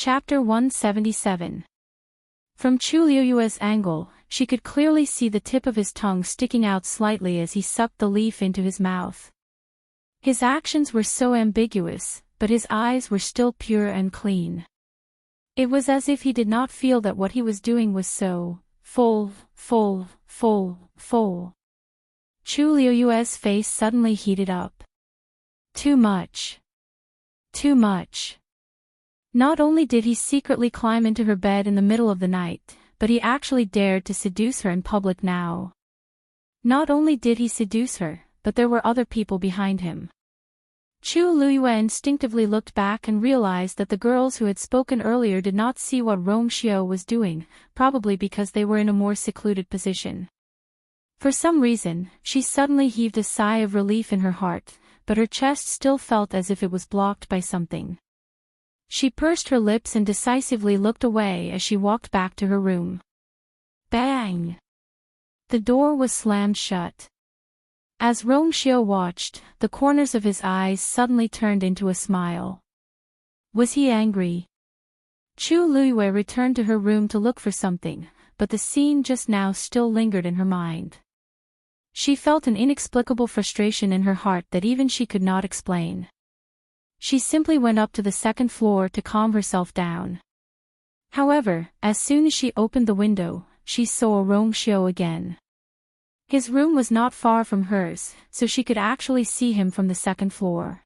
Chapter 177. From Chu Liuyue's angle, she could clearly see the tip of his tongue sticking out slightly as he sucked the leaf into his mouth. His actions were so ambiguous, but his eyes were still pure and clean. It was as if he did not feel that what he was doing was so full. Chu Liuyue's face suddenly heated up. Too much. Too much. Not only did he secretly climb into her bed in the middle of the night, but he actually dared to seduce her in public now. Not only did he seduce her, but there were other people behind him. Chu Liyue instinctively looked back and realized that the girls who had spoken earlier did not see what Rong Xiao was doing, probably because they were in a more secluded position. For some reason, she suddenly heaved a sigh of relief in her heart, but her chest still felt as if it was blocked by something. She pursed her lips and decisively looked away as she walked back to her room. Bang! The door was slammed shut. As Rong Xiao watched, the corners of his eyes suddenly turned into a smile. Was he angry? Chu Liyue returned to her room to look for something, but the scene just now still lingered in her mind. She felt an inexplicable frustration in her heart that even she could not explain. She simply went up to the second floor to calm herself down. However, as soon as she opened the window, she saw Rong Xiao again. His room was not far from hers, so she could actually see him from the second floor.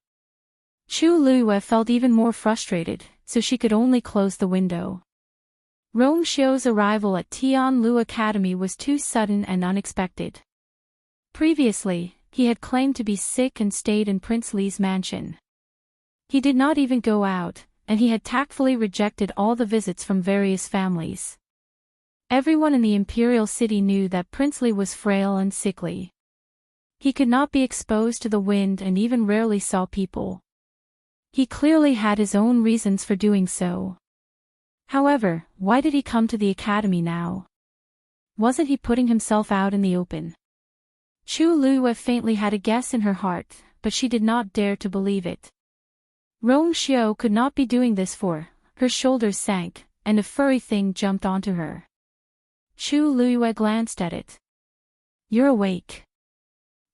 Chu Liyue felt even more frustrated, so she could only close the window. Rong Xiao's arrival at Tianlu Academy was too sudden and unexpected. Previously, he had claimed to be sick and stayed in Prince Li's mansion. He did not even go out, and he had tactfully rejected all the visits from various families. Everyone in the imperial city knew that Prince Li was frail and sickly. He could not be exposed to the wind and even rarely saw people. He clearly had his own reasons for doing so. However, why did he come to the academy now? Wasn't he putting himself out in the open? Chu Liyue faintly had a guess in her heart, but she did not dare to believe it. Rong Xiao could not be doing this for her shoulders sank, and a furry thing jumped onto her. Chu Liyue glanced at it. You're awake.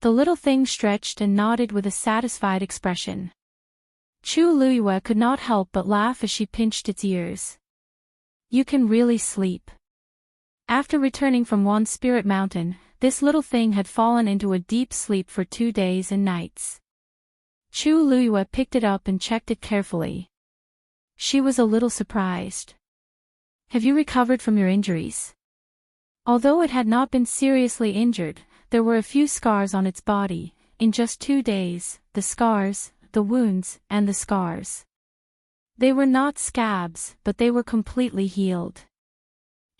The little thing stretched and nodded with a satisfied expression. Chu Liyue could not help but laugh as she pinched its ears. You can really sleep. After returning from Wan Spirit Mountain, this little thing had fallen into a deep sleep for 2 days and nights. Chu Liyue picked it up and checked it carefully. She was a little surprised. Have you recovered from your injuries? Although it had not been seriously injured, there were a few scars on its body. In just 2 days, the scars, the wounds, and the scars. They were not scabs, but they were completely healed.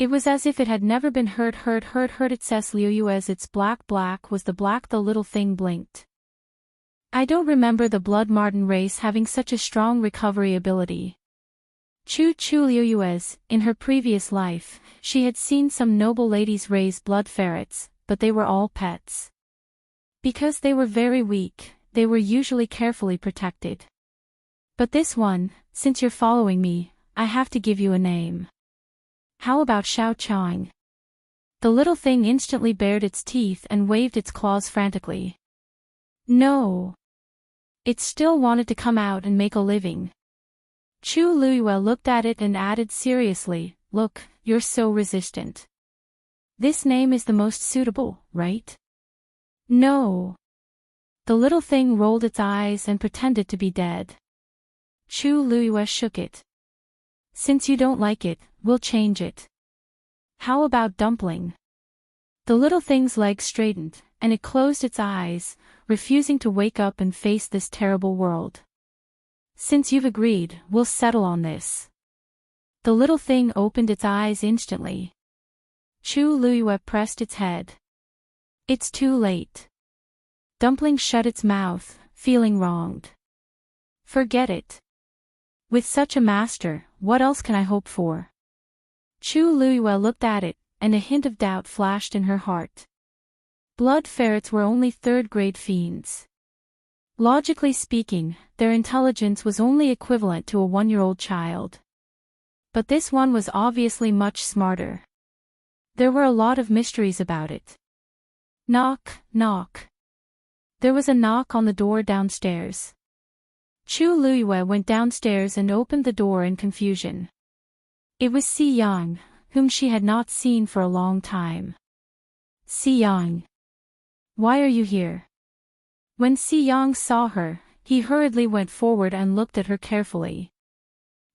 It was as if it had never been hurt. It says Liuyue as its black was the black. The little thing blinked. I don't remember the Blood Marten race having such a strong recovery ability. Chu Liuyue's, in her previous life, she had seen some noble ladies raise blood ferrets, but they were all pets. Because they were very weak, they were usually carefully protected. But this one, since you're following me, I have to give you a name. How about Xiao Chang? The little thing instantly bared its teeth and waved its claws frantically. No. It still wanted to come out and make a living. Chu Liyue looked at it and added seriously, Look, you're so resistant. This name is the most suitable, right? No. The little thing rolled its eyes and pretended to be dead. Chu Liyue shook it. Since you don't like it, we'll change it. How about Dumpling? The little thing's legs straightened, and it closed its eyes, refusing to wake up and face this terrible world. Since you've agreed, we'll settle on this. The little thing opened its eyes instantly. Chu Liyue pressed its head. It's too late. Dumpling shut its mouth, feeling wronged. Forget it. With such a master, what else can I hope for? Chu Liyue looked at it, and a hint of doubt flashed in her heart. Blood ferrets were only third-grade fiends. Logically speaking, their intelligence was only equivalent to a 1-year-old child. But this one was obviously much smarter. There were a lot of mysteries about it. Knock, knock. There was a knock on the door downstairs. Chu Luiyue went downstairs and opened the door in confusion. It was Si Yang, whom she had not seen for a long time. Si Yang. Why are you here? When Si Yang saw her, he hurriedly went forward and looked at her carefully.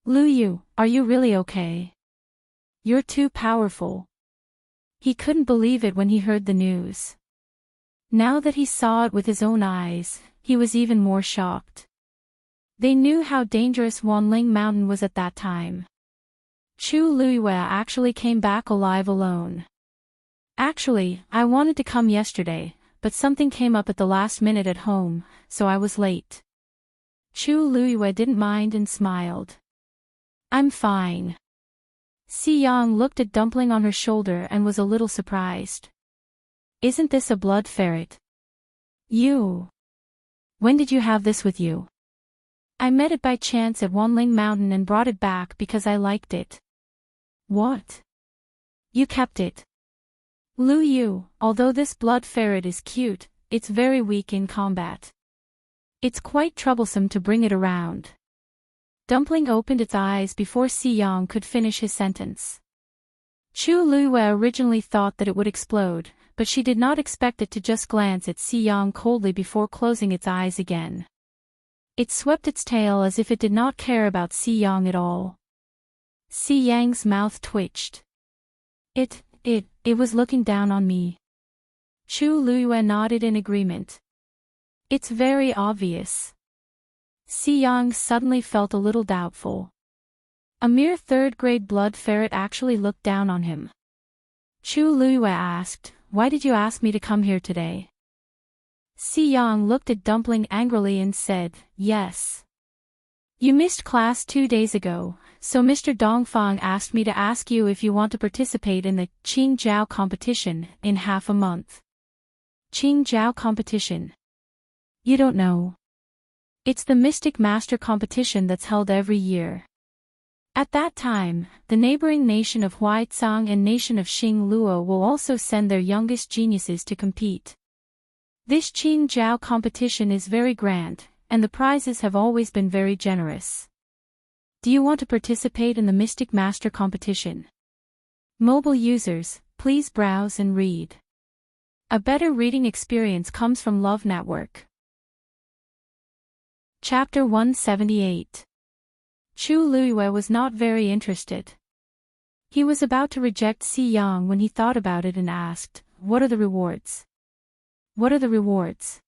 Lu Yu, are you really okay? You're too powerful. He couldn't believe it when he heard the news. Now that he saw it with his own eyes, he was even more shocked. They knew how dangerous Wanling Mountain was at that time. Chu Luiyue actually came back alive alone. Actually, I wanted to come yesterday, but something came up at the last minute at home, so I was late. Chu Luiyue didn't mind and smiled. I'm fine. Si Yang looked at Dumpling on her shoulder and was a little surprised. Isn't this a blood ferret? You. When did you have this with you? I met it by chance at Wanling Mountain and brought it back because I liked it. What? You kept it? Lu Yu, although this blood ferret is cute, it's very weak in combat. It's quite troublesome to bring it around. Dumpling opened its eyes before Si Yang could finish his sentence. Chu Luiyue originally thought that it would explode, but she did not expect it to just glance at Si Yang coldly before closing its eyes again. It swept its tail as if it did not care about Si Yang at all. Si Yang's mouth twitched. It was looking down on me. Chu Luiyue nodded in agreement. It's very obvious. Si Yang suddenly felt a little doubtful. A mere third-grade blood ferret actually looked down on him. Chu Luiyue asked, why did you ask me to come here today? Si Yang looked at Dumpling angrily and said, yes. You missed class 2 days ago, so Mr. Dongfang asked me to ask you if you want to participate in the Qingjiao competition in half a month. Qingjiao competition. You don't know. It's the Mystic Master competition that's held every year. At that time, the neighboring nation of Huaicang and nation of Xingluo will also send their youngest geniuses to compete. This Qingjiao competition is very grand, and the prizes have always been very generous. Do you want to participate in the Mystic Master competition? Mobile users, please browse and read. A better reading experience comes from Love Network. Chapter 178. Chu Luiyue was not very interested. He was about to reject Si Yang when he thought about it and asked, what are the rewards? What are the rewards?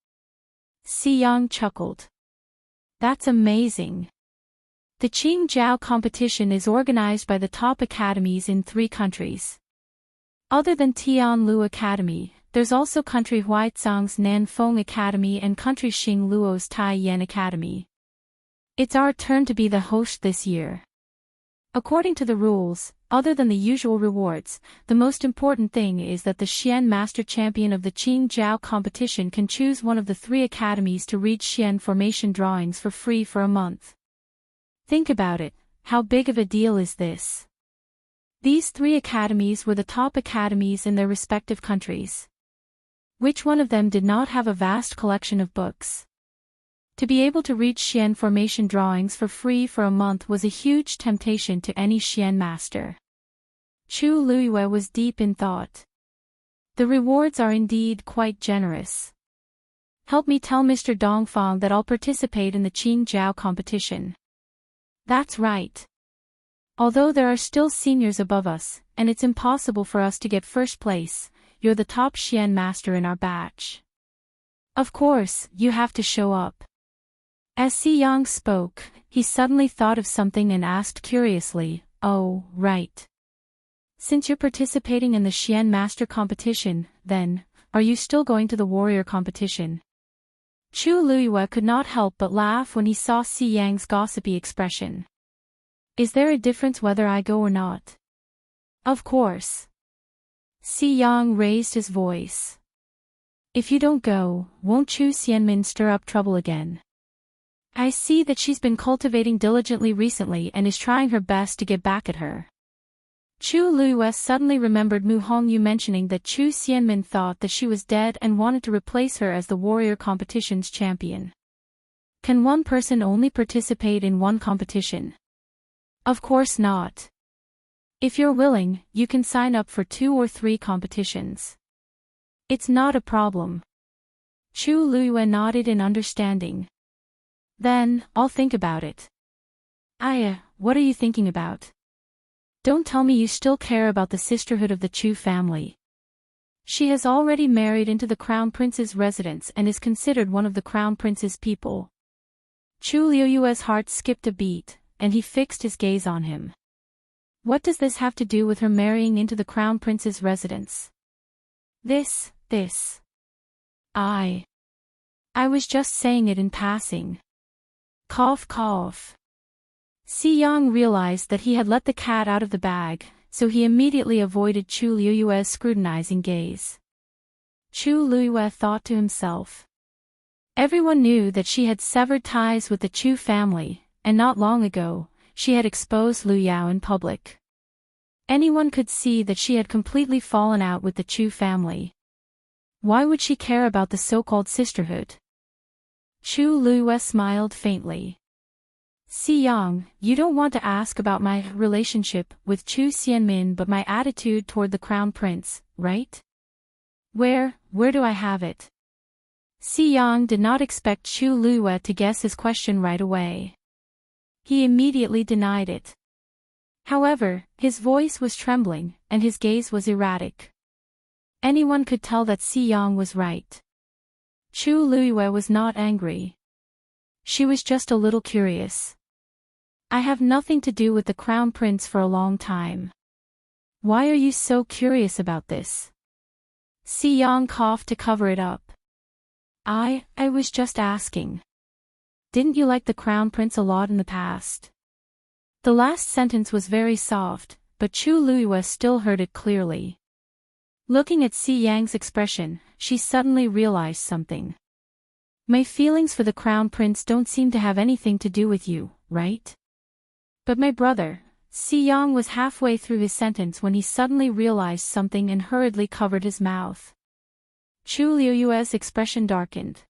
Si Yang chuckled. That's amazing. The Qingjiao competition is organized by the top academies in 3 countries. Other than Tianlu Academy, there's also country Huaicang's Nanfeng Academy and country Xingluo's Taiyan Academy. It's our turn to be the host this year. According to the rules, other than the usual rewards, the most important thing is that the Xian Master Champion of the Qingjiao competition can choose one of the 3 academies to read Xian formation drawings for free for a month. Think about it, how big of a deal is this? These 3 academies were the top academies in their respective countries. Which one of them did not have a vast collection of books? To be able to read Xian formation drawings for free for a month was a huge temptation to any Xian master. Chu Luiyue was deep in thought. The rewards are indeed quite generous. Help me tell Mr. Dongfang that I'll participate in the Qingjiao competition. That's right. Although there are still seniors above us, and it's impossible for us to get first place, you're the top Xian master in our batch. Of course, you have to show up. As Si Yang spoke, he suddenly thought of something and asked curiously, oh, right. Since you're participating in the Xian Master competition, then, are you still going to the warrior competition? Chu Luiyue could not help but laugh when he saw Si Yang's gossipy expression. Is there a difference whether I go or not? Of course. Si Yang raised his voice. If you don't go, won't Chu Xianmin stir up trouble again? I see that she's been cultivating diligently recently and is trying her best to get back at her. Chu Luiyue suddenly remembered Mu Hongyu mentioning that Chu Xianmin thought that she was dead and wanted to replace her as the warrior competition's champion. Can one person only participate in one competition? Of course not. If you're willing, you can sign up for 2 or 3 competitions. It's not a problem. Chu Luiyue nodded in understanding. Then, I'll think about it. What are you thinking about? Don't tell me you still care about the sisterhood of the Chu family. She has already married into the Crown Prince's residence and is considered one of the Crown Prince's people. Chu Luiyue's heart skipped a beat, and he fixed his gaze on him. What does this have to do with her marrying into the Crown Prince's residence? This. I was just saying it in passing. Cough cough. Si Yang realized that he had let the cat out of the bag, so he immediately avoided Chu Luiyue's scrutinizing gaze. Chu Luiyue thought to himself. Everyone knew that she had severed ties with the Chu family, and not long ago, she had exposed Lu Yao in public. Anyone could see that she had completely fallen out with the Chu family. Why would she care about the so-called sisterhood? Chu Luiyue smiled faintly. Si Yang, you don't want to ask about my relationship with Chu Xianmin but my attitude toward the Crown Prince, right? Where do I have it? Si Yang did not expect Chu Luiyue to guess his question right away. He immediately denied it. However, his voice was trembling, and his gaze was erratic. Anyone could tell that Si Yang was right. Chu Luiyue was not angry. She was just a little curious. I have nothing to do with the Crown Prince for a long time. Why are you so curious about this? Si Yang coughed to cover it up. I was just asking. Didn't you like the Crown Prince a lot in the past? The last sentence was very soft, but Chu Luiyue still heard it clearly. Looking at Si Yang's expression, she suddenly realized something. My feelings for the Crown Prince don't seem to have anything to do with you, right? But my brother. Si Yang was halfway through his sentence when he suddenly realized something and hurriedly covered his mouth. Chu Luiyue's expression darkened.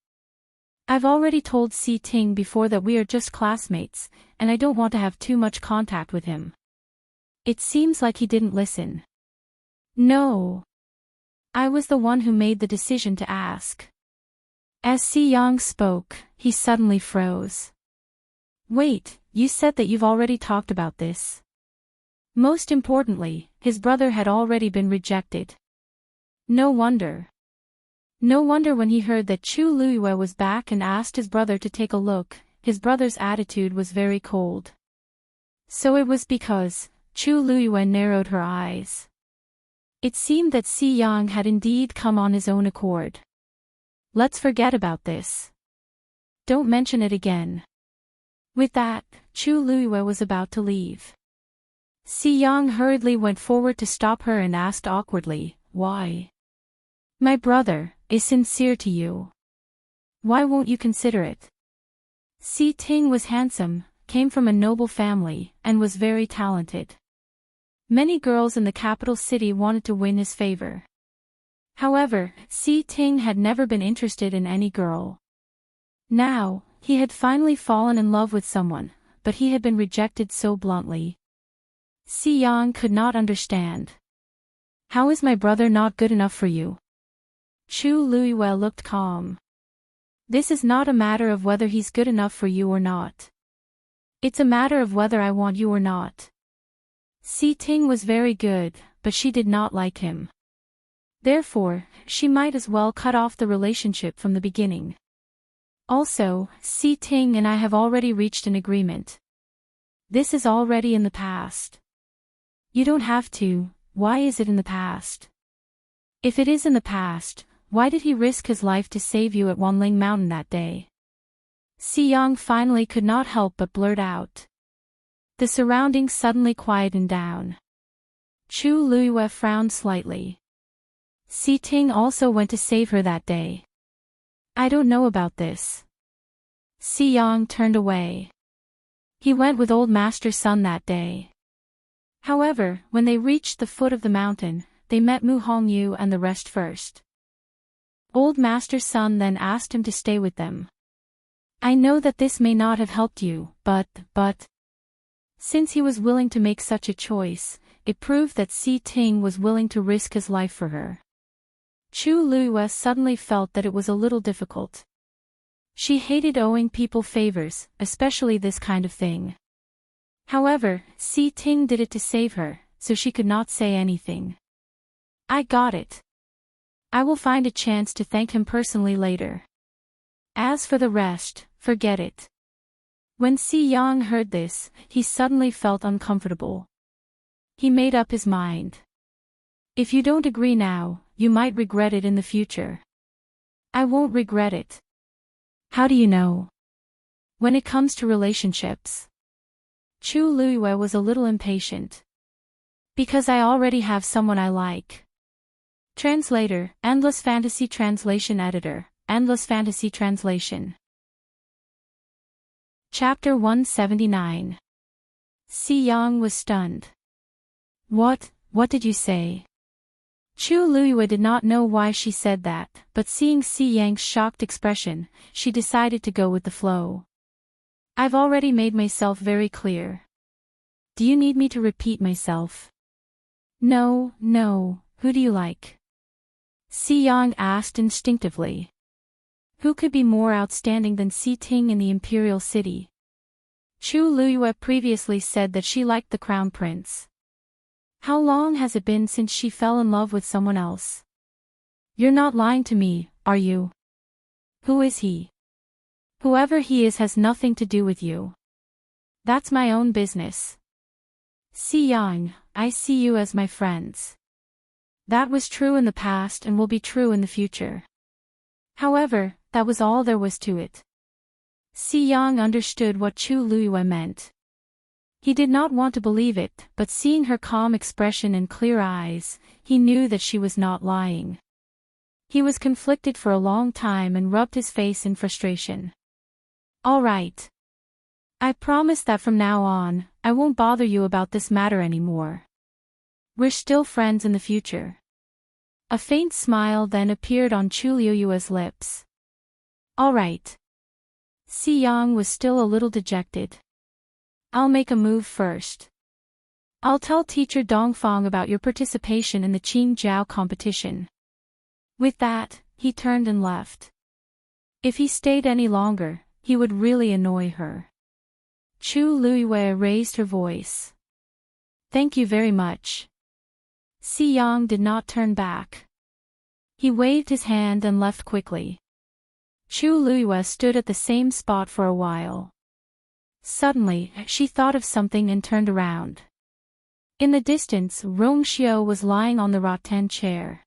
I've already told Si Ting before that we are just classmates, and I don't want to have too much contact with him. It seems like he didn't listen. No. I was the one who made the decision to ask. As Si Yang spoke, he suddenly froze. Wait, you said that you've already talked about this. Most importantly, his brother had already been rejected. No wonder. No wonder when he heard that Chu Luiyue was back and asked his brother to take a look, his brother's attitude was very cold. So it was because Chu Luiyue narrowed her eyes. It seemed that Si Yang had indeed come on his own accord. Let's forget about this. Don't mention it again. With that, Chu Luiyue was about to leave. Si Yang hurriedly went forward to stop her and asked awkwardly, why? My brother is sincere to you. Why won't you consider it? Si Ting was handsome, came from a noble family, and was very talented. Many girls in the capital city wanted to win his favor. However, Si Ting had never been interested in any girl. Now, he had finally fallen in love with someone, but he had been rejected so bluntly. Si Yang could not understand. How is my brother not good enough for you? Chu Luiyue looked calm. This is not a matter of whether he's good enough for you or not. It's a matter of whether I want you or not. Si Ting was very good, but she did not like him. Therefore, she might as well cut off the relationship from the beginning. Also, Si Ting and I have already reached an agreement. This is already in the past. You don't have to. Why is it in the past? If it is in the past, why did he risk his life to save you at Wanling Mountain that day? Si Yang finally could not help but blurt out. The surroundings suddenly quietened down. Chu Luiyue frowned slightly. Si Ting also went to save her that day. I don't know about this. Si Yang turned away. He went with old Master Sun that day. However, when they reached the foot of the mountain, they met Mu Hongyu and the rest first. Old Master Sun then asked him to stay with them. I know that this may not have helped you, but... Since he was willing to make such a choice, it proved that Si Ting was willing to risk his life for her. Chu Luiyue suddenly felt that it was a little difficult. She hated owing people favors, especially this kind of thing. However, Si Ting did it to save her, so she could not say anything. I got it. I will find a chance to thank him personally later. As for the rest, forget it. When Si Yang heard this, he suddenly felt uncomfortable. He made up his mind. If you don't agree now, you might regret it in the future. I won't regret it. How do you know? When it comes to relationships. Chu Luiyue was a little impatient. Because I already have someone I like. Translator, Endless Fantasy Translation Editor, Endless Fantasy Translation. Chapter 179. Si Yang was stunned. What did you say? Chu Luiyue did not know why she said that, but seeing Si Yang's shocked expression, she decided to go with the flow. I've already made myself very clear. Do you need me to repeat myself? No, who do you like? Si Yang asked instinctively. Who could be more outstanding than Si Ting in the imperial city? Chu Luiyue previously said that she liked the crown prince. How long has it been since she fell in love with someone else? You're not lying to me, are you? Who is he? Whoever he is has nothing to do with you. That's my own business. Si Yang, I see you as my friends. That was true in the past and will be true in the future. However, that was all there was to it. Si Yang understood what Chu Luiyue meant. He did not want to believe it, but seeing her calm expression and clear eyes, he knew that she was not lying. He was conflicted for a long time and rubbed his face in frustration. All right. I promise that from now on, I won't bother you about this matter anymore. We're still friends in the future. A faint smile then appeared on Chu Luiyue's lips. All right. Si Yang was still a little dejected. I'll make a move first. I'll tell teacher Dongfang about your participation in the Qingjiao competition. With that, he turned and left. If he stayed any longer, he would really annoy her. Chu Luiyue raised her voice. Thank you very much. Si Yang did not turn back. He waved his hand and left quickly. Chu Luiyue stood at the same spot for a while. Suddenly, she thought of something and turned around. In the distance, Rong Xiao was lying on the rattan chair.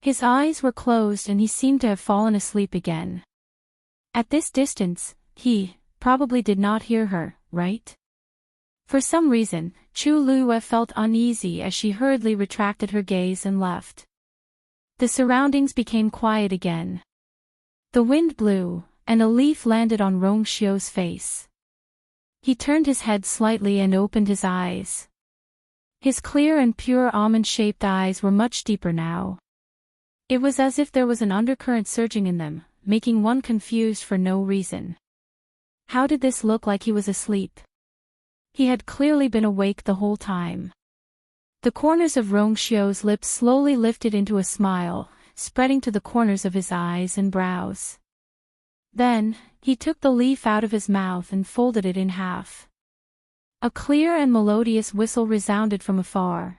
His eyes were closed and he seemed to have fallen asleep again. At this distance, he probably did not hear her, right? For some reason, Chu Luiyue felt uneasy as she hurriedly retracted her gaze and left. The surroundings became quiet again. The wind blew, and a leaf landed on Rong Xiao's face. He turned his head slightly and opened his eyes. His clear and pure almond-shaped eyes were much deeper now. It was as if there was an undercurrent surging in them, making one confused for no reason. How did this look like he was asleep? He had clearly been awake the whole time. The corners of Rong Xiao's lips slowly lifted into a smile, spreading to the corners of his eyes and brows. Then, he took the leaf out of his mouth and folded it in half. A clear and melodious whistle resounded from afar.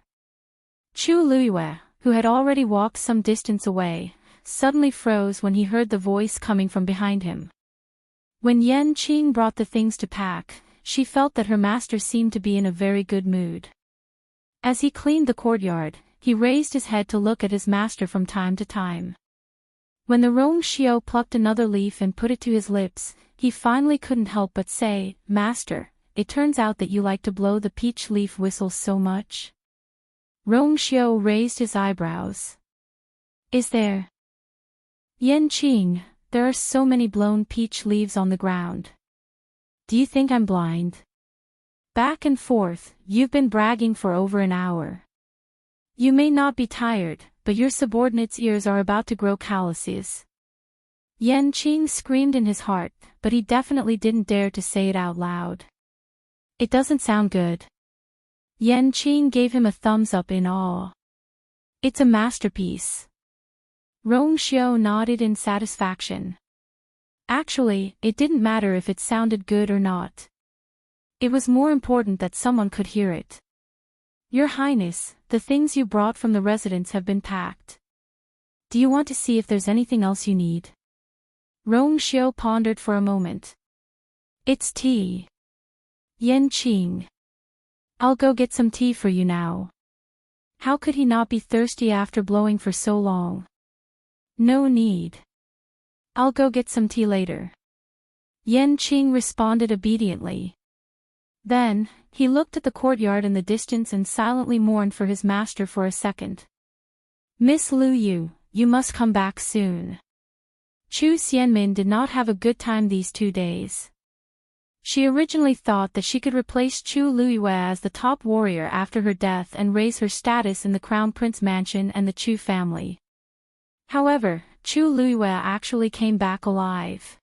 Chu Luiyue, who had already walked some distance away, suddenly froze when he heard the voice coming from behind him. When Yan Qing brought the things to pack, she felt that her master seemed to be in a very good mood. As he cleaned the courtyard, he raised his head to look at his master from time to time. When the Rong Xiao plucked another leaf and put it to his lips, he finally couldn't help but say, "Master, it turns out that you like to blow the peach leaf whistles so much." Rong Xiao raised his eyebrows. Is there? Yan Qing, there are so many blown peach leaves on the ground. Do you think I'm blind? Back and forth, you've been bragging for over an hour. You may not be tired, but your subordinate's ears are about to grow calluses. Yan Qing screamed in his heart, but he definitely didn't dare to say it out loud. It doesn't sound good. Yan Qing gave him a thumbs up in awe. It's a masterpiece. Rong Xiao nodded in satisfaction. Actually, it didn't matter if it sounded good or not. It was more important that someone could hear it. Your Highness, the things you brought from the residence have been packed. Do you want to see if there's anything else you need? Rong Xiao pondered for a moment. It's tea. Yan Qing. I'll go get some tea for you now. How could he not be thirsty after blowing for so long? No need. I'll go get some tea later. Yan Qing responded obediently. Then, he looked at the courtyard in the distance and silently mourned for his master for a second. Miss Lu Yu, you must come back soon. Chu Xianmin did not have a good time these 2 days. She originally thought that she could replace Chu Luiyue as the top warrior after her death and raise her status in the Crown Prince Mansion and the Chu family. However, Chu Luiyue actually came back alive.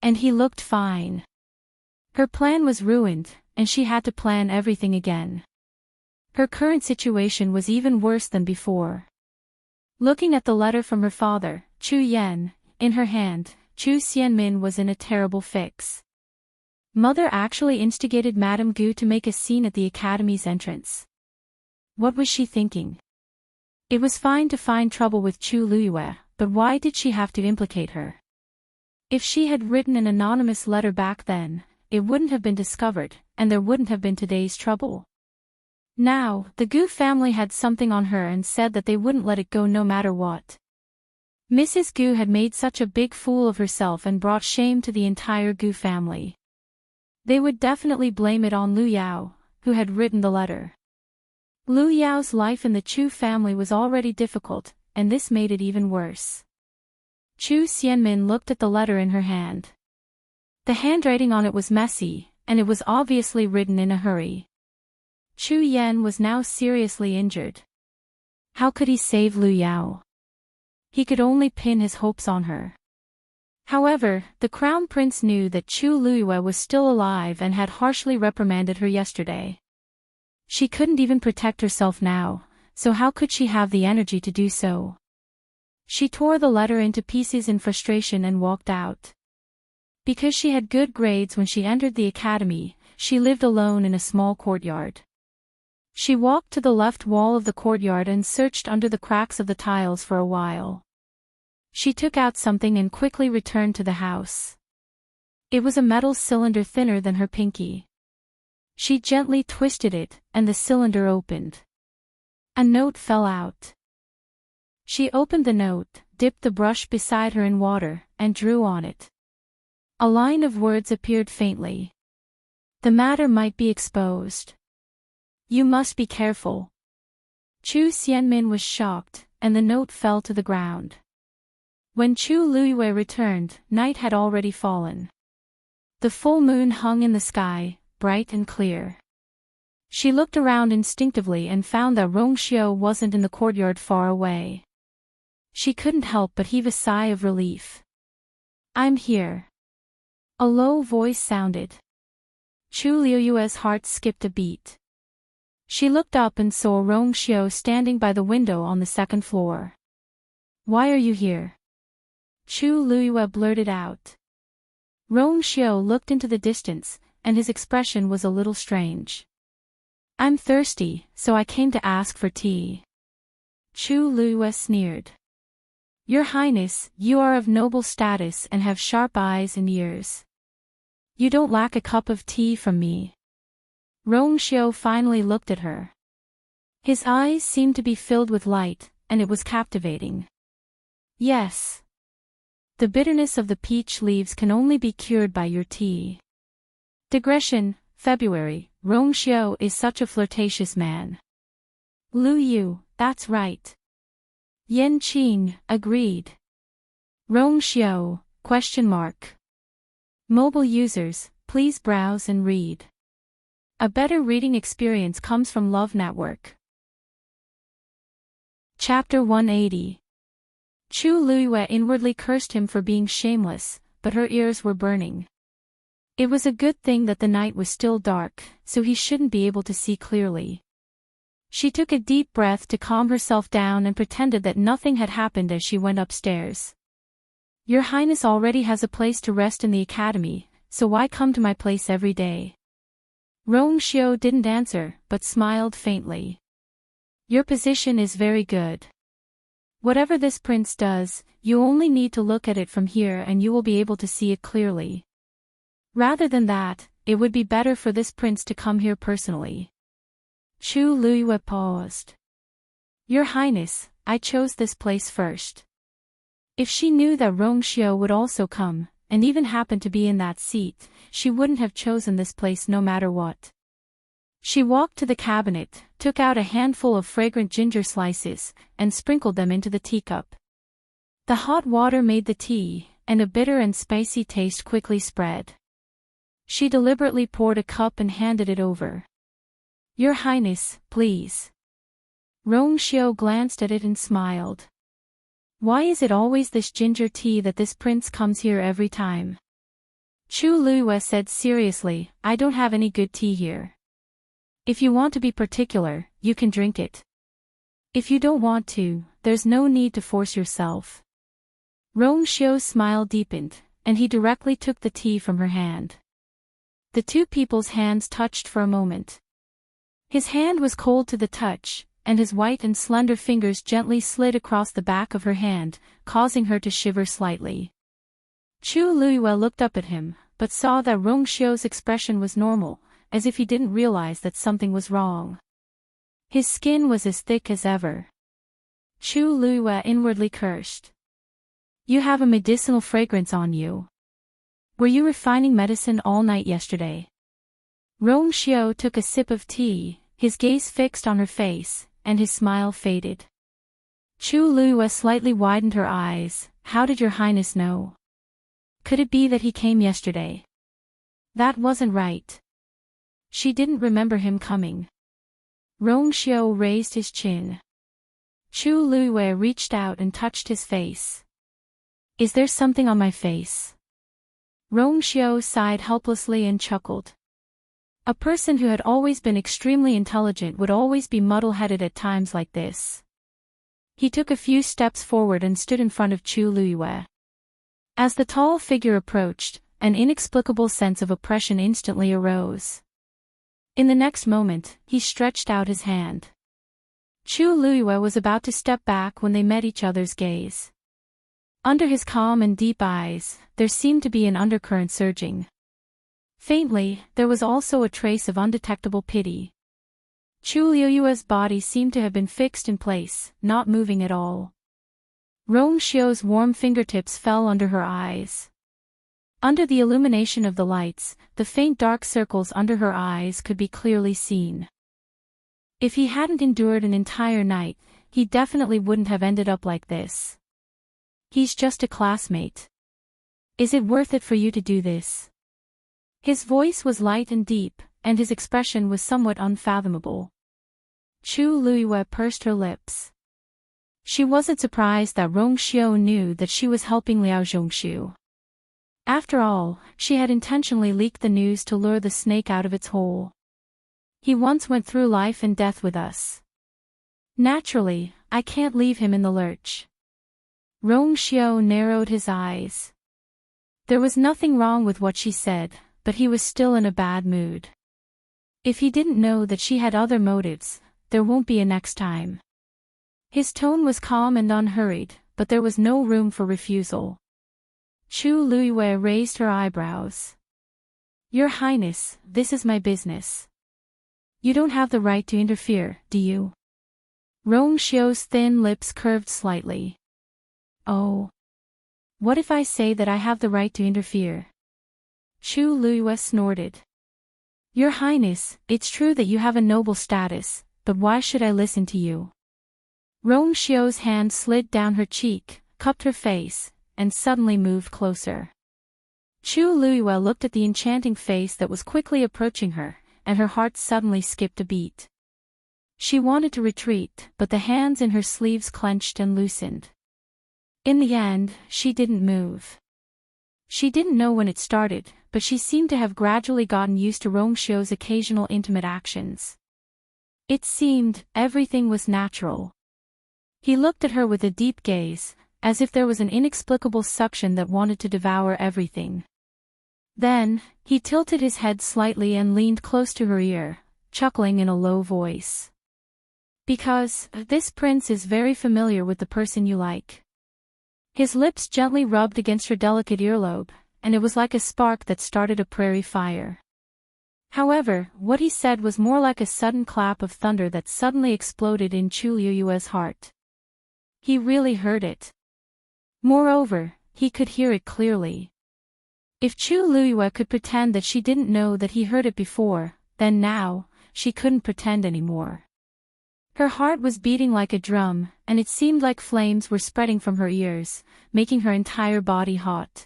And he looked fine. Her plan was ruined, and she had to plan everything again. Her current situation was even worse than before. Looking at the letter from her father, Chu Yan, in her hand, Chu Xianmin was in a terrible fix. Mother actually instigated Madame Gu to make a scene at the academy's entrance. What was she thinking? It was fine to find trouble with Chu Luiyue, but why did she have to implicate her? If she had written an anonymous letter back then, it wouldn't have been discovered, and there wouldn't have been today's trouble. Now, the Gu family had something on her and said that they wouldn't let it go no matter what. Mrs. Gu had made such a big fool of herself and brought shame to the entire Gu family. They would definitely blame it on Lu Yao, who had written the letter. Lu Yao's life in the Chu family was already difficult, and this made it even worse. Chu Xianmin looked at the letter in her hand. The handwriting on it was messy, and it was obviously written in a hurry. Chu Yan was now seriously injured. How could he save Lu Yao? He could only pin his hopes on her. However, the Crown Prince knew that Chu Luiyue was still alive and had harshly reprimanded her yesterday. She couldn't even protect herself now, so how could she have the energy to do so? She tore the letter into pieces in frustration and walked out. Because she had good grades when she entered the academy, she lived alone in a small courtyard. She walked to the left wall of the courtyard and searched under the cracks of the tiles for a while. She took out something and quickly returned to the house. It was a metal cylinder thinner than her pinky. She gently twisted it, and the cylinder opened. A note fell out. She opened the note, dipped the brush beside her in water, and drew on it. A line of words appeared faintly. The matter might be exposed. You must be careful. Chu Xianmin was shocked, and the note fell to the ground. When Chu Luiyue returned, night had already fallen. The full moon hung in the sky, bright and clear. She looked around instinctively and found that Rong Xiao wasn't in the courtyard far away. She couldn't help but heave a sigh of relief. I'm here. A low voice sounded. Chu Liuyue's heart skipped a beat. She looked up and saw Rong Xiao standing by the window on the second floor. Why are you here? Chu Luiyue blurted out. Rong Xiao looked into the distance, and his expression was a little strange. I'm thirsty, so I came to ask for tea. Chu Luiyue sneered. Your Highness, you are of noble status and have sharp eyes and ears. You don't lack a cup of tea from me. Rong Xiao finally looked at her. His eyes seemed to be filled with light, and it was captivating. Yes. The bitterness of the peach leaves can only be cured by your tea. Digression, February, Rong Xiao is such a flirtatious man. Lu Yu, that's right. Yan Qing agreed. Rong Xiao, ? Mobile users, please browse and read. A better reading experience comes from Love Network. Chapter 180. Chu Luiyue inwardly cursed him for being shameless, but her ears were burning. It was a good thing that the night was still dark, so he shouldn't be able to see clearly. She took a deep breath to calm herself down and pretended that nothing had happened as she went upstairs. Your Highness already has a place to rest in the academy, so why come to my place every day? Rong Xiao didn't answer, but smiled faintly. Your position is very good. Whatever this prince does, you only need to look at it from here and you will be able to see it clearly. Rather than that, it would be better for this prince to come here personally. Chu Luiyue paused. Your Highness, I chose this place first. If she knew that Rong Xiao would also come, and even happened to be in that seat, she wouldn't have chosen this place no matter what. She walked to the cabinet, took out a handful of fragrant ginger slices, and sprinkled them into the teacup. The hot water made the tea, and a bitter and spicy taste quickly spread. She deliberately poured a cup and handed it over. Your Highness, please. Rong Xiao glanced at it and smiled. Why is it always this ginger tea that this prince comes here every time? Chu Luiyue said seriously, I don't have any good tea here. If you want to be particular, you can drink it. If you don't want to, there's no need to force yourself. Rong Xiao's smile deepened, and he directly took the tea from her hand. The two people's hands touched for a moment. His hand was cold to the touch, and his white and slender fingers gently slid across the back of her hand, causing her to shiver slightly. Chu Luiyue looked up at him, but saw that Rong Xiao's expression was normal, as if he didn't realize that something was wrong. His skin was as thick as ever. Chu Luiyue inwardly cursed. You have a medicinal fragrance on you. Were you refining medicine all night yesterday? Rong Xiao took a sip of tea, his gaze fixed on her face, and his smile faded. Chu Luiyue slightly widened her eyes. How did your Highness know? Could it be that he came yesterday? That wasn't right. She didn't remember him coming. Rong Xiao raised his chin. Chu Luiyue reached out and touched his face. Is there something on my face? Rong Xiao sighed helplessly and chuckled. A person who had always been extremely intelligent would always be muddle-headed at times like this. He took a few steps forward and stood in front of Chu Luiyue. As the tall figure approached, an inexplicable sense of oppression instantly arose. In the next moment, he stretched out his hand. Chu Luiyue was about to step back when they met each other's gaze. Under his calm and deep eyes, there seemed to be an undercurrent surging. Faintly, there was also a trace of undetectable pity. Chu Luiyue's body seemed to have been fixed in place, not moving at all. Rong Xiao's warm fingertips fell under her eyes. Under the illumination of the lights, the faint dark circles under her eyes could be clearly seen. If he hadn't endured an entire night, he definitely wouldn't have ended up like this. He's just a classmate. Is it worth it for you to do this? His voice was light and deep, and his expression was somewhat unfathomable. Chu Luiyue pursed her lips. She wasn't surprised that Rong Xiao knew that she was helping Liao Zhongshu. After all, she had intentionally leaked the news to lure the snake out of its hole. He once went through life and death with us. Naturally, I can't leave him in the lurch. Rong Xiao narrowed his eyes. There was nothing wrong with what she said, but he was still in a bad mood. If he didn't know that she had other motives, there won't be a next time. His tone was calm and unhurried, but there was no room for refusal. Chu Luiyue raised her eyebrows. Your Highness, this is my business. You don't have the right to interfere, do you? Rong Xiao's thin lips curved slightly. Oh. What if I say that I have the right to interfere? Chu Luiyue snorted. Your Highness, it's true that you have a noble status, but why should I listen to you? Rong Xiao's hand slid down her cheek, cupped her face, and suddenly moved closer. Chu Luiyue looked at the enchanting face that was quickly approaching her, and her heart suddenly skipped a beat. She wanted to retreat, but the hands in her sleeves clenched and loosened. In the end, she didn't move. She didn't know when it started, but she seemed to have gradually gotten used to Rongxiu's occasional intimate actions. It seemed everything was natural. He looked at her with a deep gaze, as if there was an inexplicable suction that wanted to devour everything. Then, he tilted his head slightly and leaned close to her ear, chuckling in a low voice. "Because, this prince is very familiar with the person you like." His lips gently rubbed against her delicate earlobe, and it was like a spark that started a prairie fire. However, what he said was more like a sudden clap of thunder that suddenly exploded in Chu Luiyue's heart. He really heard it. Moreover, he could hear it clearly. If Chu Luiyue could pretend that she didn't know that he heard it before, then now, she couldn't pretend anymore. Her heart was beating like a drum, and it seemed like flames were spreading from her ears, making her entire body hot.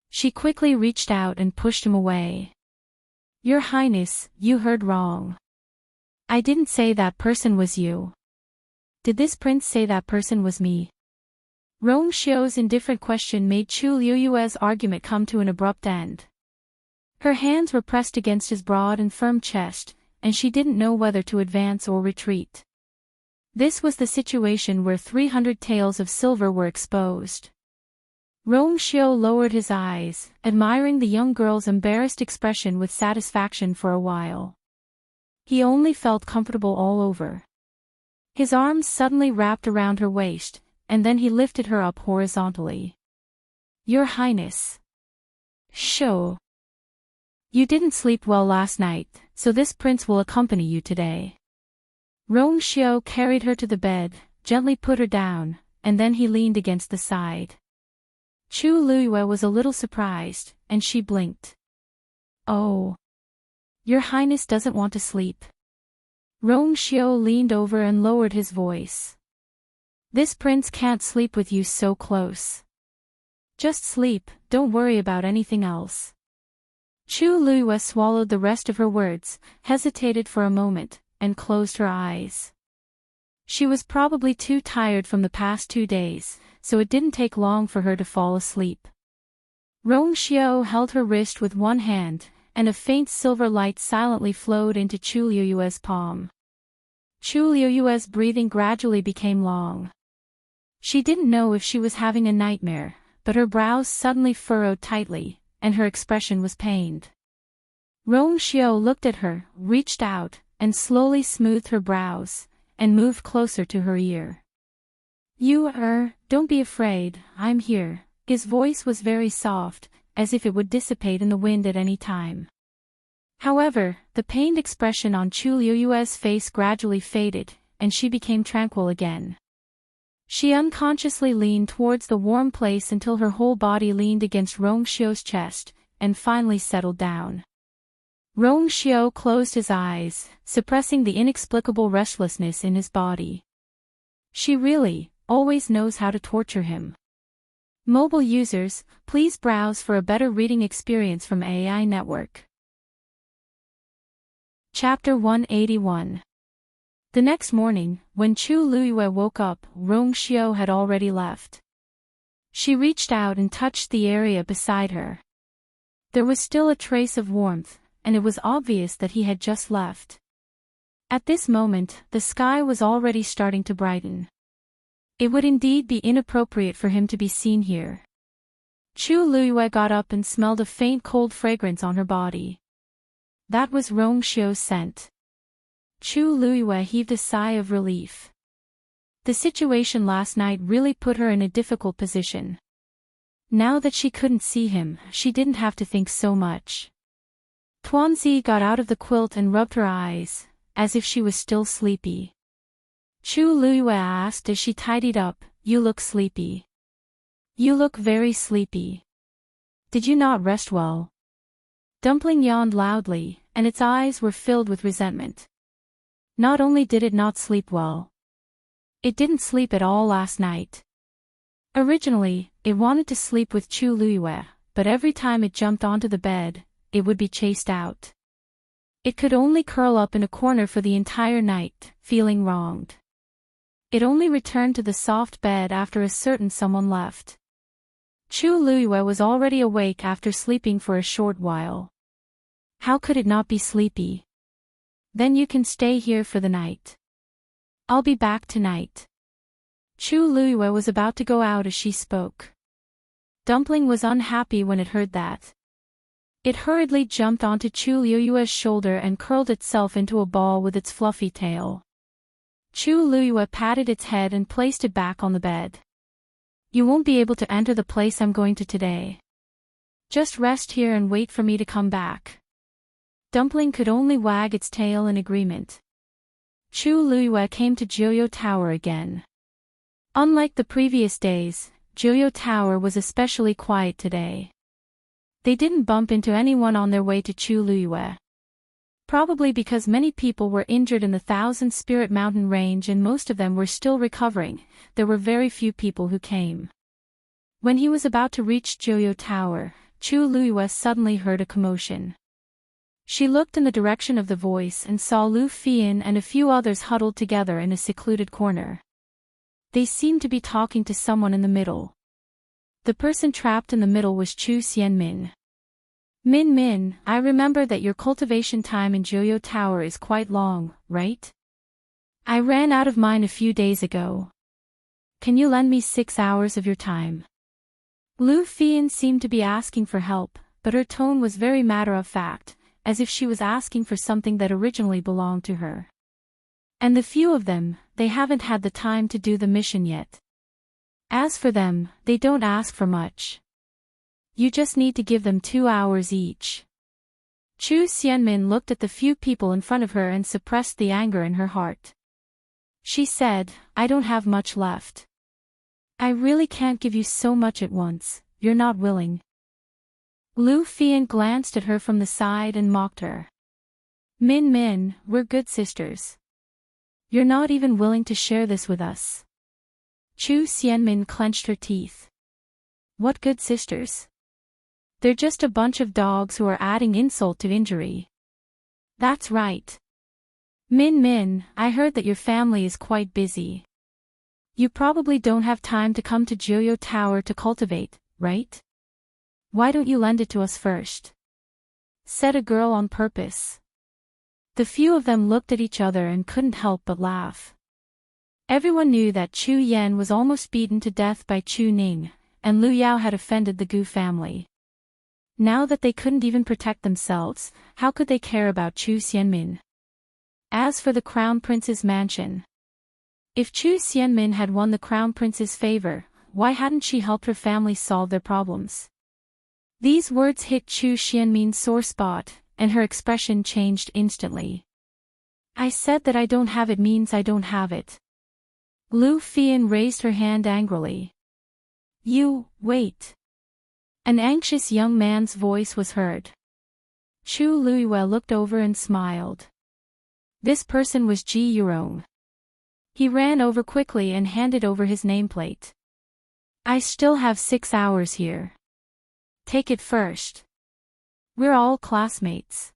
She quickly reached out and pushed him away. "Your Highness, you heard wrong. I didn't say that person was you. Did this prince say that person was me?" Rongxiu's indifferent question made Chu Luiyue's argument come to an abrupt end. Her hands were pressed against his broad and firm chest, and she didn't know whether to advance or retreat. This was the situation where 300 taels of silver were exposed. Rongxiu lowered his eyes, admiring the young girl's embarrassed expression with satisfaction for a while. He only felt comfortable all over. His arms suddenly wrapped around her waist, and then he lifted her up horizontally. "Your Highness. Shou. You didn't sleep well last night, so this prince will accompany you today." Rongxiu carried her to the bed, gently put her down, and then he leaned against the side. Chu Luiyue was a little surprised, and she blinked. "Oh. Your Highness doesn't want to sleep?" Rongxiu leaned over and lowered his voice. "This prince can't sleep with you so close. Just sleep, don't worry about anything else." Chu Luiyue swallowed the rest of her words, hesitated for a moment, and closed her eyes. She was probably too tired from the past 2 days, so it didn't take long for her to fall asleep. Rongxiu held her wrist with one hand, and a faint silver light silently flowed into Chu Luiyue's palm. Chu Luiyue's breathing gradually became long. She didn't know if she was having a nightmare, but her brows suddenly furrowed tightly, and her expression was pained. Rongxiu looked at her, reached out, and slowly smoothed her brows, and moved closer to her ear. Don't be afraid, I'm here." His voice was very soft, as if it would dissipate in the wind at any time. However, the pained expression on Chu Luiyue's face gradually faded, and she became tranquil again. She unconsciously leaned towards the warm place until her whole body leaned against Rongxiu's chest, and finally settled down. Rongxiu closed his eyes, suppressing the inexplicable restlessness in his body. She really, always knows how to torture him. Mobile users, please browse for a better reading experience from AI Network. Chapter 181. The next morning, when Chu Luiyue woke up, Rongxiu had already left. She reached out and touched the area beside her. There was still a trace of warmth, and it was obvious that he had just left. At this moment, the sky was already starting to brighten. It would indeed be inappropriate for him to be seen here. Chu Luiyue got up and smelled a faint cold fragrance on her body. That was Rongxiu's scent. Chu Luiyue heaved a sigh of relief. The situation last night really put her in a difficult position. Now that she couldn't see him, she didn't have to think so much. Tuanzi got out of the quilt and rubbed her eyes, as if she was still sleepy. Chu Luiyue asked as she tidied up, "You look sleepy. You look very sleepy. Did you not rest well?" Dumpling yawned loudly, and its eyes were filled with resentment. Not only did it not sleep well, it didn't sleep at all last night. Originally, it wanted to sleep with Chu Luiyue, but every time it jumped onto the bed, it would be chased out. It could only curl up in a corner for the entire night, feeling wronged. It only returned to the soft bed after a certain someone left. Chu Luiyue was already awake after sleeping for a short while. How could it not be sleepy? Then you can stay here for the night. I'll be back tonight. Chu Luiyue was about to go out as she spoke. Dumpling was unhappy when it heard that. It hurriedly jumped onto Chu Luiyue's shoulder and curled itself into a ball with its fluffy tail. Chu Luiyue patted its head and placed it back on the bed. You won't be able to enter the place I'm going to today. Just rest here and wait for me to come back. Dumpling could only wag its tail in agreement. Chu Luiyue came to Joyo Tower again. Unlike the previous days, Joyo Tower was especially quiet today. They didn't bump into anyone on their way to Chu Luiyue. Probably because many people were injured in the Thousand Spirit Mountain range and most of them were still recovering, there were very few people who came. When he was about to reach Joyo Tower, Chu Luiyue suddenly heard a commotion. She looked in the direction of the voice and saw Lu Fian and a few others huddled together in a secluded corner. They seemed to be talking to someone in the middle. The person trapped in the middle was Chu Xianmin. Min, I remember that your cultivation time in Joyo Tower is quite long, right? I ran out of mine a few days ago. Can you lend me 6 hours of your time? Lu Fian seemed to be asking for help, but her tone was very matter-of-fact, as if she was asking for something that originally belonged to her. And the few of them, they haven't had the time to do the mission yet. As for them, they don't ask for much. You just need to give them 2 hours each. Chu Xianmin looked at the few people in front of her and suppressed the anger in her heart. She said, I don't have much left. I really can't give you so much at once, you're not willing. Lu Fian glanced at her from the side and mocked her. Min, we're good sisters. You're not even willing to share this with us. Chu Xianmin clenched her teeth. What good sisters? They're just a bunch of dogs who are adding insult to injury. That's right. Min, I heard that your family is quite busy. You probably don't have time to come to Joyo Tower to cultivate, right? Why don't you lend it to us first? Said a girl on purpose. The few of them looked at each other and couldn't help but laugh. Everyone knew that Chu Yan was almost beaten to death by Chu Ning, and Lu Yao had offended the Gu family. Now that they couldn't even protect themselves, how could they care about Chu Xianmin? As for the Crown Prince's mansion. If Chu Xianmin had won the Crown Prince's favor, why hadn't she helped her family solve their problems? These words hit Chu Xianmin's sore spot, and her expression changed instantly. I said that I don't have it means I don't have it. Lu Fian raised her hand angrily. You, wait. An anxious young man's voice was heard. Chu Luiyue looked over and smiled. This person was Ji Yurong. He ran over quickly and handed over his nameplate. I still have 6 hours here. Take it first. We're all classmates.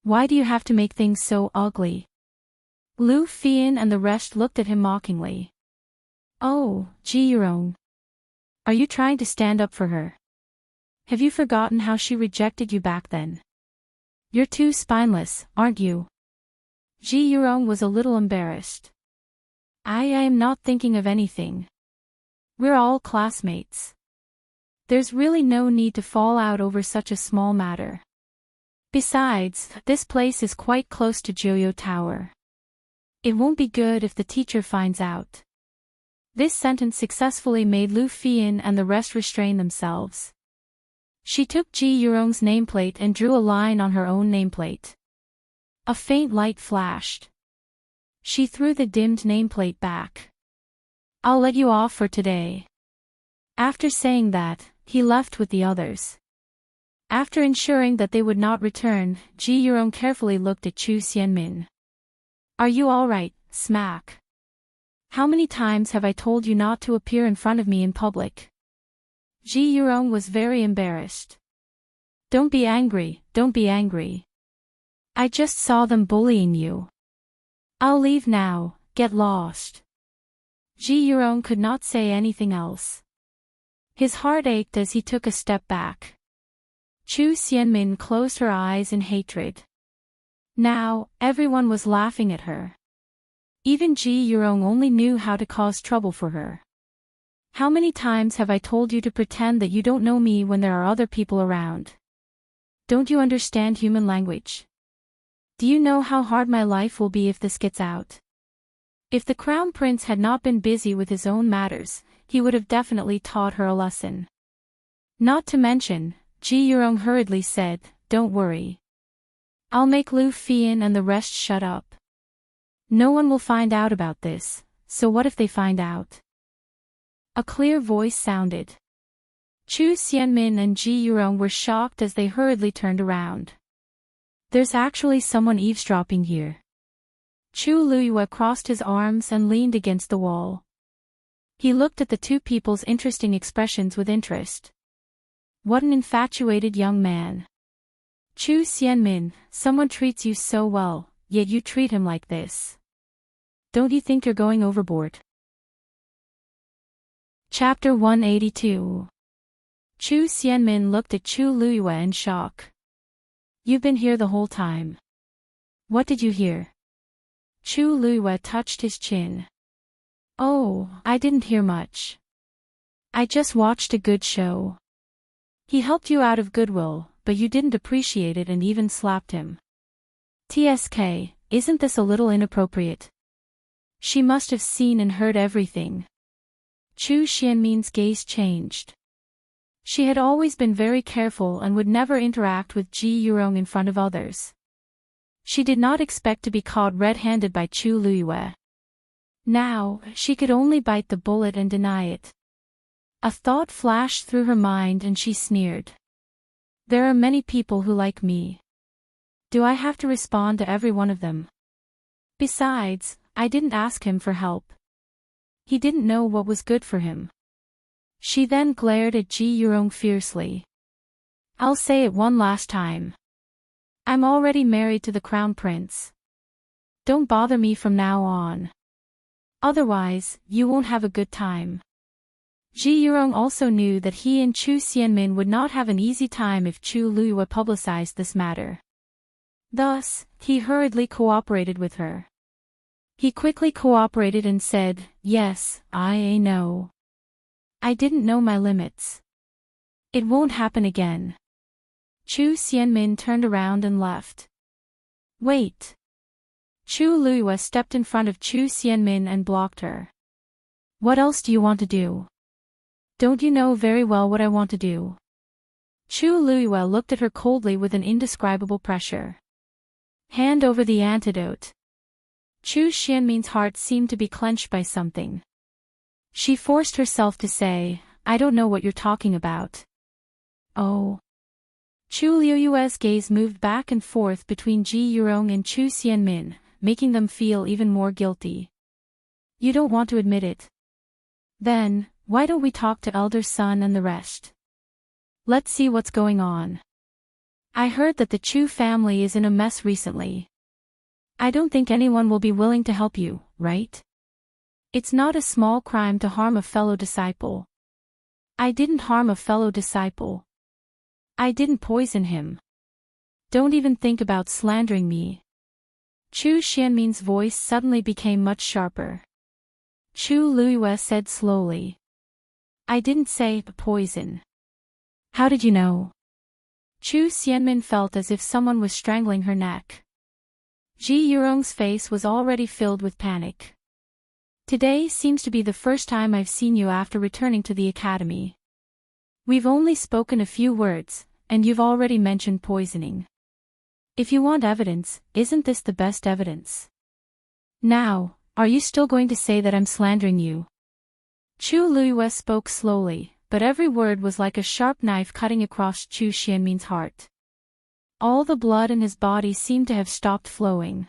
Why do you have to make things so ugly? Lu Fian and the rest looked at him mockingly. Oh, Ji Yurong. Are you trying to stand up for her? Have you forgotten how she rejected you back then? You're too spineless, aren't you? Ji Yurong was a little embarrassed. I am not thinking of anything. We're all classmates. There's really no need to fall out over such a small matter. Besides, this place is quite close to Joyo Tower. It won't be good if the teacher finds out. This sentence successfully made Lu Fian and the rest restrain themselves. She took Ji Yurong's nameplate and drew a line on her own nameplate. A faint light flashed. She threw the dimmed nameplate back. I'll let you off for today. After saying that, he left with the others. After ensuring that they would not return, Ji Yurong carefully looked at Chu Xianmin. Are you all right, Smack? How many times have I told you not to appear in front of me in public? Ji Yurong was very embarrassed. Don't be angry, don't be angry. I just saw them bullying you. I'll leave now, get lost. Ji Yurong could not say anything else. His heart ached as he took a step back. Chu Xianmin closed her eyes in hatred. Now, everyone was laughing at her. Even Ji Yurong only knew how to cause trouble for her. How many times have I told you to pretend that you don't know me when there are other people around? Don't you understand human language? Do you know how hard my life will be if this gets out? If the crown prince had not been busy with his own matters, he would have definitely taught her a lesson. Not to mention, Ji Yurong hurriedly said, don't worry. I'll make Lu Fian and the rest shut up. No one will find out about this, so what if they find out? A clear voice sounded. Chu Xianmin and Ji Yurong were shocked as they hurriedly turned around. There's actually someone eavesdropping here. Chu Luyue crossed his arms and leaned against the wall. He looked at the two people's interesting expressions with interest. What an infatuated young man. Chu Xianmin, someone treats you so well, yet you treat him like this. Don't you think you're going overboard? Chapter 182. Chu Xianmin looked at Chu Luyue in shock. You've been here the whole time. What did you hear? Chu Luyue touched his chin. Oh, I didn't hear much. I just watched a good show. He helped you out of goodwill, but you didn't appreciate it and even slapped him. TSK, isn't this a little inappropriate? She must have seen and heard everything. Chu Xianmin's gaze changed. She had always been very careful and would never interact with Ji Yurong in front of others. She did not expect to be caught red-handed by Chu Luyue. Now, she could only bite the bullet and deny it. A thought flashed through her mind and she sneered. There are many people who like me. Do I have to respond to every one of them? Besides, I didn't ask him for help. He didn't know what was good for him. She then glared at Ji Yurong fiercely. I'll say it one last time. I'm already married to the crown prince. Don't bother me from now on. Otherwise, you won't have a good time. Ji Yurong also knew that he and Chu Xianmin would not have an easy time if Chu Luyue publicized this matter. Thus, he hurriedly cooperated with her. He quickly cooperated and said, yes, I know. I didn't know my limits. It won't happen again. Chu Xianmin turned around and left. Wait. Chu Luyue stepped in front of Chu Xianmin and blocked her. What else do you want to do? Don't you know very well what I want to do? Chu Luyue looked at her coldly with an indescribable pressure. Hand over the antidote. Chu Xianmin's heart seemed to be clenched by something. She forced herself to say, I don't know what you're talking about. Oh. Chu Luyue's gaze moved back and forth between Ji Yurong and Chu Xianmin, making them feel even more guilty. You don't want to admit it. Then, why don't we talk to Elder Sun and the rest? Let's see what's going on. I heard that the Chu family is in a mess recently. I don't think anyone will be willing to help you, right? It's not a small crime to harm a fellow disciple. I didn't harm a fellow disciple. I didn't poison him. Don't even think about slandering me. Chu Xianmin's voice suddenly became much sharper. Chu Luyue said slowly. I didn't say poison. How did you know? Chu Xianmin felt as if someone was strangling her neck. Ji Yurong's face was already filled with panic. Today seems to be the first time I've seen you after returning to the academy. We've only spoken a few words, and you've already mentioned poisoning. If you want evidence, isn't this the best evidence? Now, are you still going to say that I'm slandering you? Chu Luyue spoke slowly, but every word was like a sharp knife cutting across Chu Xianmin's heart. All the blood in his body seemed to have stopped flowing.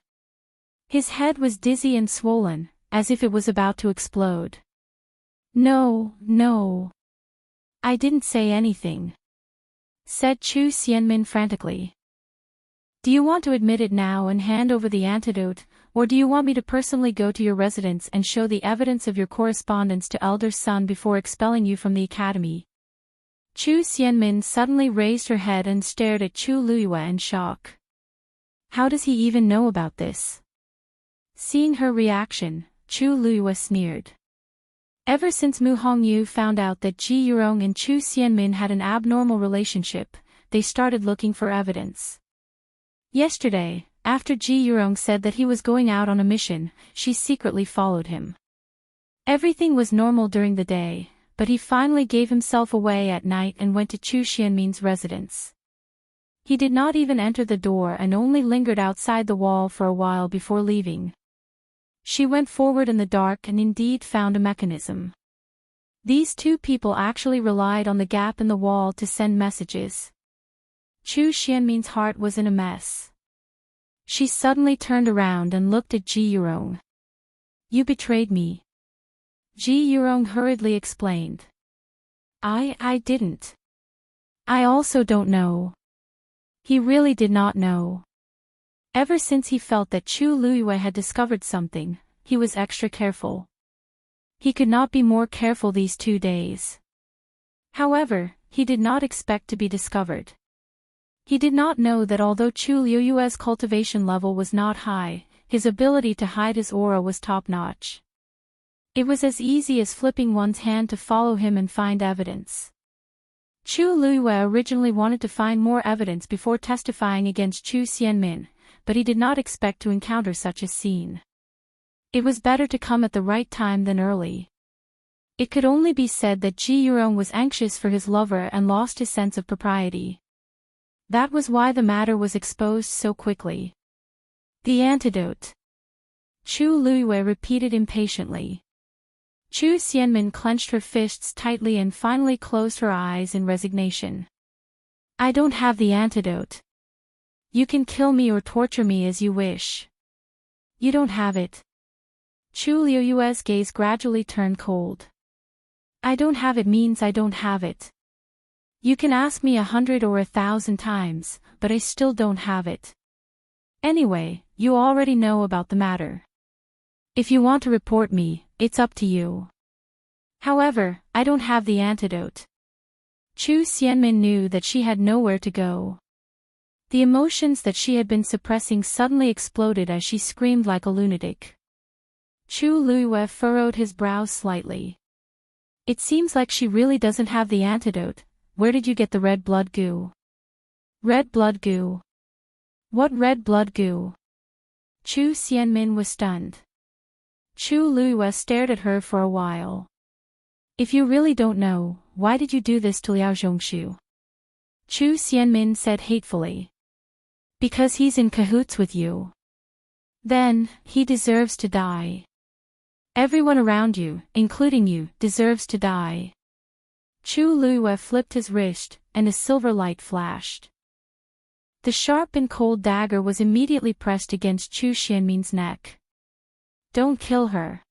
His head was dizzy and swollen, as if it was about to explode. No, no. I didn't say anything, said Chu Xianmin frantically. Do you want to admit it now and hand over the antidote, or do you want me to personally go to your residence and show the evidence of your correspondence to elder son before expelling you from the academy? Chu Xianmin suddenly raised her head and stared at Chu Luyue in shock. How does he even know about this? Seeing her reaction, Chu Luyue sneered. Ever since Mu Hongyu found out that Ji Yurong and Chu Xianmin had an abnormal relationship, they started looking for evidence. Yesterday, after Ji Yurong said that he was going out on a mission, she secretly followed him. Everything was normal during the day, but he finally gave himself away at night and went to Chu Xianmin's residence. He did not even enter the door and only lingered outside the wall for a while before leaving. She went forward in the dark and indeed found a mechanism. These two people actually relied on the gap in the wall to send messages. Chu Xianmin's heart was in a mess. She suddenly turned around and looked at Ji Yurong. You betrayed me. Ji Yurong hurriedly explained. I didn't. I also don't know. He really did not know. Ever since he felt that Chu Luyue had discovered something, he was extra careful. He could not be more careful these 2 days. However, he did not expect to be discovered. He did not know that although Chu Luyue's cultivation level was not high, his ability to hide his aura was top-notch. It was as easy as flipping one's hand to follow him and find evidence. Chu Luyue originally wanted to find more evidence before testifying against Chu Xianmin, but he did not expect to encounter such a scene. It was better to come at the right time than early. It could only be said that Ji Yurong was anxious for his lover and lost his sense of propriety. That was why the matter was exposed so quickly. The antidote. Chu Luyue repeated impatiently. Chu Xianmin clenched her fists tightly and finally closed her eyes in resignation. I don't have the antidote. You can kill me or torture me as you wish. You don't have it. Chu Luyue's gaze gradually turned cold. I don't have it means I don't have it. You can ask me 100 or 1,000 times, but I still don't have it. Anyway, you already know about the matter. If you want to report me, it's up to you. However, I don't have the antidote. Chu Xianmin knew that she had nowhere to go. The emotions that she had been suppressing suddenly exploded as she screamed like a lunatic. Chu Luyue furrowed his brows slightly. It seems like she really doesn't have the antidote. Where did you get the red blood goo? Red blood goo? What red blood goo? Chu Xianmin was stunned. Chu Luyue stared at her for a while. If you really don't know, why did you do this to Liao Zhongshu? Chu Xianmin said hatefully. Because he's in cahoots with you. Then, he deserves to die. Everyone around you, including you, deserves to die. Chu Luyue flipped his wrist, and a silver light flashed. The sharp and cold dagger was immediately pressed against Chu Xianmin's neck. Don't kill her.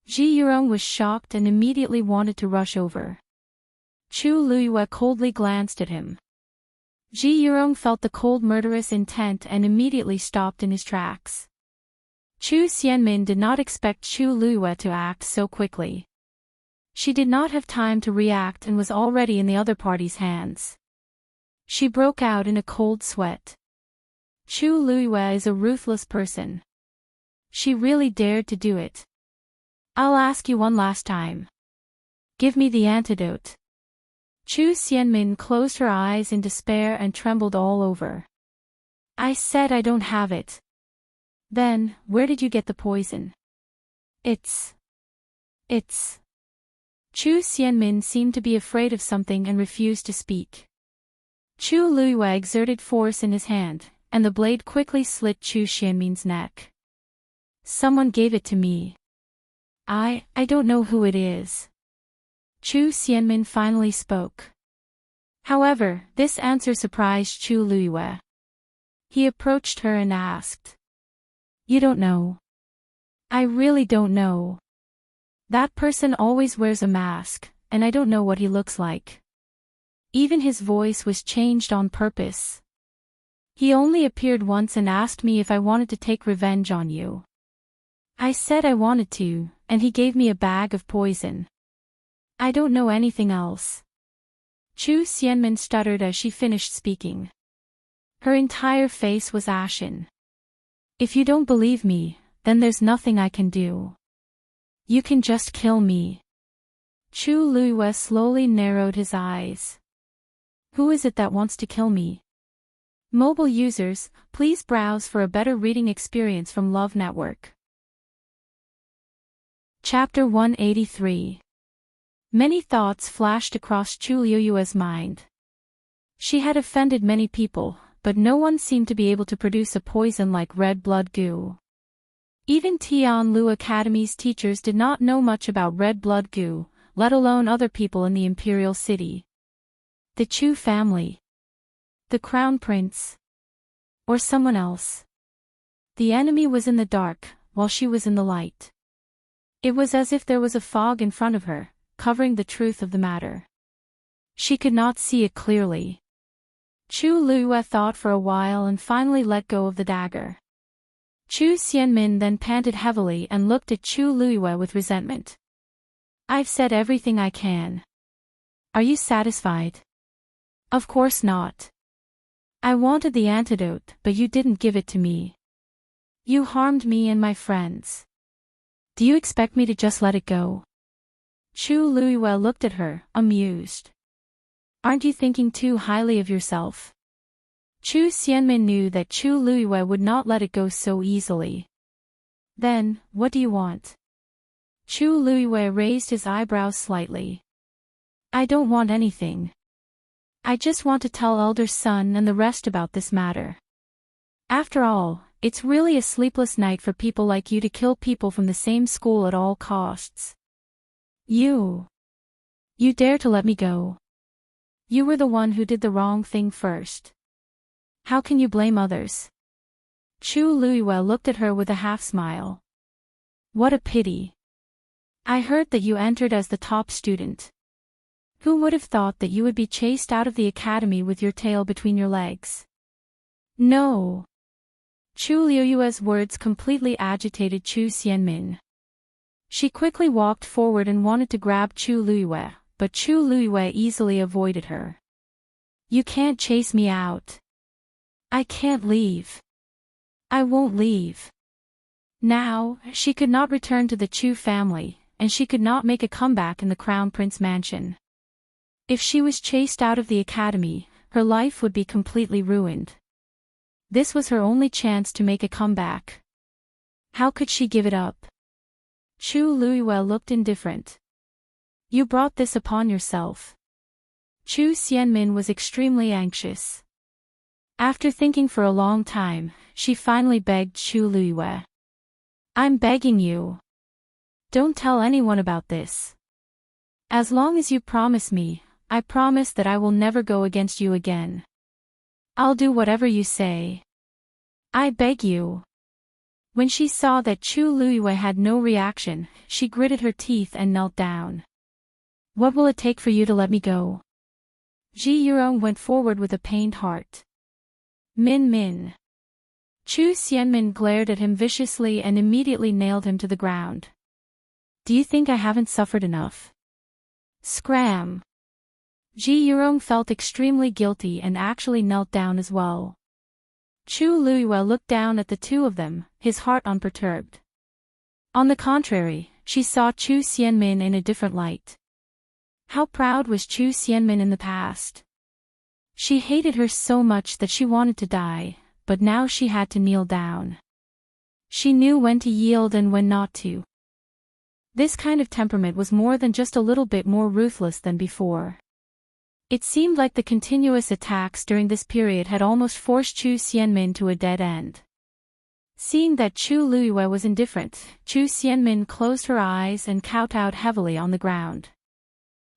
Ji Yurong was shocked and immediately wanted to rush over. Chu Luyue coldly glanced at him. Ji Yurong felt the cold murderous intent and immediately stopped in his tracks. Chu Xianmin did not expect Chu Luyue to act so quickly. She did not have time to react and was already in the other party's hands. She broke out in a cold sweat. Chu Luyue is a ruthless person. She really dared to do it. I'll ask you one last time. Give me the antidote. Chu Xianmin closed her eyes in despair and trembled all over. I said I don't have it. Then, where did you get the poison? It's. Chu Xianmin seemed to be afraid of something and refused to speak. Chu Luyue exerted force in his hand, and the blade quickly slit Chu Xianmin's neck. Someone gave it to me. I don't know who it is. Chu Xianmin finally spoke. However, this answer surprised Chu Luyue. He approached her and asked. You don't know. I really don't know. That person always wears a mask, and I don't know what he looks like. Even his voice was changed on purpose. He only appeared once and asked me if I wanted to take revenge on you. I said I wanted to, and he gave me a bag of poison. I don't know anything else. Chu Xianmin stuttered as she finished speaking. Her entire face was ashen. If you don't believe me, then there's nothing I can do. You can just kill me. Chu Luiyue slowly narrowed his eyes. Who is it that wants to kill me? Mobile users, please browse for a better reading experience from Love Network. Chapter 183. Many thoughts flashed across Chu Luiyue's mind. She had offended many people, but no one seemed to be able to produce a poison like red blood goo. Even Tianlu Academy's teachers did not know much about red blood goo, let alone other people in the imperial city. The Chu family. The crown prince. Or someone else. The enemy was in the dark, while she was in the light. It was as if there was a fog in front of her, covering the truth of the matter. She could not see it clearly. Chu Luiyue thought for a while and finally let go of the dagger. Chu Xianmin then panted heavily and looked at Chu Luiyue with resentment. I've said everything I can. Are you satisfied? Of course not. I wanted the antidote, but you didn't give it to me. You harmed me and my friends. Do you expect me to just let it go? Chu Luiyue looked at her, amused. Aren't you thinking too highly of yourself? Chu Xianmin knew that Chu Luiyue would not let it go so easily. Then, what do you want? Chu Luiyue raised his eyebrows slightly. I don't want anything. I just want to tell Elder Sun and the rest about this matter. After all, it's really a sleepless night for people like you to kill people from the same school at all costs. You dare to let me go. You were the one who did the wrong thing first. How can you blame others? Chu Luiyue looked at her with a half-smile. What a pity. I heard that you entered as the top student. Who would have thought that you would be chased out of the academy with your tail between your legs? No. Chu Luiyue's words completely agitated Chu Xianmin. She quickly walked forward and wanted to grab Chu Luiyue, but Chu Luiyue easily avoided her. You can't chase me out. I can't leave. I won't leave. Now, she could not return to the Chu family, and she could not make a comeback in the Crown Prince mansion. If she was chased out of the academy, her life would be completely ruined. This was her only chance to make a comeback. How could she give it up? Chu Luiyue looked indifferent. You brought this upon yourself. Chu Xianmin was extremely anxious. After thinking for a long time, she finally begged Chu Luiyue. I'm begging you. Don't tell anyone about this. As long as you promise me, I promise that I will never go against you again. I'll do whatever you say. I beg you. When she saw that Chu Luiyue had no reaction, she gritted her teeth and knelt down. What will it take for you to let me go? Ji Yurong went forward with a pained heart. Min. Chu Xianmin glared at him viciously and immediately nailed him to the ground. Do you think I haven't suffered enough? Scram. Ji Yurong felt extremely guilty and actually knelt down as well. Chu Luiyue looked down at the two of them, his heart unperturbed. On the contrary, she saw Chu Xianmin in a different light. How proud was Chu Xianmin in the past? She hated her so much that she wanted to die, but now she had to kneel down. She knew when to yield and when not to. This kind of temperament was more than just a little bit more ruthless than before. It seemed like the continuous attacks during this period had almost forced Chu Xianmin to a dead end. Seeing that Chu Luiyue was indifferent, Chu Xianmin closed her eyes and kowtowed heavily on the ground.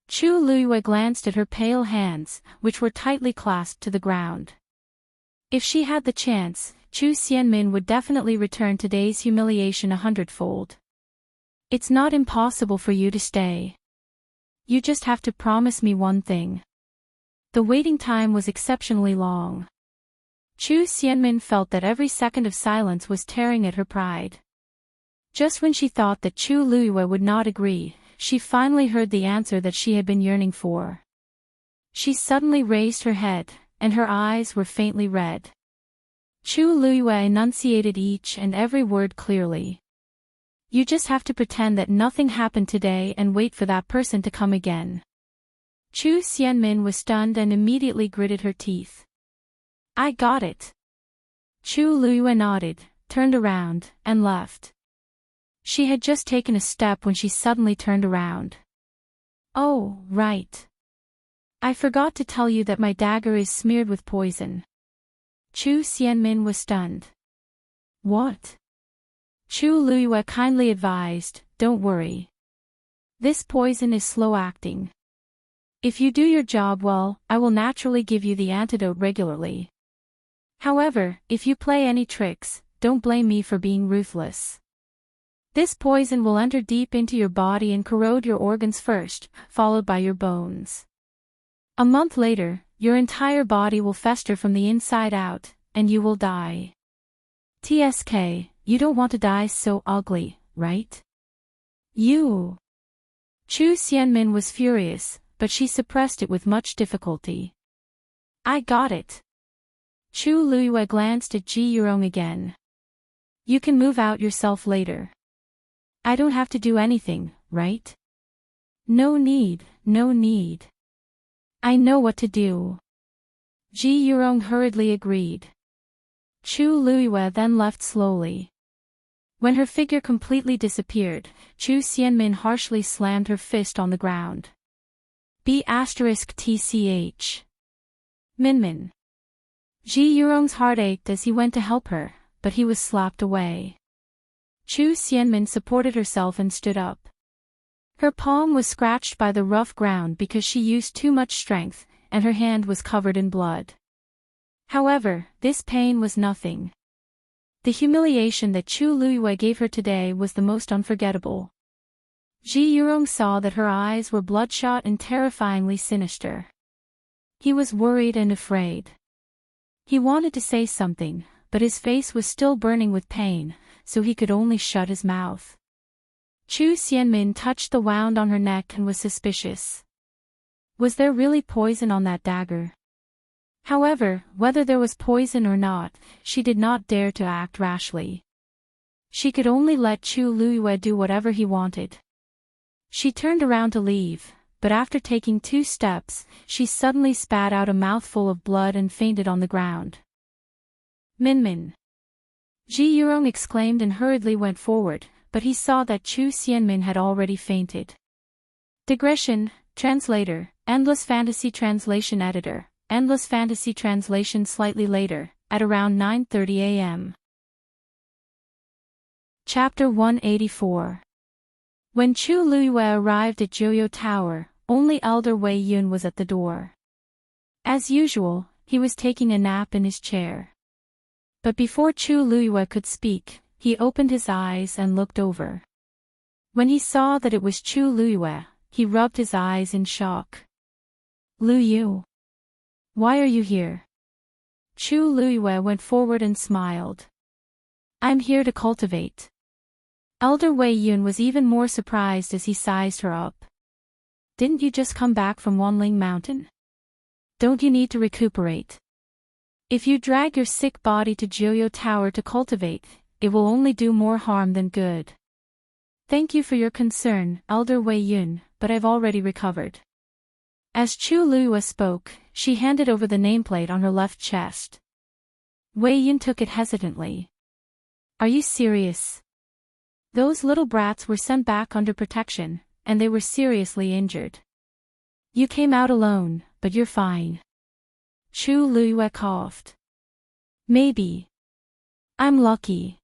Chu Luiyue glanced at her pale hands, which were tightly clasped to the ground. If she had the chance, Chu Xianmin would definitely return today's humiliation 100-fold. It's not impossible for you to stay. You just have to promise me one thing. The waiting time was exceptionally long. Chu Xianmin felt that every second of silence was tearing at her pride. Just when she thought that Chu Luiyue would not agree, she finally heard the answer that she had been yearning for. She suddenly raised her head, and her eyes were faintly red. Chu Luiyue enunciated each and every word clearly. You just have to pretend that nothing happened today and wait for that person to come again. Chu Xianmin was stunned and immediately gritted her teeth. I got it. Chu Luiyue nodded, turned around, and left. She had just taken a step when she suddenly turned around. Oh, right. I forgot to tell you that my dagger is smeared with poison. Chu Xianmin was stunned. What? Chu Luiyue kindly advised, don't worry. This poison is slow-acting. If you do your job well, I will naturally give you the antidote regularly. However, if you play any tricks, don't blame me for being ruthless. This poison will enter deep into your body and corrode your organs first, followed by your bones. A month later, your entire body will fester from the inside out, and you will die. TSK, you don't want to die so ugly, right? You. Chu Xianmin was furious, but she suppressed it with much difficulty. I got it. Chu Luiyue glanced at Ji Yurong again. You can move out yourself later. I don't have to do anything, right? No need, no need. I know what to do. Ji Yurong hurriedly agreed. Chu Luiyue then left slowly. When her figure completely disappeared, Chu Xianmin harshly slammed her fist on the ground. B*TCH. Minmin. Ji Yurong's heart ached as he went to help her, but he was slapped away. Chu Xianmin supported herself and stood up. Her palm was scratched by the rough ground because she used too much strength, and her hand was covered in blood. However, this pain was nothing. The humiliation that Chu Luiyue gave her today was the most unforgettable. Ji Yurong saw that her eyes were bloodshot and terrifyingly sinister. He was worried and afraid. He wanted to say something, but his face was still burning with pain, so he could only shut his mouth. Chu Xianmin touched the wound on her neck and was suspicious. Was there really poison on that dagger? However, whether there was poison or not, she did not dare to act rashly. She could only let Chu Luiyue do whatever he wanted. She turned around to leave, but after taking 2 steps, she suddenly spat out a mouthful of blood and fainted on the ground. Minmin. Ji Yurong exclaimed and hurriedly went forward, but he saw that Chu Xianmin had already fainted. Digression, translator, Endless Fantasy Translation Editor, Endless Fantasy Translation slightly later, at around 9:30 a.m. Chapter 184. When Chu Luiyue arrived at Joyo Tower, only Elder Wei Yun was at the door. As usual, he was taking a nap in his chair. But before Chu Luiyue could speak, he opened his eyes and looked over. When he saw that it was Chu Luiyue, he rubbed his eyes in shock. Lu Yu. Why are you here? Chu Luiyue went forward and smiled. I'm here to cultivate. Elder Wei Yun was even more surprised as he sized her up. Didn't you just come back from Wanling Mountain? Don't you need to recuperate? If you drag your sick body to Joyo Tower to cultivate, it will only do more harm than good. Thank you for your concern, Elder Wei Yun, but I've already recovered. As Chu Luiyue spoke, she handed over the nameplate on her left chest. Wei Yun took it hesitantly. Are you serious? Those little brats were sent back under protection, and they were seriously injured. You came out alone, but you're fine. Chu Luiyue coughed. Maybe. I'm lucky.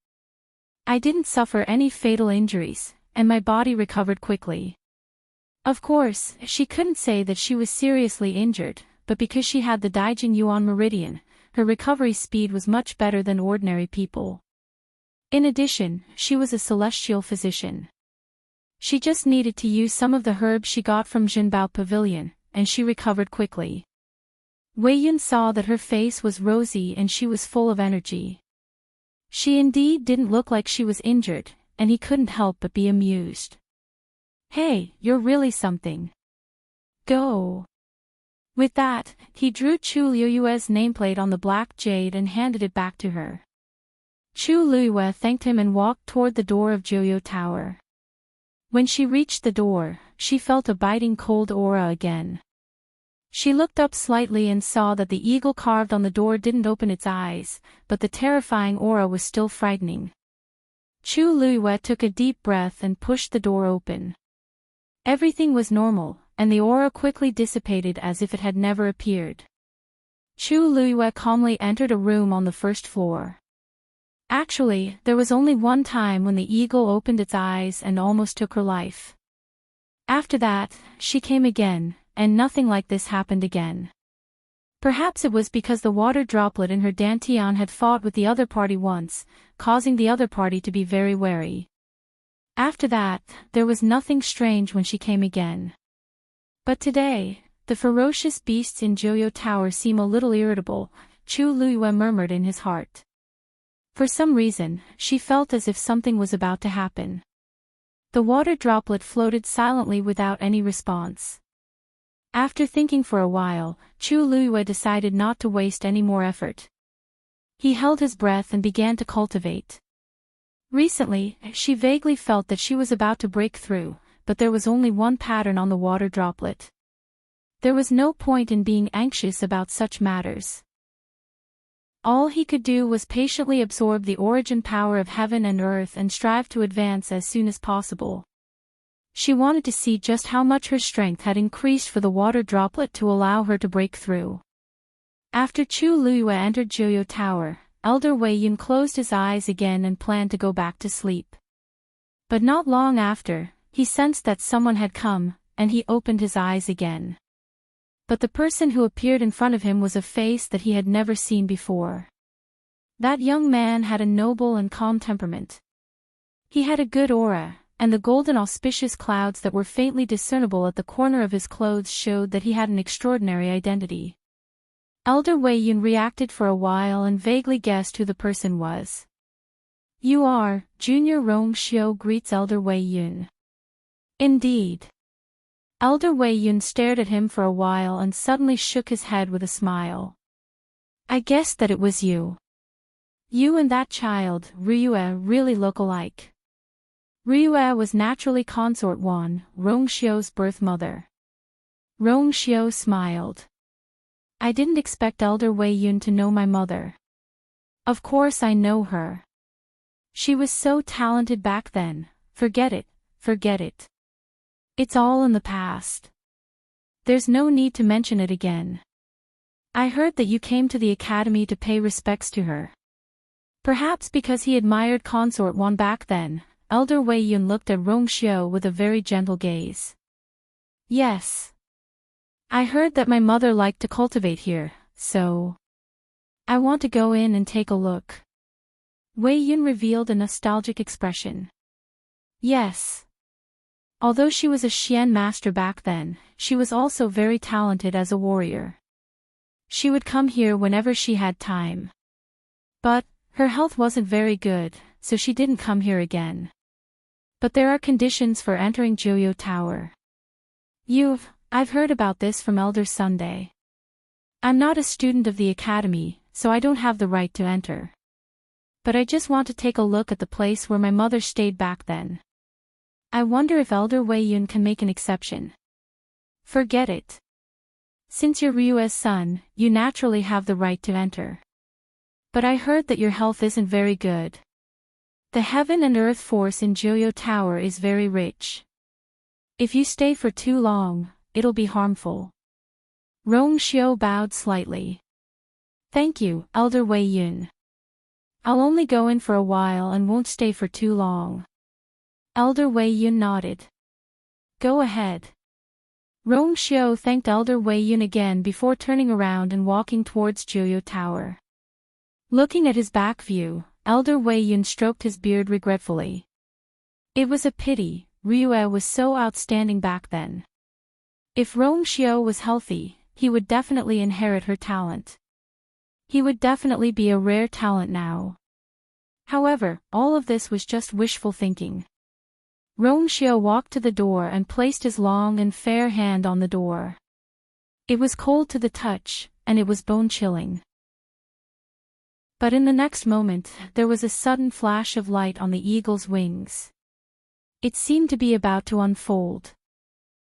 I didn't suffer any fatal injuries, and my body recovered quickly. Of course, she couldn't say that she was seriously injured, but because she had the Daijing Yuan Meridian, her recovery speed was much better than ordinary people. In addition, she was a celestial physician. She just needed to use some of the herbs she got from Jinbao Pavilion, and she recovered quickly. Wei Yun saw that her face was rosy and she was full of energy. She indeed didn't look like she was injured, and he couldn't help but be amused. "Hey, you're really something. Go." With that, he drew Chu Liuyue's nameplate on the black jade and handed it back to her. Chu Liyue thanked him and walked toward the door of Joyo Tower. When she reached the door, she felt a biting cold aura again. She looked up slightly and saw that the eagle carved on the door didn't open its eyes, but the terrifying aura was still frightening. Chu Liyue took a deep breath and pushed the door open. Everything was normal, and the aura quickly dissipated as if it had never appeared. Chu Liyue calmly entered a room on the first floor. Actually, there was only one time when the eagle opened its eyes and almost took her life. After that, she came again, and nothing like this happened again. Perhaps it was because the water droplet in her dantian had fought with the other party once, causing the other party to be very wary. After that, there was nothing strange when she came again. But today, the ferocious beasts in Joyo Tower seem a little irritable, Chu Liyue murmured in his heart. For some reason, she felt as if something was about to happen. The water droplet floated silently without any response. After thinking for a while, Chu Liyue decided not to waste any more effort. He held his breath and began to cultivate. Recently, she vaguely felt that she was about to break through, but there was only one pattern on the water droplet. There was no point in being anxious about such matters. All he could do was patiently absorb the origin power of heaven and earth and strive to advance as soon as possible. She wanted to see just how much her strength had increased for the water droplet to allow her to break through. After Chu Liyue entered Joyo Tower, Elder Wei Yun closed his eyes again and planned to go back to sleep. But not long after, he sensed that someone had come, and he opened his eyes again. But the person who appeared in front of him was a face that he had never seen before. That young man had a noble and calm temperament. He had a good aura, and the golden auspicious clouds that were faintly discernible at the corner of his clothes showed that he had an extraordinary identity. Elder Wei Yun reacted for a while and vaguely guessed who the person was. "You are, Junior Rong Xiu," greets Elder Wei Yun. "Indeed." Elder Wei Yun stared at him for a while and suddenly shook his head with a smile. "I guessed that it was you. You and that child, Ryue, really look alike." Ryue was naturally Consort Wan, Rong Xiu's birth mother. Rong Xiu smiled. "I didn't expect Elder Wei Yun to know my mother. Of course I know her. She was so talented back then, forget it, forget it. It's all in the past. There's no need to mention it again. I heard that you came to the academy to pay respects to her." Perhaps because he admired Consort Wan back then, Elder Wei Yun looked at Rong Xiu with a very gentle gaze. "Yes. I heard that my mother liked to cultivate here, so I want to go in and take a look." Wei Yun revealed a nostalgic expression. "Yes." Although she was a Xian master back then, she was also very talented as a warrior. She would come here whenever she had time. But her health wasn't very good, so she didn't come here again. But there are conditions for entering Joyo Tower. I've heard about this from Elder Sunday. I'm not a student of the academy, so I don't have the right to enter. But I just want to take a look at the place where my mother stayed back then. I wonder if Elder Wei Yun can make an exception. Forget it. Since you're Ryue's son, you naturally have the right to enter. But I heard that your health isn't very good. The heaven and earth force in Joyo Tower is very rich. If you stay for too long, it'll be harmful. Rong Xiu bowed slightly. Thank you, Elder Wei Yun. I'll only go in for a while and won't stay for too long. Elder Wei Yun nodded. Go ahead. Rong Xiu thanked Elder Wei Yun again before turning around and walking towards Joyo Tower. Looking at his back view, Elder Wei Yun stroked his beard regretfully. It was a pity, Ryue was so outstanding back then. If Rong Xiao was healthy, he would definitely inherit her talent. He would definitely be a rare talent now. However, all of this was just wishful thinking. Rong Xiao walked to the door and placed his long and fair hand on the door. It was cold to the touch, and it was bone-chilling. But in the next moment, there was a sudden flash of light on the eagle's wings. It seemed to be about to unfold.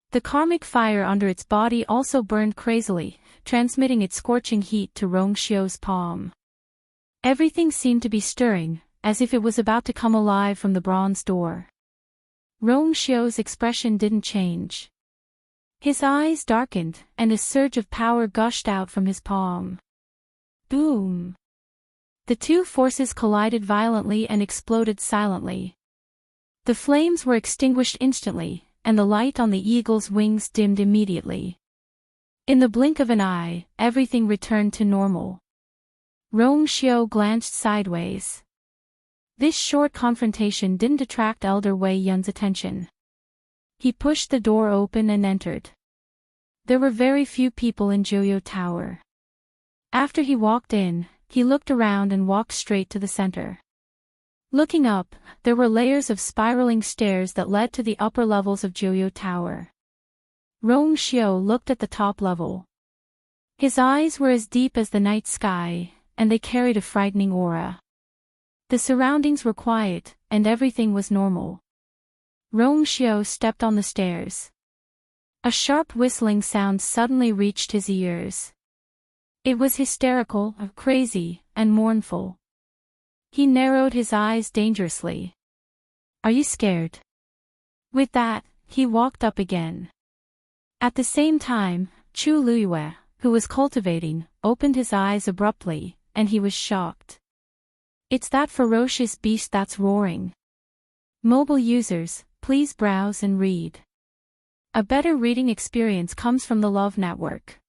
The karmic fire under its body also burned crazily, transmitting its scorching heat to Rong Xiao's palm. Everything seemed to be stirring, as if it was about to come alive from the bronze door. Rong Xiao's expression didn't change. His eyes darkened, and a surge of power gushed out from his palm. Boom! The two forces collided violently and exploded silently. The flames were extinguished instantly, and the light on the eagle's wings dimmed immediately. In the blink of an eye, everything returned to normal. Rong Xiao glanced sideways. This short confrontation didn't attract Elder Wei Yun's attention. He pushed the door open and entered. There were very few people in Joyo Tower. After he walked in, he looked around and walked straight to the center. Looking up, there were layers of spiraling stairs that led to the upper levels of Joyo Tower. Rong Xiao looked at the top level. His eyes were as deep as the night sky, and they carried a frightening aura. The surroundings were quiet, and everything was normal. Rong Xiao stepped on the stairs. A sharp whistling sound suddenly reached his ears. It was hysterical, crazy, and mournful. He narrowed his eyes dangerously. Are you scared? With that, he walked up again. At the same time, Chu Luiyue, who was cultivating, opened his eyes abruptly, and he was shocked. It's that ferocious beast that's roaring. Mobile users, please browse and read. A better reading experience comes from the Love Network.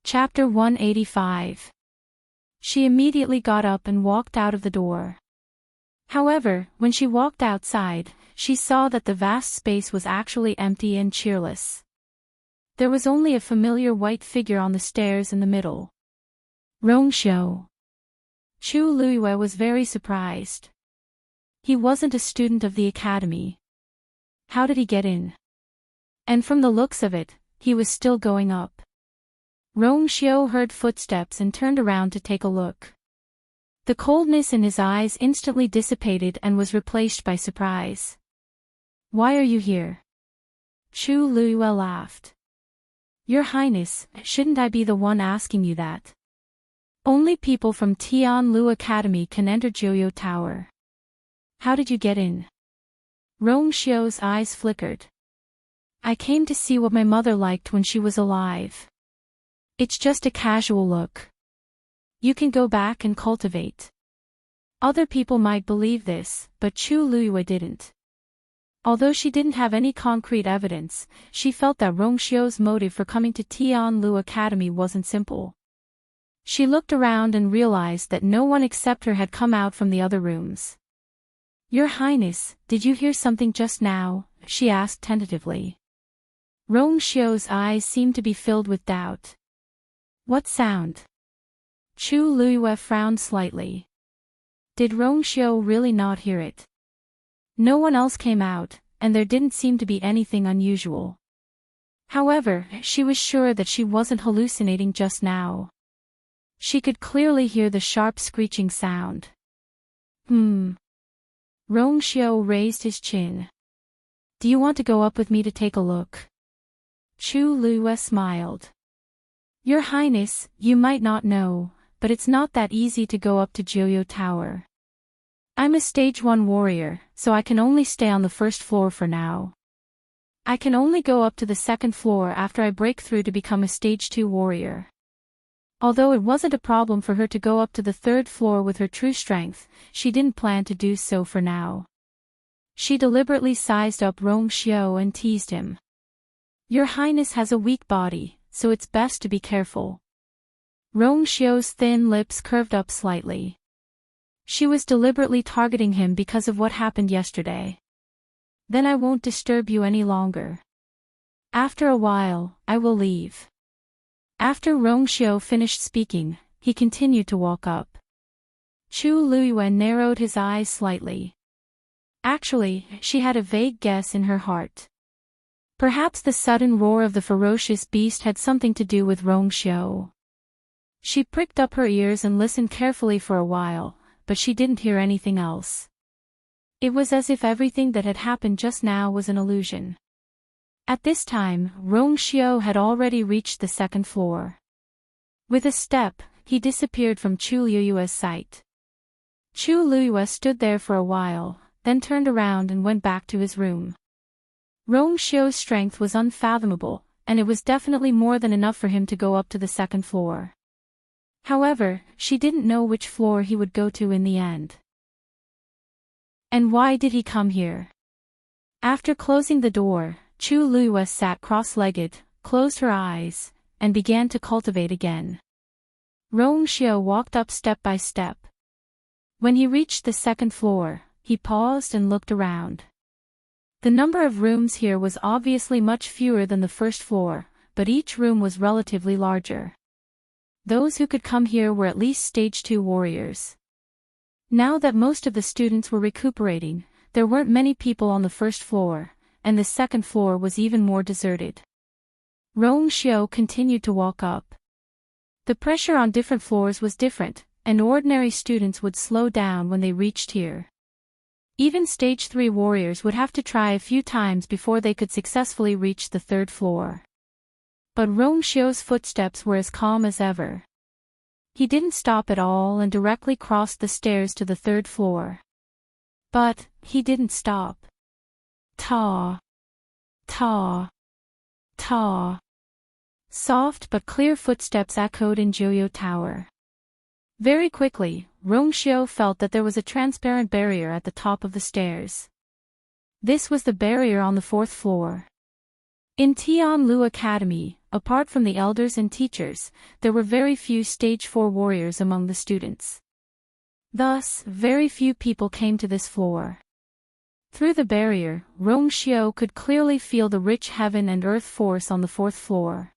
Chapter 185. She immediately got up and walked out of the door. However, when she walked outside, she saw that the vast space was actually empty and cheerless. There was only a familiar white figure on the stairs in the middle. Rong Xiao. Chu Luiyue was very surprised. He wasn't a student of the academy. How did he get in? And from the looks of it, he was still going up. Rong Xiao heard footsteps and turned around to take a look. The coldness in his eyes instantly dissipated and was replaced by surprise. Why are you here? Chu Luiyue laughed. Your Highness, shouldn't I be the one asking you that? Only people from Tianlu Academy can enter Joyo Tower. How did you get in? Rong Xiao's eyes flickered. I came to see what my mother liked when she was alive. It's just a casual look. You can go back and cultivate. Other people might believe this, but Chu Luiyue didn't. Although she didn't have any concrete evidence, she felt that Rong Xiao's motive for coming to Tianlu Academy wasn't simple. She looked around and realized that no one except her had come out from the other rooms. Your Highness, did you hear something just now? She asked tentatively. Rong Xiao's eyes seemed to be filled with doubt. What sound? Chu Luiyue frowned slightly. Did Rong Xiao really not hear it? No one else came out, and there didn't seem to be anything unusual. However, she was sure that she wasn't hallucinating just now. She could clearly hear the sharp screeching sound. Rong Xiao raised his chin. Do you want to go up with me to take a look? Chu Luiyue smiled. Your Highness, you might not know, but it's not that easy to go up to Joyo Tower. I'm a stage 1 warrior, so I can only stay on the first floor for now. I can only go up to the second floor after I break through to become a stage 2 warrior. Although it wasn't a problem for her to go up to the third floor with her true strength, she didn't plan to do so for now. She deliberately sized up Rong Xiao and teased him. Your Highness has a weak body, so it's best to be careful. Rong Xiu's thin lips curved up slightly. She was deliberately targeting him because of what happened yesterday. Then I won't disturb you any longer. After a while, I will leave. After Rong Xiu finished speaking, he continued to walk up. Chu Luiyuan narrowed his eyes slightly. Actually, she had a vague guess in her heart. Perhaps the sudden roar of the ferocious beast had something to do with Rong Xiu. She pricked up her ears and listened carefully for a while, but she didn't hear anything else. It was as if everything that had happened just now was an illusion. At this time, Rong Xiu had already reached the second floor. With a step, he disappeared from Chu Luiyue's sight. Chu Luiyue stood there for a while, then turned around and went back to his room. Rong Xiu's strength was unfathomable, and it was definitely more than enough for him to go up to the second floor. However, she didn't know which floor he would go to in the end. And why did he come here? After closing the door, Chu Luiyue sat cross-legged, closed her eyes, and began to cultivate again. Rong Xiu walked up step by step. When he reached the second floor, he paused and looked around. The number of rooms here was obviously much fewer than the first floor, but each room was relatively larger. Those who could come here were at least stage 2 warriors. Now that most of the students were recuperating, there weren't many people on the first floor, and the second floor was even more deserted. Rong Xiu continued to walk up. The pressure on different floors was different, and ordinary students would slow down when they reached here. Even stage 3 warriors would have to try a few times before they could successfully reach the third floor. But Rong Xiu's footsteps were as calm as ever. He didn't stop at all and directly crossed the stairs to the third floor. But he didn't stop. Ta. Ta. Ta. Soft but clear footsteps echoed in Joyo Tower. Very quickly, Rong Xiu felt that there was a transparent barrier at the top of the stairs. This was the barrier on the 4th floor. In Tianlu Academy, apart from the elders and teachers, there were very few stage 4 warriors among the students. Thus, very few people came to this floor. Through the barrier, Rong Xiu could clearly feel the rich heaven and earth force on the 4th floor.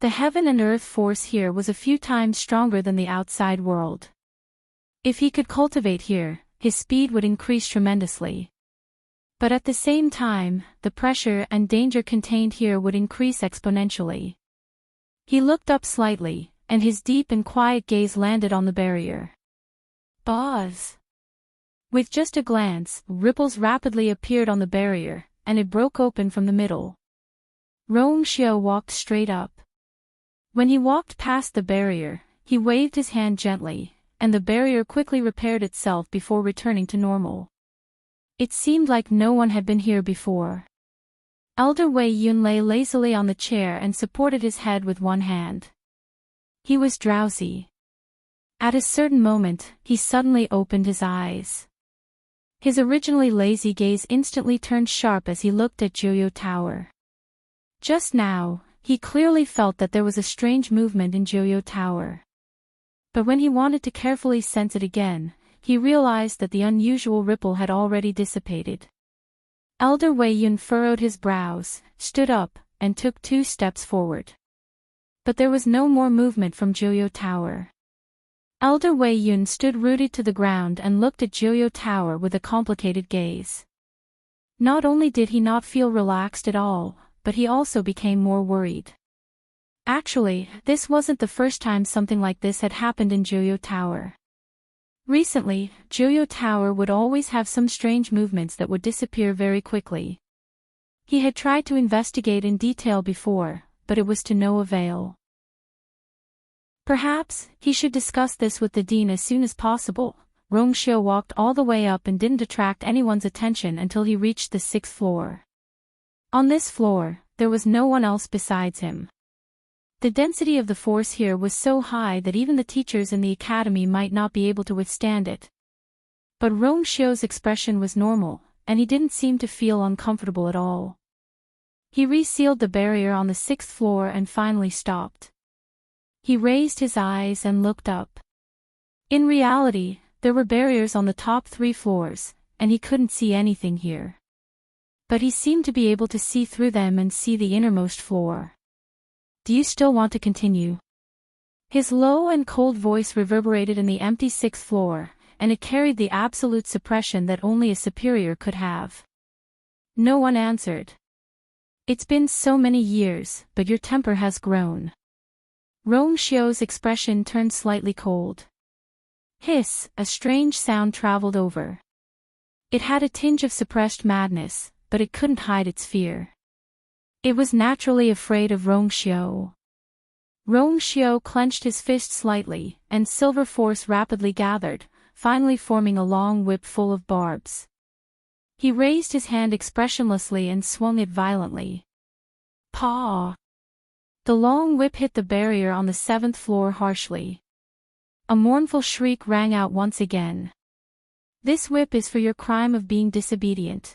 The heaven and earth force here was a few times stronger than the outside world. If he could cultivate here, his speed would increase tremendously. But at the same time, the pressure and danger contained here would increase exponentially. He looked up slightly, and his deep and quiet gaze landed on the barrier. Buzz! With just a glance, ripples rapidly appeared on the barrier, and it broke open from the middle. Rong Xiu walked straight up. When he walked past the barrier, he waved his hand gently, and the barrier quickly repaired itself before returning to normal. It seemed like no one had been here before. Elder Wei Yun lay lazily on the chair and supported his head with one hand. He was drowsy. At a certain moment, he suddenly opened his eyes. His originally lazy gaze instantly turned sharp as he looked at Joyo Tower. Just now, he clearly felt that there was a strange movement in Joyo Tower. But when he wanted to carefully sense it again, he realized that the unusual ripple had already dissipated. Elder Wei Yun furrowed his brows, stood up, and took 2 steps forward. But there was no more movement from Joyo Tower. Elder Wei Yun stood rooted to the ground and looked at Joyo Tower with a complicated gaze. Not only did he not feel relaxed at all, but he also became more worried. Actually, this wasn't the first time something like this had happened in Joyo Tower. Recently, Joyo Tower would always have some strange movements that would disappear very quickly. He had tried to investigate in detail before, but it was to no avail. Perhaps, he should discuss this with the dean as soon as possible. Rong Xiu walked all the way up and didn't attract anyone's attention until he reached the 6th floor. On this floor, there was no one else besides him. The density of the force here was so high that even the teachers in the academy might not be able to withstand it. But Rong Xiu's expression was normal, and he didn't seem to feel uncomfortable at all. He resealed the barrier on the 6th floor and finally stopped. He raised his eyes and looked up. In reality, there were barriers on the top 3 floors, and he couldn't see anything here. But he seemed to be able to see through them and see the innermost floor. Do you still want to continue? His low and cold voice reverberated in the empty 6th floor, and it carried the absolute suppression that only a superior could have. No one answered. It's been so many years, but your temper has grown. Rong Xiu's expression turned slightly cold. Hiss, a strange sound traveled over. It had a tinge of suppressed madness, but it couldn't hide its fear. It was naturally afraid of Rong Xiu. Rong Xiu clenched his fist slightly, and silver force rapidly gathered, finally forming a long whip full of barbs. He raised his hand expressionlessly and swung it violently. Paw! The long whip hit the barrier on the 7th floor harshly. A mournful shriek rang out once again. This whip is for your crime of being disobedient.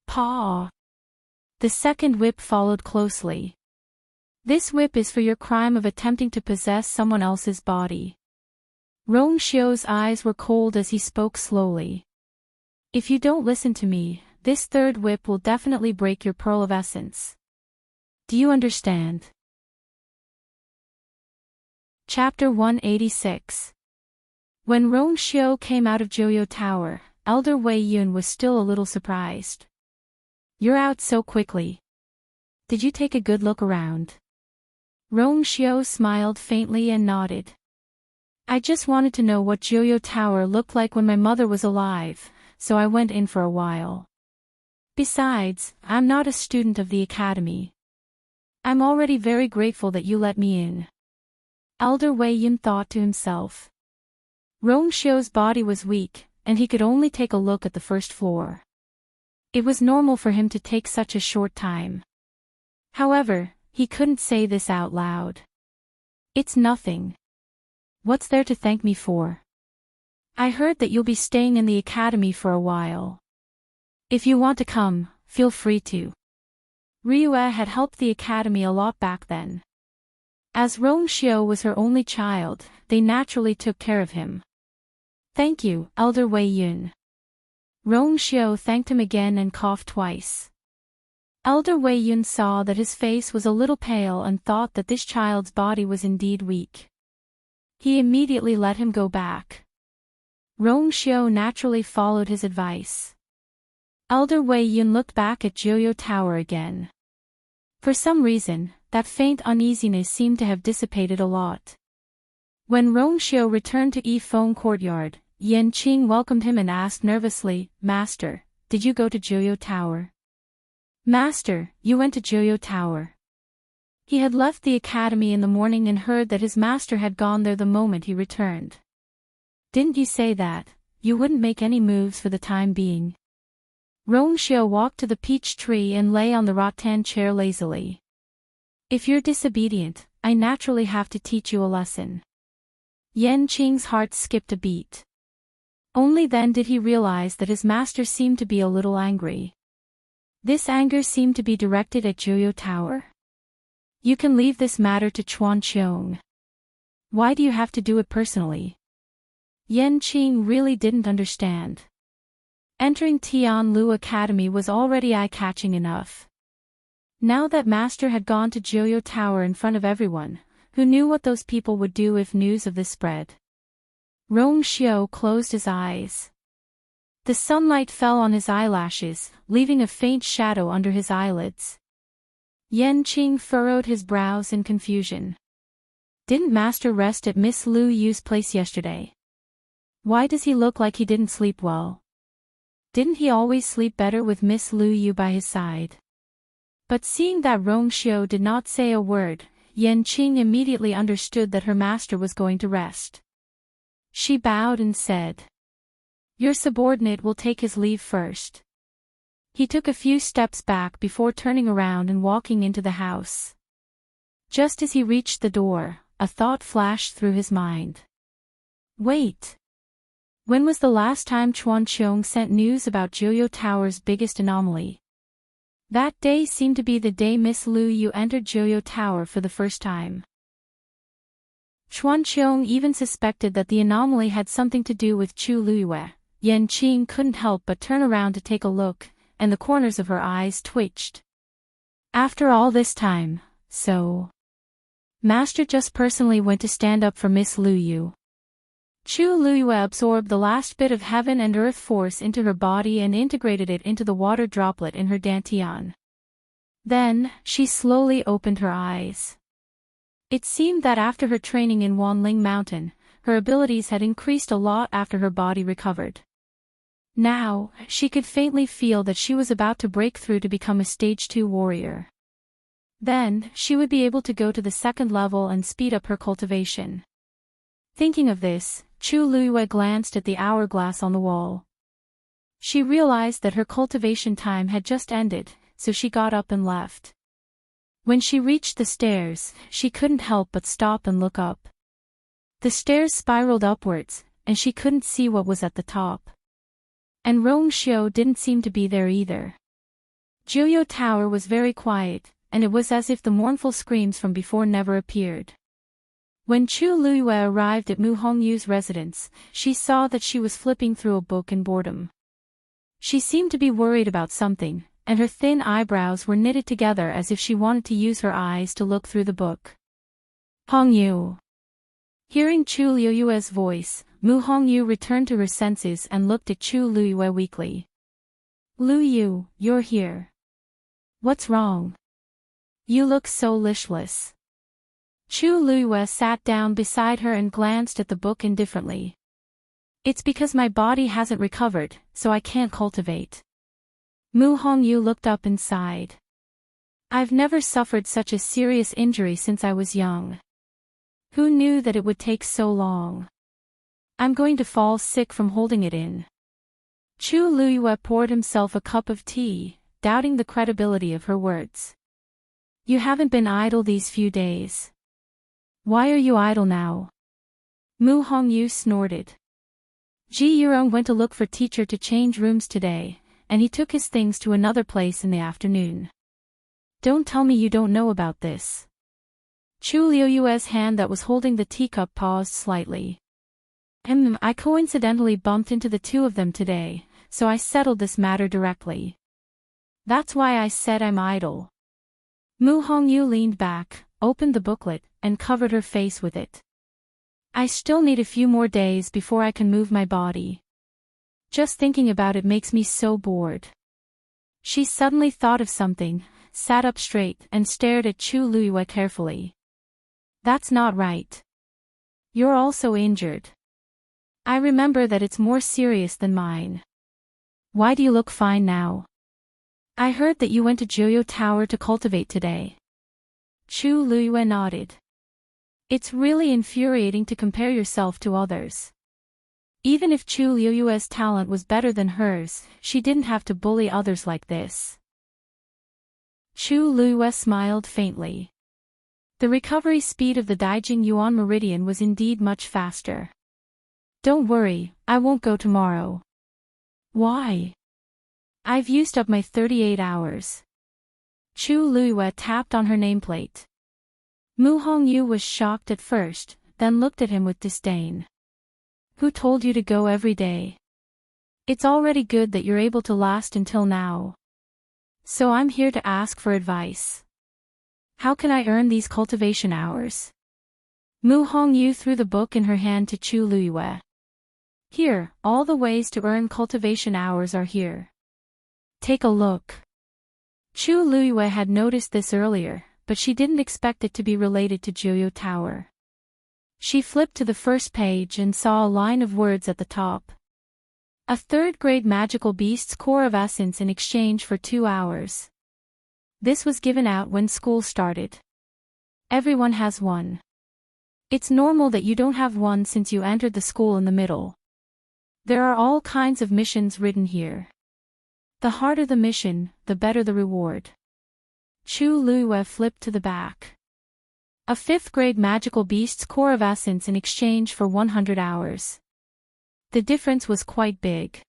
Paw! The 2nd whip followed closely. This whip is for your crime of attempting to possess someone else's body. Rong Xiu's eyes were cold as he spoke slowly. If you don't listen to me, this 3rd whip will definitely break your pearl of essence. Do you understand? Chapter 186. When Rong Xiu came out of Joyo Tower, Elder Wei Yun was still a little surprised. You're out so quickly. Did you take a good look around? Rong Xiu smiled faintly and nodded. I just wanted to know what Joyo Tower looked like when my mother was alive, so I went in for a while. Besides, I'm not a student of the academy. I'm already very grateful that you let me in. Elder Wei Yun thought to himself. Rong Xiu's body was weak, and he could only take a look at the 1st floor. It was normal for him to take such a short time. However, he couldn't say this out loud. It's nothing. What's there to thank me for? I heard that you'll be staying in the academy for a while. If you want to come, feel free to. Ryue had helped the academy a lot back then. As Rong Xiu was her only child, they naturally took care of him. Thank you, Elder Wei Yun. Rong Xiu thanked him again and coughed twice. Elder Wei Yun saw that his face was a little pale and thought that this child's body was indeed weak. He immediately let him go back. Rong Xiu naturally followed his advice. Elder Wei Yun looked back at Joyo Tower again. For some reason, that faint uneasiness seemed to have dissipated a lot. When Rong Xiu returned to Yifeng Courtyard, Yan Qing welcomed him and asked nervously, Master, did you go to Joyo Tower? Master, you went to Joyo Tower. He had left the academy in the morning and heard that his master had gone there the moment he returned. Didn't you say that you wouldn't make any moves for the time being? Rong Xiu walked to the peach tree and lay on the rattan chair lazily. If you're disobedient, I naturally have to teach you a lesson. Yan Qing's heart skipped a beat. Only then did he realize that his master seemed to be a little angry. This anger seemed to be directed at Joyo Tower. You can leave this matter to Chuan Qiong. Why do you have to do it personally? Yan Qing really didn't understand. Entering Tianlu Academy was already eye-catching enough. Now that Master had gone to Joyo Tower in front of everyone, who knew what those people would do if news of this spread? Rong Xiu closed his eyes. The sunlight fell on his eyelashes, leaving a faint shadow under his eyelids. Yan Qing furrowed his brows in confusion. Didn't Master rest at Miss Lu Yu's place yesterday? Why does he look like he didn't sleep well? Didn't he always sleep better with Miss Lu Yu by his side? But seeing that Rong Xiu did not say a word, Yan Qing immediately understood that her master was going to rest. She bowed and said, Your subordinate will take his leave first. He took a few steps back before turning around and walking into the house. Just as he reached the door, a thought flashed through his mind. Wait! When was the last time Chuan Qiong sent news about Joyo Tower's biggest anomaly? That day seemed to be the day Miss Lu Yu entered Joyo Tower for the first time. Xuanqiong even suspected that the anomaly had something to do with Chu Luiyue. Yan Qing couldn't help but turn around to take a look, and the corners of her eyes twitched. After all this time, so Master just personally went to stand up for Miss Lu Yu. Chu Luiyue absorbed the last bit of heaven and earth force into her body and integrated it into the water droplet in her dantian. Then, she slowly opened her eyes. It seemed that after her training in Wanling Mountain, her abilities had increased a lot after her body recovered. Now, she could faintly feel that she was about to break through to become a Stage 2 warrior. Then, she would be able to go to the second level and speed up her cultivation. Thinking of this, Chu Luiyue glanced at the hourglass on the wall. She realized that her cultivation time had just ended, so she got up and left. When she reached the stairs, she couldn't help but stop and look up. The stairs spiraled upwards, and she couldn't see what was at the top. And Rong Xiu didn't seem to be there either. Jiuyou Tower was very quiet, and it was as if the mournful screams from before never appeared. When Chu Luiyue arrived at Mu Hongyu's residence, she saw that she was flipping through a book in boredom. She seemed to be worried about something, and her thin eyebrows were knitted together as if she wanted to use her eyes to look through the book. Hongyu. Hearing Chu Luiyue's voice, Mu Hongyu returned to her senses and looked at Chu Luiyue weakly. Lu Yu, you're here. What's wrong? You look so listless. Chu Luiyue sat down beside her and glanced at the book indifferently. It's because my body hasn't recovered, so I can't cultivate. Mu Hongyu looked up and sighed. I've never suffered such a serious injury since I was young. Who knew that it would take so long? I'm going to fall sick from holding it in. Chu Luiyue poured himself a cup of tea, doubting the credibility of her words. You haven't been idle these few days. Why are you idle now? Mu Hongyu snorted. Ji Yurong went to look for teacher to change rooms today, and he took his things to another place in the afternoon. Don't tell me you don't know about this. Chu Luiyue's hand that was holding the teacup paused slightly. I coincidentally bumped into the two of them today, so I settled this matter directly. That's why I said I'm idle. Mu Hongyu leaned back, opened the booklet, and covered her face with it. I still need a few more days before I can move my body. Just thinking about it makes me so bored. She suddenly thought of something, sat up straight and stared at Chu Luiyue carefully. That's not right. You're also injured. I remember that it's more serious than mine. Why do you look fine now? I heard that you went to Jiuyou Tower to cultivate today. Chu Luiyue nodded. It's really infuriating to compare yourself to others. Even if Chu Luiyue's talent was better than hers, she didn't have to bully others like this. Chu Luiyue smiled faintly. The recovery speed of the Daijing Yuan Meridian was indeed much faster. Don't worry, I won't go tomorrow. Why? I've used up my 38 hours. Chu Luiyue tapped on her nameplate. Mu Hongyu was shocked at first, then looked at him with disdain. Who told you to go every day? It's already good that you're able to last until now. So I'm here to ask for advice. How can I earn these cultivation hours? Mu Hongyu threw the book in her hand to Chu Luiyue. Here, all the ways to earn cultivation hours are here. Take a look. Chu Luiyue had noticed this earlier, but she didn't expect it to be related to Jiuyou Tower. She flipped to the first page and saw a line of words at the top. A third-grade magical beast's core of essence in exchange for 2 hours. This was given out when school started. Everyone has one. It's normal that you don't have one since you entered the school in the middle. There are all kinds of missions written here. The harder the mission, the better the reward. Chu Luiyue flipped to the back. A 5th-grade magical beast's core of essence in exchange for 100 hours. The difference was quite big.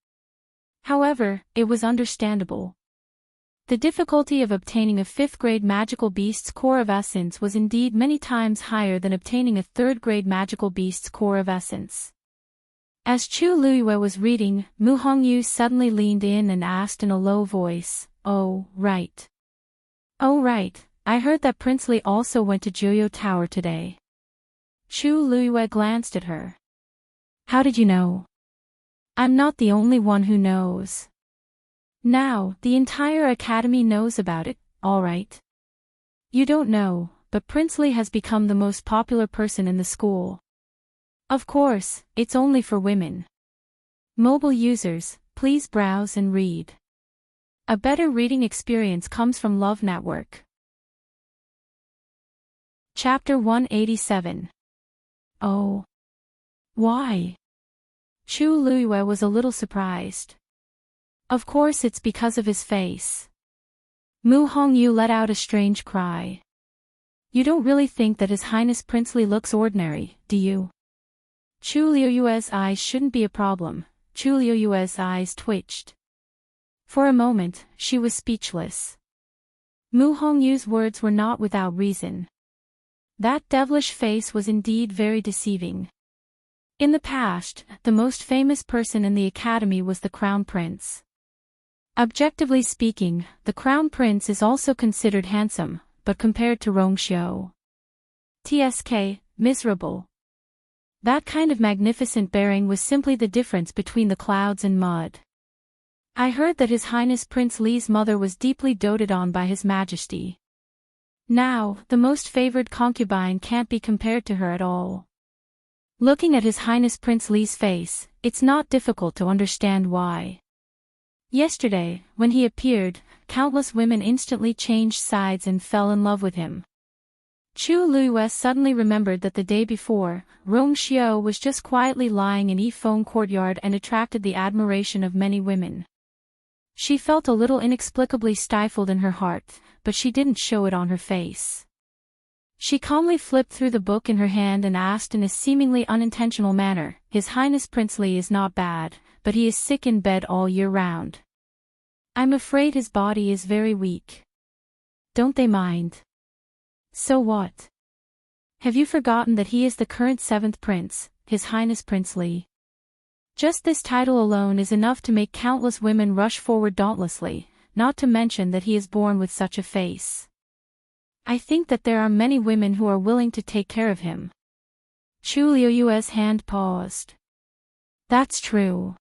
However, it was understandable. The difficulty of obtaining a 5th-grade magical beast's core of essence was indeed many times higher than obtaining a 3rd-grade magical beast's core of essence. As Chu Luiyue was reading, Mu Hongyu suddenly leaned in and asked in a low voice, "Oh, right. Oh right, I heard that Prince Li also went to Jiuyou Tower today." Chu Luiyue glanced at her. "How did you know?" "I'm not the only one who knows. Now, the entire academy knows about it, all right. You don't know, but Prince Li has become the most popular person in the school. Of course, it's only for women. Mobile users, please browse and read. A better reading experience comes from Love Network." Chapter 187. Oh. Why? Chu Luiyue was a little surprised. Of course it's because of his face. Mu Hongyu let out a strange cry. "You don't really think that His Highness Prince Li looks ordinary, do you?" Chu Luiyue's eyes shouldn't be a problem. Chu Luiyue's eyes twitched. For a moment, she was speechless. Mu Hongyu's words were not without reason. That devilish face was indeed very deceiving. In the past, the most famous person in the academy was the Crown Prince. Objectively speaking, the Crown Prince is also considered handsome, but compared to Rongxiu, tsk, miserable. That kind of magnificent bearing was simply the difference between the clouds and mud. I heard that His Highness Prince Li's mother was deeply doted on by His Majesty. Now, the most favored concubine can't be compared to her at all. Looking at His Highness Prince Li's face, it's not difficult to understand why. Yesterday, when he appeared, countless women instantly changed sides and fell in love with him. Chu Luiyue suddenly remembered that the day before, Rongxiu was just quietly lying in Yifeng courtyard and attracted the admiration of many women. She felt a little inexplicably stifled in her heart, but she didn't show it on her face. She calmly flipped through the book in her hand and asked in a seemingly unintentional manner, "His Highness Prince Li is not bad, but he is sick in bed all year round. I'm afraid his body is very weak. Don't they mind?" "So what? Have you forgotten that he is the current 7th prince, His Highness Prince Li? Just this title alone is enough to make countless women rush forward dauntlessly, not to mention that he is born with such a face. I think that there are many women who are willing to take care of him." Chu Luiyue's hand paused. "That's true.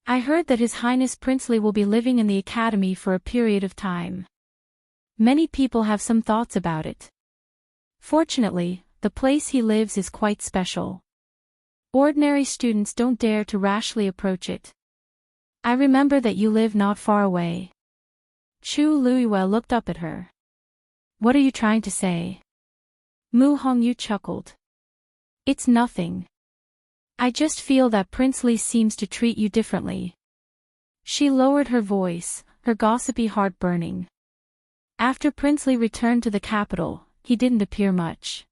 I heard that His Highness Prince Li will be living in the academy for a period of time. Many people have some thoughts about it. Fortunately, the place he lives is quite special. Ordinary students don't dare to rashly approach it. I remember that you live not far away." Chu Luiyue looked up at her. "What are you trying to say?" Mu Hongyu chuckled. "It's nothing. I just feel that Prince Li seems to treat you differently." She lowered her voice, her gossipy heart burning. "After Prince Li returned to the capital, he didn't appear much.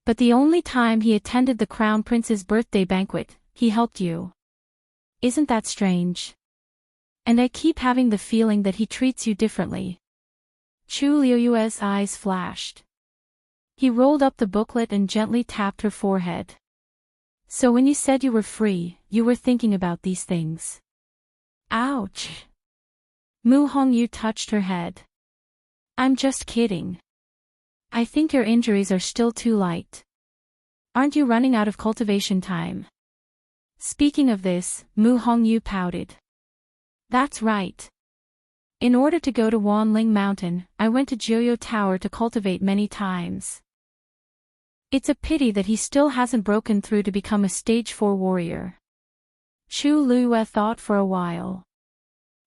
But the only time he attended the Crown Prince's birthday banquet, he helped you. Isn't that strange? And I keep having the feeling that he treats you differently." Chu Luiyue's eyes flashed. He rolled up the booklet and gently tapped her forehead. "So when you said you were free, you were thinking about these things." "Ouch!" Mu Hongyu touched her head. "I'm just kidding. I think your injuries are still too light. Aren't you running out of cultivation time?" Speaking of this, Mu Hongyu pouted. "That's right. In order to go to Wanling Mountain, I went to Jiuyou Tower to cultivate many times. It's a pity that he still hasn't broken through to become a stage 4 warrior." Chu Luiyue thought for a while.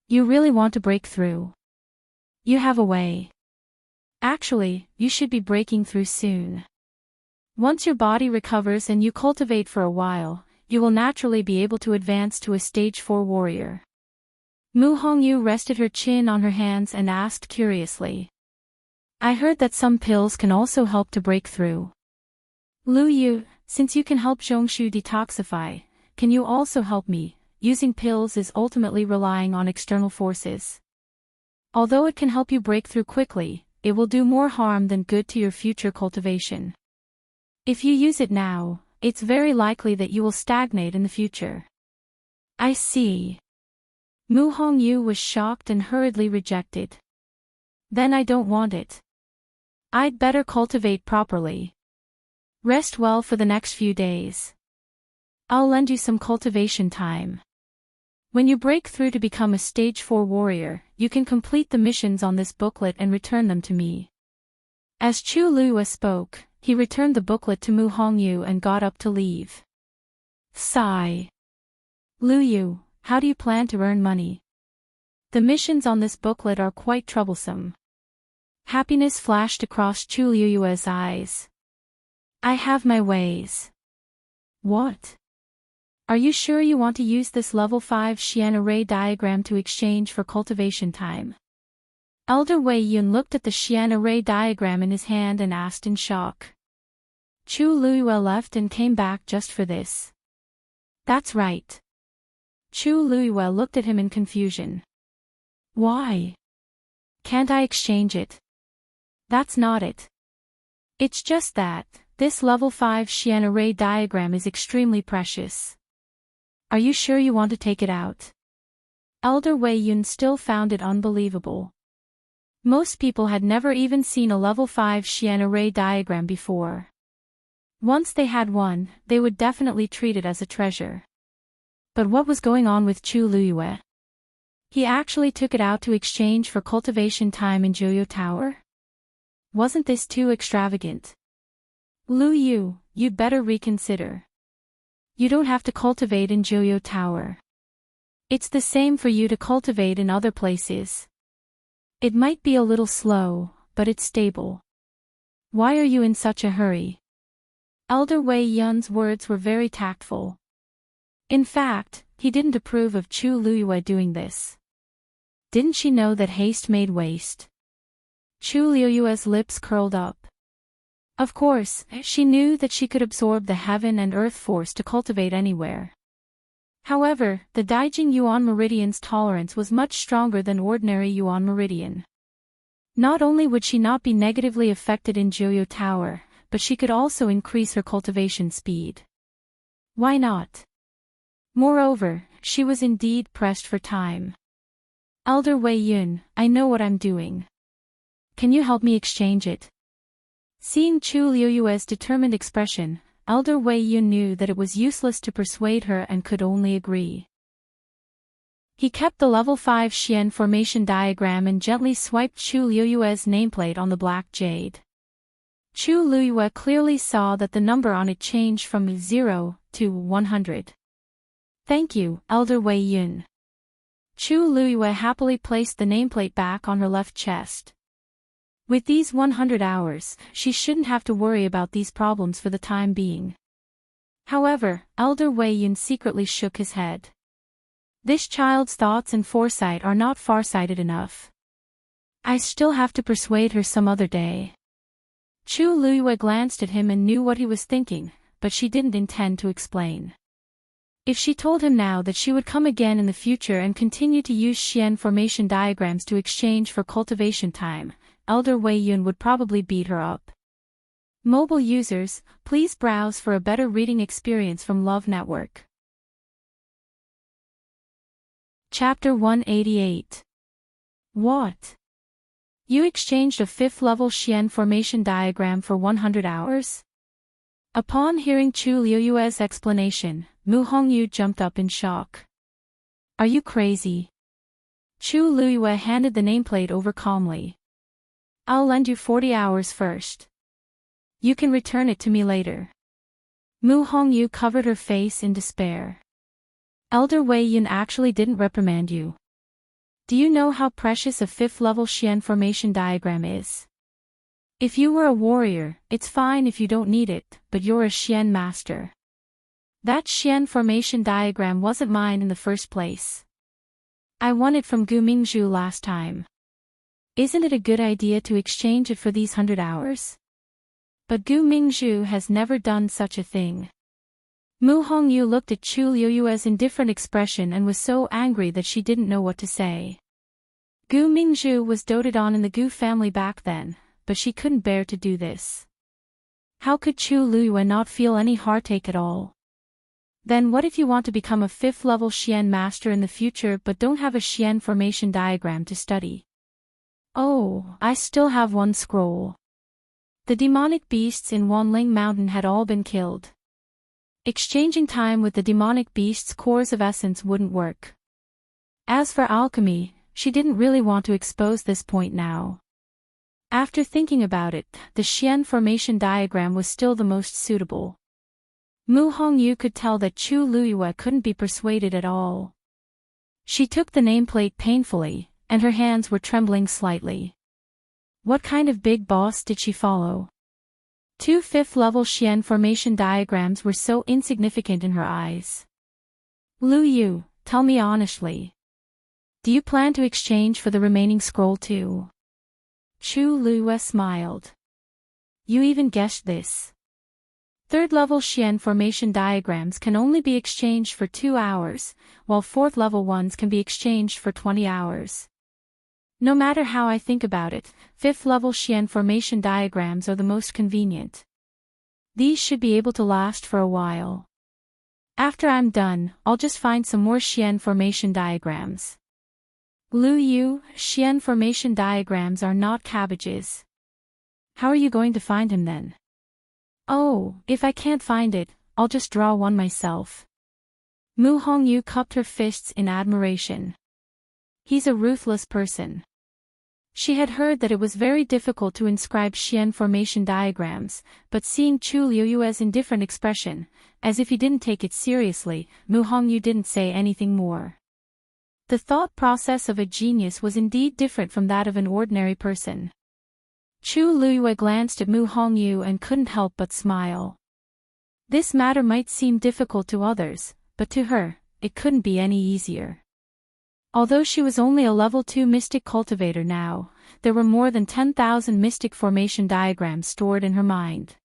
"You really want to break through? You have a way. Actually, you should be breaking through soon. Once your body recovers and you cultivate for a while, you will naturally be able to advance to a stage 4 warrior." Mu Hongyu rested her chin on her hands and asked curiously. "I heard that some pills can also help to break through. Lu Yu, since you can help Zhongshu detoxify, can you also help me? Using pills is ultimately relying on external forces." Although it can help you break through quickly, it will do more harm than good to your future cultivation. If you use it now, it's very likely that you will stagnate in the future. I see. Mu Hongyu was shocked and hurriedly rejected. Then I don't want it. I'd better cultivate properly. Rest well for the next few days. I'll lend you some cultivation time. When you break through to become a stage 4 warrior, you can complete the missions on this booklet and return them to me. As Chu Luiyue spoke, he returned the booklet to Mu Hongyu and got up to leave. Sigh. Luiyue, how do you plan to earn money? The missions on this booklet are quite troublesome. Happiness flashed across Chu Luiyue's eyes. I have my ways. What? Are you sure you want to use this level 5 Xian array diagram to exchange for cultivation time? Elder Wei Yun looked at the Xian array diagram in his hand and asked in shock. Chu Luiyue left and came back just for this. That's right. Chu Luiyue looked at him in confusion. Why? Can't I exchange it? That's not it. It's just that, this level 5 Xian array diagram is extremely precious. Are you sure you want to take it out? Elder Wei Yun still found it unbelievable. Most people had never even seen a level 5 Xian array diagram before. Once they had one, they would definitely treat it as a treasure. But what was going on with Chu Luiyue? He actually took it out to exchange for cultivation time in Joyo Tower? Wasn't this too extravagant? Luiyue, you'd better reconsider. You don't have to cultivate in Joyo Tower. It's the same for you to cultivate in other places. It might be a little slow, but it's stable. Why are you in such a hurry? Elder Wei Yun's words were very tactful. In fact, he didn't approve of Chu Luiyue doing this. Didn't she know that haste made waste? Chu Luiyue's lips curled up. Of course, she knew that she could absorb the heaven and earth force to cultivate anywhere. However, the Daijing Yuan Meridian's tolerance was much stronger than ordinary Yuan Meridian. Not only would she not be negatively affected in Joyo Tower, but she could also increase her cultivation speed. Why not? Moreover, she was indeed pressed for time. Elder Wei Yun, I know what I'm doing. Can you help me exchange it? Seeing Chu Luiyue's determined expression, Elder Wei Yun knew that it was useless to persuade her and could only agree. He kept the level 5 Xian formation diagram and gently swiped Chu Luiyue's nameplate on the black jade. Chu Luiyue clearly saw that the number on it changed from 0 to 100. Thank you, Elder Wei Yun. Chu Luiyue happily placed the nameplate back on her left chest. With these 100 hours, she shouldn't have to worry about these problems for the time being. However, Elder Wei Yun secretly shook his head. This child's thoughts and foresight are not far-sighted enough. I still have to persuade her some other day. Chu Luiyue glanced at him and knew what he was thinking, but she didn't intend to explain. If she told him now that she would come again in the future and continue to use Xian formation diagrams to exchange for cultivation time, Elder Wei Yun would probably beat her up. Mobile users, please browse for a better reading experience from Love Network. Chapter 188. What? You exchanged a 5th level Xian formation diagram for 100 hours? Upon hearing Chu Luiyue's explanation, Mu Hongyu jumped up in shock. Are you crazy? Chu Luiyue handed the nameplate over calmly. I'll lend you 40 hours first. You can return it to me later. Mu Hongyu covered her face in despair. Elder Wei Yun actually didn't reprimand you. Do you know how precious a 5th level Xian formation diagram is? If you were a warrior, it's fine if you don't need it, but you're a Xian master. That Xian formation diagram wasn't mine in the first place. I won it from Gu Mingzhu last time. Isn't it a good idea to exchange it for these 100 hours? But Gu Mingzhu has never done such a thing. Mu Hongyu looked at Chu Luiyue's indifferent expression and was so angry that she didn't know what to say. Gu Mingzhu was doted on in the Gu family back then, but she couldn't bear to do this. How could Chu Luyue not feel any heartache at all? Then what if you want to become a 5th level Xian master in the future but don't have a Xian formation diagram to study? Oh, I still have one scroll. The demonic beasts in Wanling Mountain had all been killed. Exchanging time with the demonic beasts' cores of essence wouldn't work. As for alchemy, she didn't really want to expose this point now. After thinking about it, the Xian formation diagram was still the most suitable. Mu Hongyu could tell that Chu Luyue couldn't be persuaded at all. She took the nameplate painfully, and her hands were trembling slightly. What kind of big boss did she follow? 2 5th-level Xian formation diagrams were so insignificant in her eyes. Lu Yu, tell me honestly. Do you plan to exchange for the remaining scroll too? Chu Luyue smiled. You even guessed this. 3rd-level Xian formation diagrams can only be exchanged for 2 hours, while 4th-level ones can be exchanged for 20 hours. No matter how I think about it, 5th-level Xian formation diagrams are the most convenient. These should be able to last for a while. After I'm done, I'll just find some more Xian formation diagrams. Lu Yu, Xian formation diagrams are not cabbages. How are you going to find him then? Oh, if I can't find it, I'll just draw one myself. Mu Hongyu cupped her fists in admiration. He's a ruthless person. She had heard that it was very difficult to inscribe Xian formation diagrams, but seeing Chu Luyue's indifferent expression, as if he didn't take it seriously, Mu Hongyu didn't say anything more. The thought process of a genius was indeed different from that of an ordinary person. Chu Luyue glanced at Mu Hongyu and couldn't help but smile. This matter might seem difficult to others, but to her, it couldn't be any easier. Although she was only a level 2 mystic cultivator now, there were more than 10,000 mystic formation diagrams stored in her mind.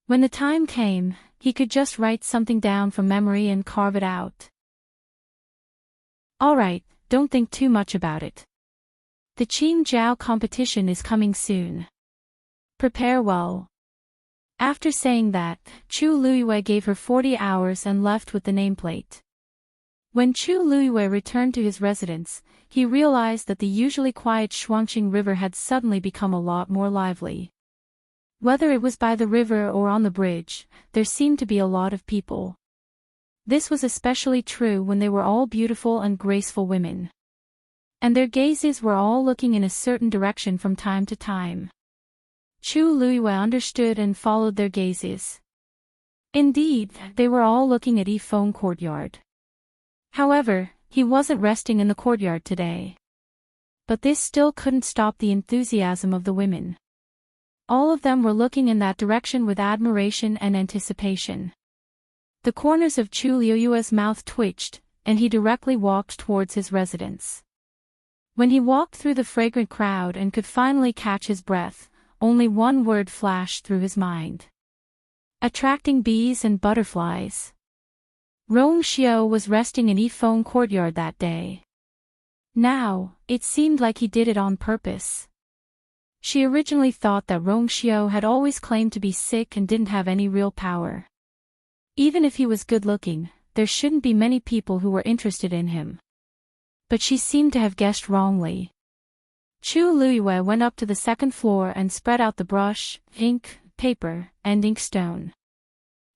When the time came, he could just write something down from memory and carve it out. Alright, don't think too much about it. The Qingjiao competition is coming soon. Prepare well. After saying that, Chu Luyue gave her 40 hours and left with the nameplate. When Chu Luyue returned to his residence, he realized that the usually quiet Shuangqing River had suddenly become a lot more lively. Whether it was by the river or on the bridge, there seemed to be a lot of people. This was especially true when they were all beautiful and graceful women. And their gazes were all looking in a certain direction from time to time. Chu Luyue understood and followed their gazes. Indeed, they were all looking at Yifeng Courtyard. However, he wasn't resting in the courtyard today. But this still couldn't stop the enthusiasm of the women. All of them were looking in that direction with admiration and anticipation. The corners of Chu Luyue's mouth twitched, and he directly walked towards his residence. When he walked through the fragrant crowd and could finally catch his breath, only one word flashed through his mind. Attracting bees and butterflies. Rong Xiao was resting in Yifeng Courtyard that day. Now, it seemed like he did it on purpose. She originally thought that Rong Xiao had always claimed to be sick and didn't have any real power. Even if he was good-looking, there shouldn't be many people who were interested in him. But she seemed to have guessed wrongly. Chu Luyue went up to the 2nd floor and spread out the brush, ink, paper, and inkstone.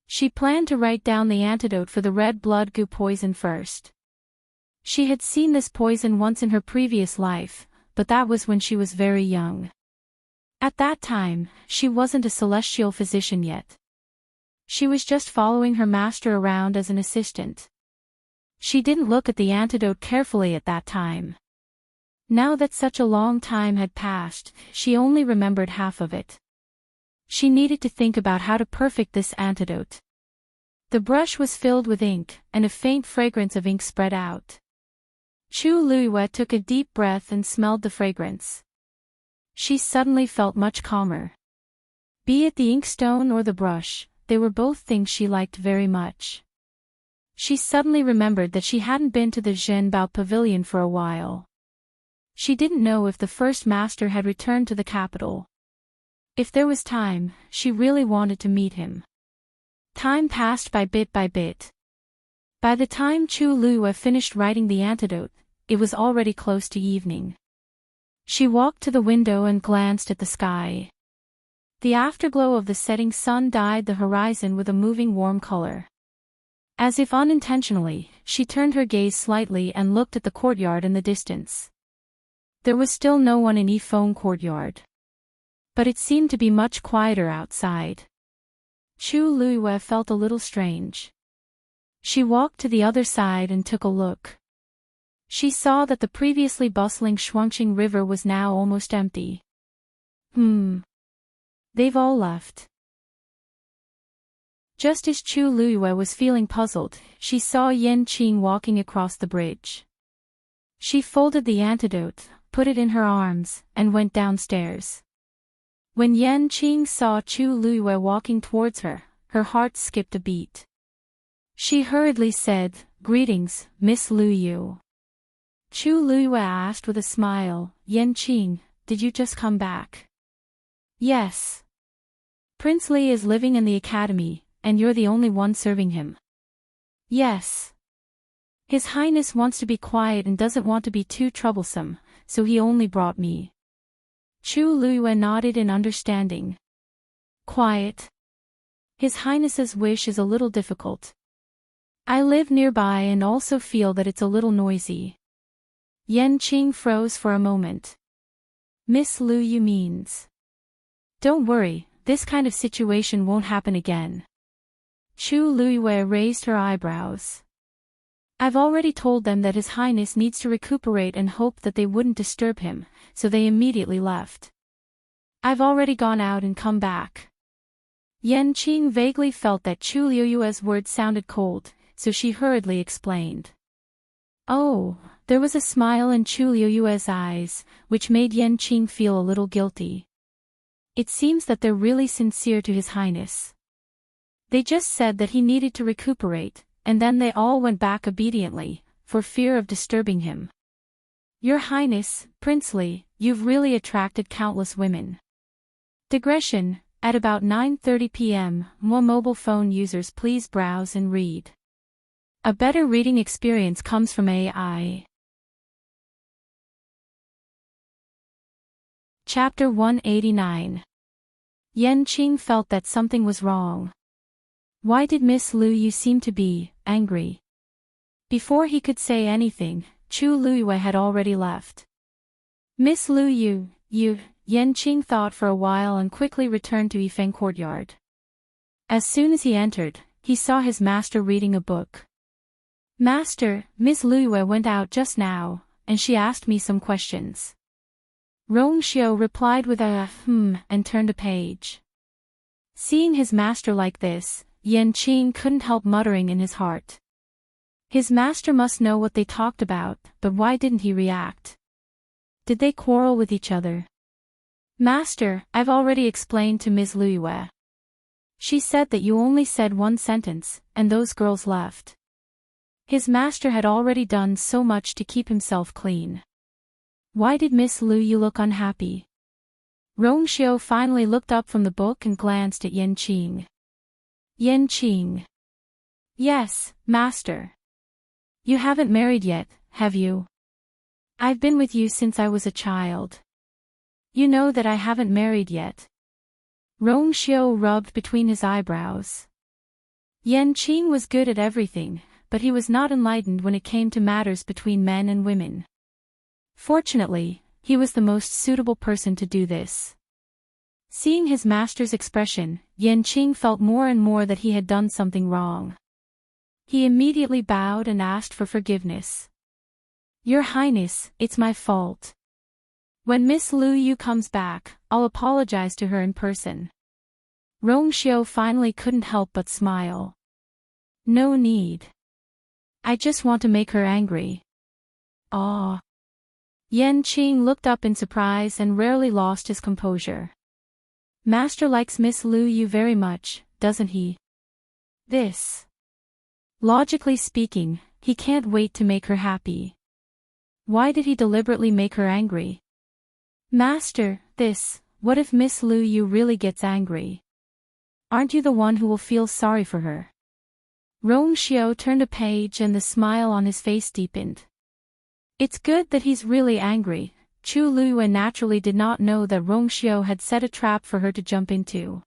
She planned to write down the antidote for the red blood goo poison first. She had seen this poison once in her previous life, but that was when she was very young. At that time, she wasn't a celestial physician yet. She was just following her master around as an assistant. She didn't look at the antidote carefully at that time. Now that such a long time had passed, she only remembered half of it. She needed to think about how to perfect this antidote. The brush was filled with ink, and a faint fragrance of ink spread out. Chu Luyue took a deep breath and smelled the fragrance. She suddenly felt much calmer. Be it the inkstone or the brush, they were both things she liked very much. She suddenly remembered that she hadn't been to the Zhenbao Pavilion for a while. She didn't know if the first master had returned to the capital. If there was time, she really wanted to meet him. Time passed by bit by bit. By the time Chu Liyue finished writing the antidote, it was already close to evening. She walked to the window and glanced at the sky. The afterglow of the setting sun dyed the horizon with a moving warm color. As if unintentionally, she turned her gaze slightly and looked at the courtyard in the distance. There was still no one in Yifeng courtyard. But it seemed to be much quieter outside. Chu Liyue felt a little strange. She walked to the other side and took a look. She saw that the previously bustling Shuangqing River was now almost empty. They've all left. Just as Chu Liyue was feeling puzzled, she saw Yan Qing walking across the bridge. She folded the antidote, put it in her arms, and went downstairs. When Yan Qing saw Chu Liyue walking towards her, her heart skipped a beat. She hurriedly said, "Greetings, Miss Liyue." Chu Liyue asked with a smile, "Yan Qing, did you just come back?" "Yes. Prince Li is living in the academy, and you're the only one serving him." "Yes. His Highness wants to be quiet and doesn't want to be too troublesome, so he only brought me." Chu Liyue nodded in understanding. "Quiet. His Highness's wish is a little difficult. I live nearby and also feel that it's a little noisy." Yan Qing froze for a moment. "Miss Liyue means?" "Don't worry, this kind of situation won't happen again." Chu Liyue raised her eyebrows. "I've already told them that His Highness needs to recuperate and hoped that they wouldn't disturb him, so they immediately left. I've already gone out and come back." Yan Qing vaguely felt that Chu Liyue's words sounded cold, so she hurriedly explained. "Oh," there was a smile in Chu Liyue's eyes, which made Yan Qing feel a little guilty. "It seems that they're really sincere to His Highness. They just said that he needed to recuperate, and then they all went back obediently, for fear of disturbing him. Your Highness, Prince Li, you've really attracted countless women." Digression. At about 9:30 p.m., more mobile phone users please browse and read. A better reading experience comes from AI. Chapter 189. Yan Qing felt that something was wrong. Why did Miss Liyue seem to be angry? Before he could say anything, Chu Liyue had already left. "Miss Liyue, you," Yan Qing thought for a while and quickly returned to Yifeng courtyard. As soon as he entered, he saw his master reading a book. "Master, Miss Liyue went out just now, and she asked me some questions." Rong Xiu replied with a and turned a page. Seeing his master like this, Yan Qing couldn't help muttering in his heart. His master must know what they talked about, but why didn't he react? Did they quarrel with each other? "Master, I've already explained to Ms. Liyue. She said that you only said one sentence, and those girls left." His master had already done so much to keep himself clean. Why did Miss Liyue look unhappy? Rong Xiu finally looked up from the book and glanced at Yan Qing. "Yan Qing." "Yes, master." "You haven't married yet, have you?" "I've been with you since I was a child." "You know that I haven't married yet." Rong Xiu rubbed between his eyebrows. Yan Qing was good at everything, but he was not enlightened when it came to matters between men and women. Fortunately, he was the most suitable person to do this. Seeing his master's expression, Yan Qing felt more and more that he had done something wrong. He immediately bowed and asked for forgiveness. "Your Highness, it's my fault. When Miss Liyue comes back, I'll apologize to her in person." Rong Xiu finally couldn't help but smile. "No need. I just want to make her angry." "Aw." Yan Qing looked up in surprise and rarely lost his composure. "Master likes Miss Liyue very much, doesn't he?" "This. Logically speaking, he can't wait to make her happy." Why did he deliberately make her angry? Master, what if Miss Lu Yu really gets angry? Aren't you the one who will feel sorry for her? Rong Xiao turned a page and the smile on his face deepened. It's good that he's really angry. Chu Luyue naturally did not know that Rong Xiao had set a trap for her to jump into.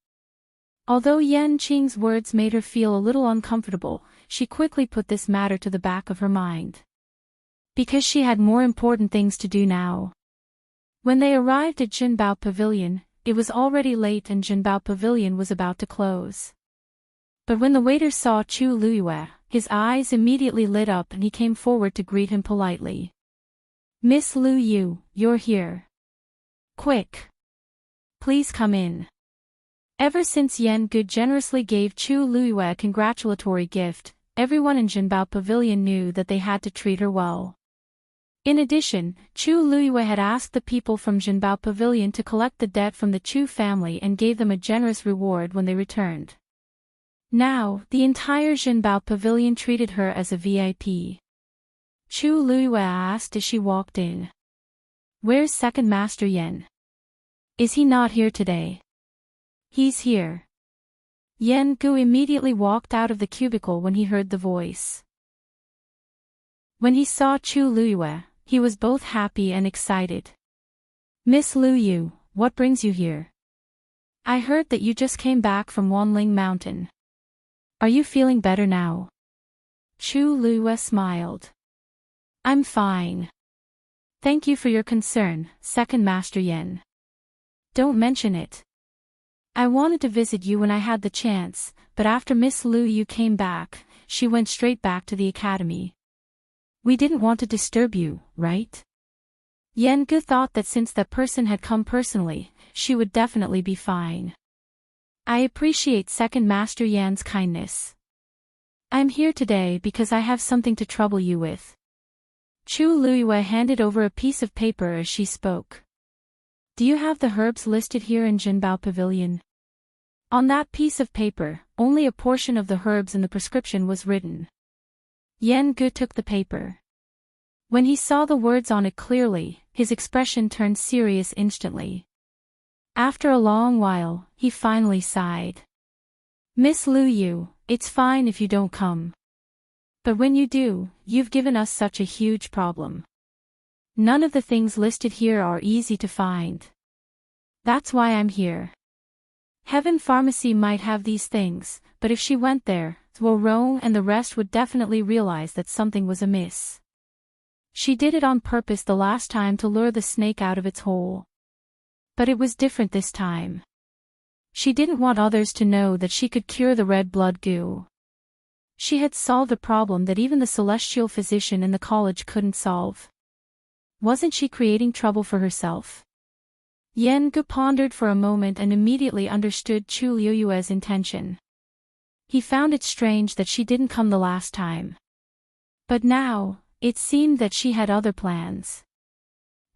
Although Yan Qing's words made her feel a little uncomfortable, she quickly put this matter to the back of her mind. Because she had more important things to do now. When they arrived at Jinbao Pavilion, it was already late and Jinbao Pavilion was about to close. But when the waiter saw Chu Luyue, his eyes immediately lit up and he came forward to greet him politely. Miss Lu Yu, you're here. Quick. Please come in. Ever since Yan Gu generously gave Chu Luyue a congratulatory gift, everyone in Jinbao Pavilion knew that they had to treat her well. In addition, Chu Luyue had asked the people from Jinbao Pavilion to collect the debt from the Chu family and gave them a generous reward when they returned. Now, the entire Jinbao Pavilion treated her as a VIP. Chu Luyue asked as she walked in. Where's Second Master Yan? Is he not here today? He's here. Yan Gu immediately walked out of the cubicle when he heard the voice. When he saw Chu Luyue, he was both happy and excited. Miss Lu Yu, what brings you here? I heard that you just came back from Wanling Mountain. Are you feeling better now? Chu Luyue smiled. I'm fine. Thank you for your concern, Second Master Yan. Don't mention it. I wanted to visit you when I had the chance, but after Miss Lu Yu came back, she went straight back to the academy. We didn't want to disturb you, right? Yan Gu thought that since that person had come personally, she would definitely be fine. I appreciate Second Master Yan's kindness. I'm here today because I have something to trouble you with. Chu Luyue handed over a piece of paper as she spoke. Do you have the herbs listed here in Jinbao Pavilion? On that piece of paper, only a portion of the herbs in the prescription was written. Yan Gu took the paper. When he saw the words on it clearly, his expression turned serious instantly. After a long while, he finally sighed. Miss Lu Yu, it's fine if you don't come. But when you do, you've given us such a huge problem. None of the things listed here are easy to find. That's why I'm here. Heaven Pharmacy might have these things, but if she went there, Zhuo Rong and the rest would definitely realize that something was amiss. She did it on purpose the last time to lure the snake out of its hole. But it was different this time. She didn't want others to know that she could cure the red blood goo. She had solved a problem that even the celestial physician in the college couldn't solve. Wasn't she creating trouble for herself? Yan Gu pondered for a moment and immediately understood Chu Luyue's intention. He found it strange that she didn't come the last time. But now, it seemed that she had other plans.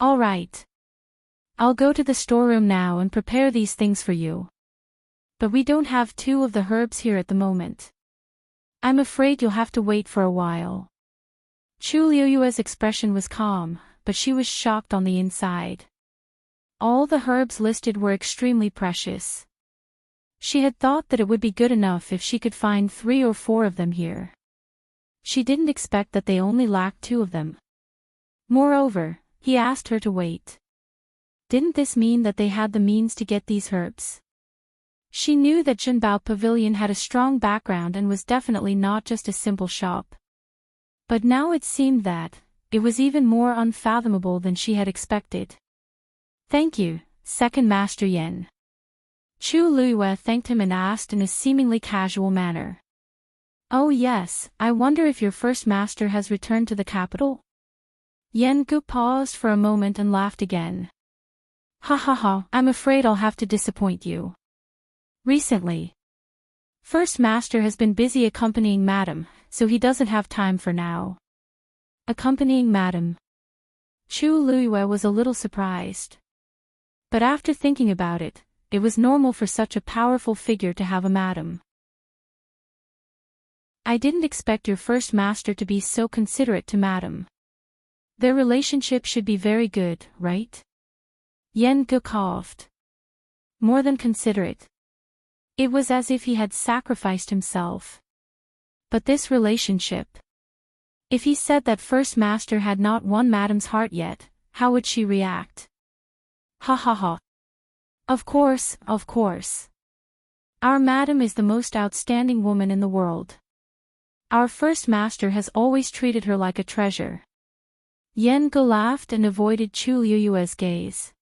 All right. I'll go to the storeroom now and prepare these things for you. But we don't have 2 of the herbs here at the moment. I'm afraid you'll have to wait for a while. Chu Luyue's expression was calm, but she was shocked on the inside. All the herbs listed were extremely precious. She had thought that it would be good enough if she could find 3 or 4 of them here. She didn't expect that they only lacked 2 of them. Moreover, he asked her to wait. Didn't this mean that they had the means to get these herbs? She knew that Jinbao Pavilion had a strong background and was definitely not just a simple shop. But now it seemed that it was even more unfathomable than she had expected. Thank you, Second Master Yan. Chu Luyue thanked him and asked in a seemingly casual manner. Oh yes, I wonder if your first master has returned to the capital? Yan Gu paused for a moment and laughed again. Ha ha ha, I'm afraid I'll have to disappoint you. Recently, First Master has been busy accompanying Madam, so he doesn't have time for now. Accompanying Madam. Chu Luyue was a little surprised. But after thinking about it, it was normal for such a powerful figure to have a madam. I didn't expect your first master to be so considerate to Madam. Their relationship should be very good, right? Yen Gu coughed. More than considerate. It was as if he had sacrificed himself. But this relationship. If he said that first master had not won Madam's heart yet, how would she react? Ha ha ha. Of course, of course. Our Madam is the most outstanding woman in the world. Our first master has always treated her like a treasure. Yen Gu laughed and avoided Chu Liuyue's gaze.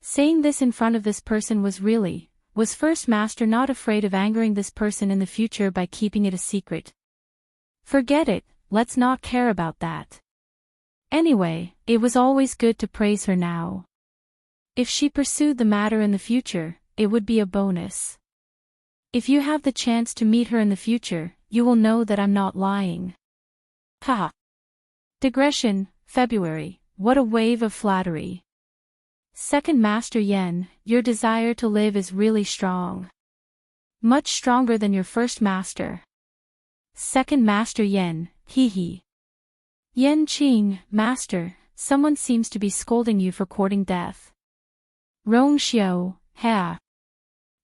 Saying this in front of this person was first master not afraid of angering this person in the future by keeping it a secret? Forget it, let's not care about that. Anyway, it was always good to praise her now. If she pursued the matter in the future, it would be a bonus. If you have the chance to meet her in the future, you will know that I'm not lying. Haha. Digression, February, what a wave of flattery. Second Master Yen, your desire to live is really strong. Much stronger than your first master. Second Master Yen, hee hee. Yen Qing, Master, someone seems to be scolding you for courting death. Rong Xiao, ha.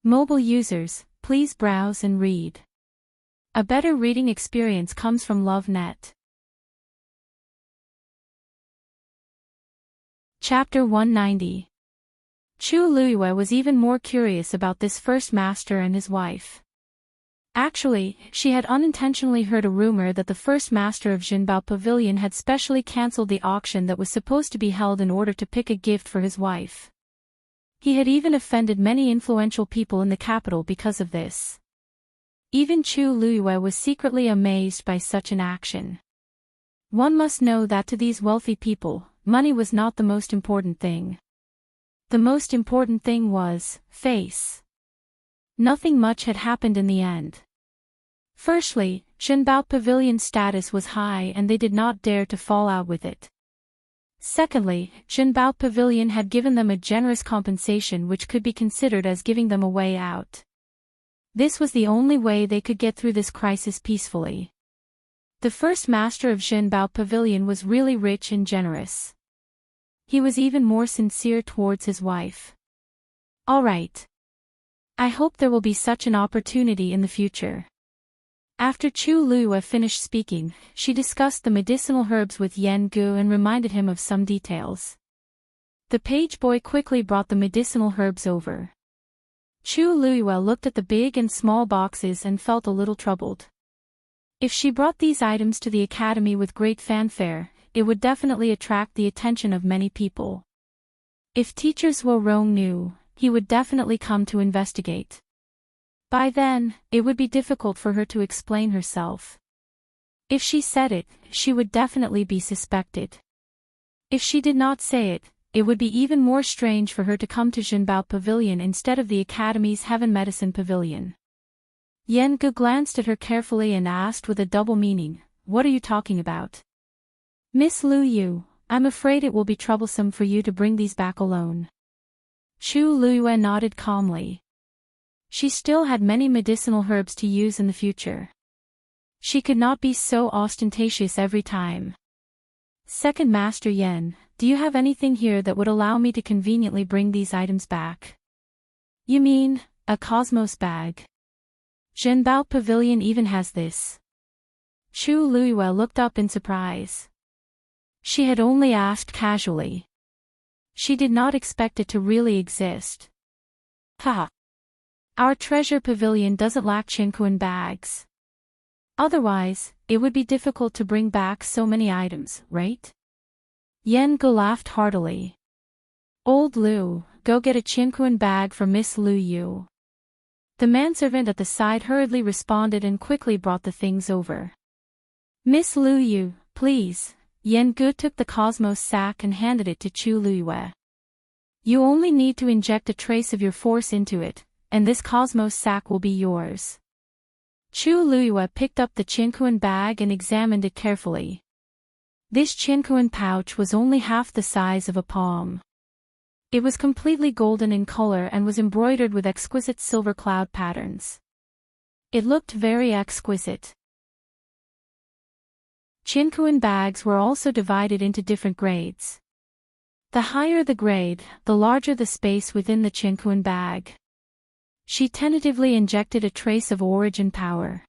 Mobile users, please browse and read. A better reading experience comes from LoveNet. Chapter 190. Chu Luyue was even more curious about this first master and his wife. Actually, she had unintentionally heard a rumor that the first master of Jinbao Pavilion had specially cancelled the auction that was supposed to be held in order to pick a gift for his wife. He had even offended many influential people in the capital because of this. Even Chu Luyue was secretly amazed by such an action. One must know that to these wealthy people, money was not the most important thing. The most important thing was face. Nothing much had happened in the end. Firstly, Jinbao Pavilion's status was high and they did not dare to fall out with it. Secondly, Jinbao Pavilion had given them a generous compensation which could be considered as giving them a way out. This was the only way they could get through this crisis peacefully. The first master of Jinbao Pavilion was really rich and generous. He was even more sincere towards his wife. All right. I hope there will be such an opportunity in the future. After Chu Luyue finished speaking, she discussed the medicinal herbs with Yen Gu and reminded him of some details. The page boy quickly brought the medicinal herbs over. Chu Luyue looked at the big and small boxes and felt a little troubled. If she brought these items to the academy with great fanfare, it would definitely attract the attention of many people. If teacher Zhuo Rong knew, he would definitely come to investigate. By then, it would be difficult for her to explain herself. If she said it, she would definitely be suspected. If she did not say it, it would be even more strange for her to come to Jinbao Pavilion instead of the Academy's Heaven Medicine Pavilion. Yen Gu glanced at her carefully and asked with a double meaning, "What are you talking about?" "Miss Lu Yu, I'm afraid it will be troublesome for you to bring these back alone." Chu Luyue nodded calmly. She still had many medicinal herbs to use in the future. She could not be so ostentatious every time. Second Master Yen, do you have anything here that would allow me to conveniently bring these items back? You mean, a cosmos bag? Jinbao Pavilion even has this. Chu Luyue looked up in surprise. She had only asked casually. She did not expect it to really exist. Ha! Our treasure pavilion doesn't lack Qinquan bags. Otherwise, it would be difficult to bring back so many items, right? Yen Gu laughed heartily. Old Lu, go get a Qinquan bag for Miss Lu Yu. The manservant at the side hurriedly responded and quickly brought the things over. Miss Lu Yu, please. Yen Gu took the cosmos sack and handed it to Chu Luyue. You only need to inject a trace of your force into it, and this cosmos sack will be yours. Chu Luyue picked up the Qinquan bag and examined it carefully. This Qinquan pouch was only half the size of a palm. It was completely golden in color and was embroidered with exquisite silver cloud patterns. It looked very exquisite. Chinkuan bags were also divided into different grades. The higher the grade, the larger the space within the Chinkuan bag. She tentatively injected a trace of origin power.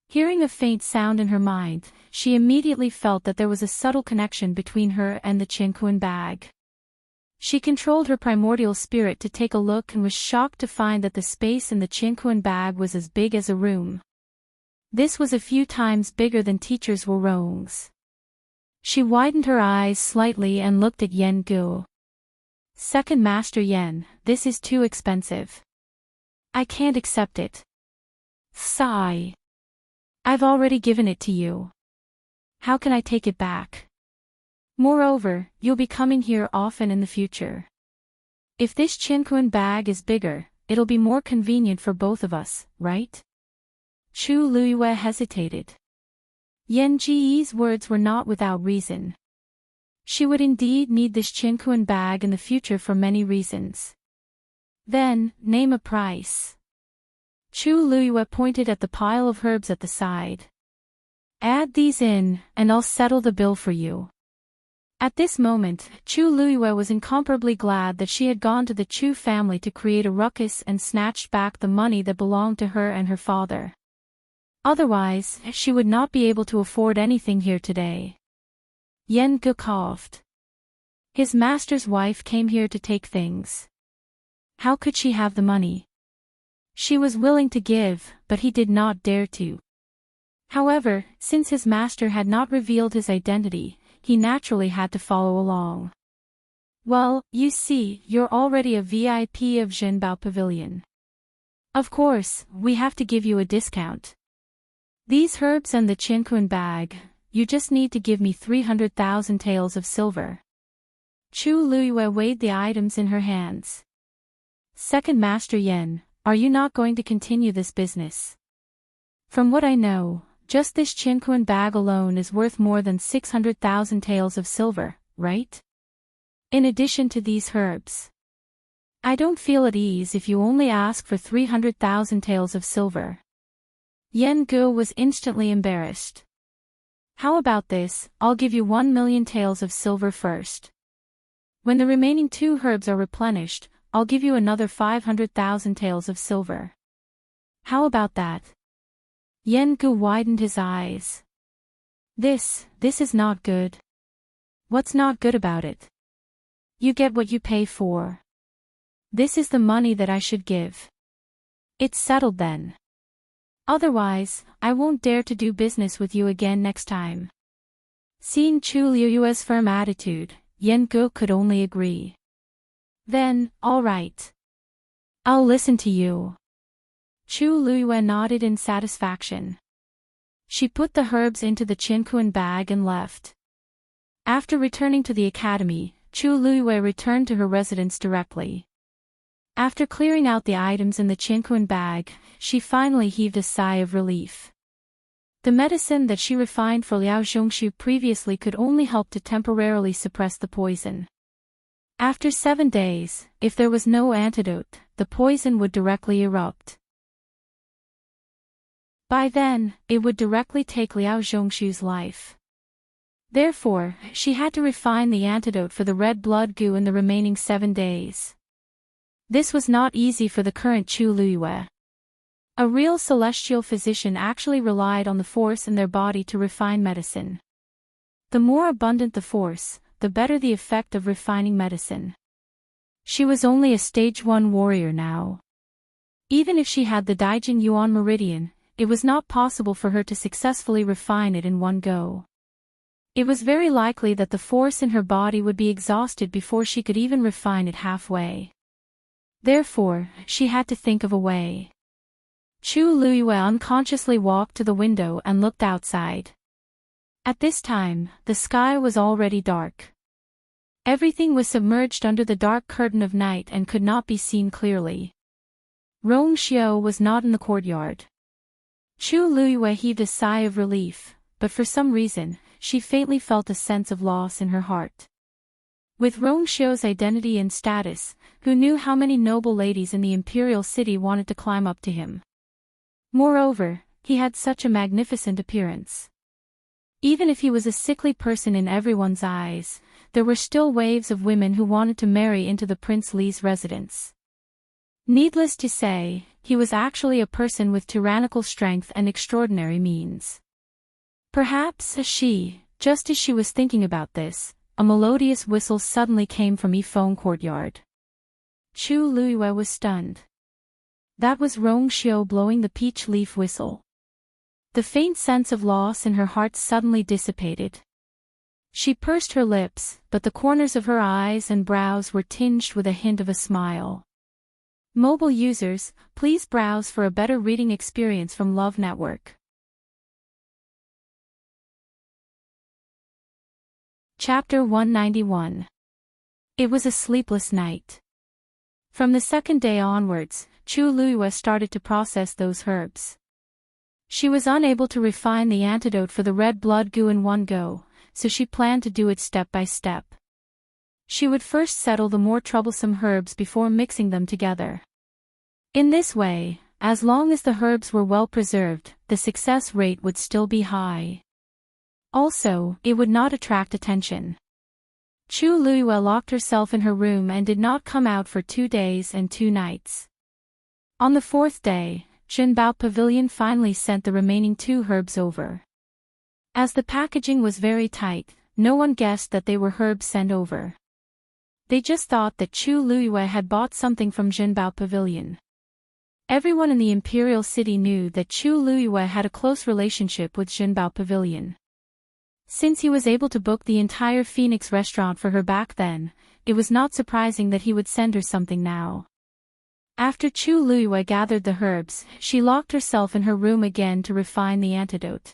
Hearing a faint sound in her mind, she immediately felt that there was a subtle connection between her and the Chinkuan bag. She controlled her primordial spirit to take a look and was shocked to find that the space in the Chinkuan bag was as big as a room. This was a few times bigger than teachers' rooms. She widened her eyes slightly and looked at Yen Gu. Second Master Yen, this is too expensive. I can't accept it. Sigh. I've already given it to you. How can I take it back? Moreover, you'll be coming here often in the future. If this Chinkuan bag is bigger, it'll be more convenient for both of us, right? Chu Luiyue hesitated. Yan Ji's words were not without reason. She would indeed need this Chinkuan bag in the future for many reasons. Then, name a price. Chu Luiyue pointed at the pile of herbs at the side. Add these in, and I'll settle the bill for you. At this moment, Chu Luiyue was incomparably glad that she had gone to the Chu family to create a ruckus and snatched back the money that belonged to her and her father. Otherwise, she would not be able to afford anything here today. Yen Gu coughed. His master's wife came here to take things. How could she have the money? She was willing to give, but he did not dare to. However, since his master had not revealed his identity, he naturally had to follow along. Well, you see, you're already a VIP of Zhenbao Pavilion. Of course, we have to give you a discount. These herbs and the Chinkuan bag, you just need to give me 300,000 taels of silver. Chu Luiyue weighed the items in her hands. Second Master Yen, are you not going to continue this business? From what I know, just this Chinkuan bag alone is worth more than 600,000 taels of silver, right? In addition to these herbs. I don't feel at ease if you only ask for 300,000 taels of silver. Yen Gu was instantly embarrassed. How about this, I'll give you 1 million taels of silver first. When the remaining 2 herbs are replenished, I'll give you another 500,000 taels of silver. How about that? Yen Gu widened his eyes. This is not good. What's not good about it? You get what you pay for. This is the money that I should give. It's settled then. Otherwise, I won't dare to do business with you again next time. Seeing Chu Luiyue's firm attitude, Yen Gu could only agree. Then, all right. I'll listen to you. Chu Luiyue nodded in satisfaction. She put the herbs into the Chinkuan bag and left. After returning to the academy, Chu Luiyue returned to her residence directly. After clearing out the items in the Chinkuan bag, she finally heaved a sigh of relief. The medicine that she refined for Liao Zhongshu previously could only help to temporarily suppress the poison. After 7 days, if there was no antidote, the poison would directly erupt. By then, it would directly take Liao Zhongshu's life. Therefore, she had to refine the antidote for the red blood goo in the remaining 7 days. This was not easy for the current Chu Luiyue. A real celestial physician actually relied on the force in their body to refine medicine. The more abundant the force, the better the effect of refining medicine. She was only a stage 1 warrior now. Even if she had the Daijing Yuan Meridian, it was not possible for her to successfully refine it in one go. It was very likely that the force in her body would be exhausted before she could even refine it halfway. Therefore, she had to think of a way. Chu Luiyue unconsciously walked to the window and looked outside. At this time, the sky was already dark. Everything was submerged under the dark curtain of night and could not be seen clearly. Rong Xiao was not in the courtyard. Chu Luiyue heaved a sigh of relief, but for some reason, she faintly felt a sense of loss in her heart. With Rong Xiao's identity and status, who knew how many noble ladies in the imperial city wanted to climb up to him? Moreover, he had such a magnificent appearance. Even if he was a sickly person in everyone's eyes, there were still waves of women who wanted to marry into the Prince Li's residence. Needless to say, he was actually a person with tyrannical strength and extraordinary means. Perhaps just as she was thinking about this, a melodious whistle suddenly came from Yifeng courtyard. Chu Luiyue was stunned. That was Rong Xiu blowing the peach leaf whistle. The faint sense of loss in her heart suddenly dissipated. She pursed her lips, but the corners of her eyes and brows were tinged with a hint of a smile. Mobile users, please browse for a better reading experience from Love Network. Chapter 191. It was a sleepless night. From the second day onwards, Chu Luiyue started to process those herbs. She was unable to refine the antidote for the red blood goo in one go, so she planned to do it step by step. She would first settle the more troublesome herbs before mixing them together. In this way, as long as the herbs were well preserved, the success rate would still be high. Also, it would not attract attention. Chu Luiyue locked herself in her room and did not come out for 2 days and 2 nights. On the 4th day, Jinbao Pavilion finally sent the remaining 2 herbs over. As the packaging was very tight, no one guessed that they were herbs sent over. They just thought that Chu Luiyue had bought something from Jinbao Pavilion. Everyone in the imperial city knew that Chu Luiyue had a close relationship with Jinbao Pavilion. Since he was able to book the entire Phoenix restaurant for her back then, it was not surprising that he would send her something now. After Chu Luiyue gathered the herbs, she locked herself in her room again to refine the antidote.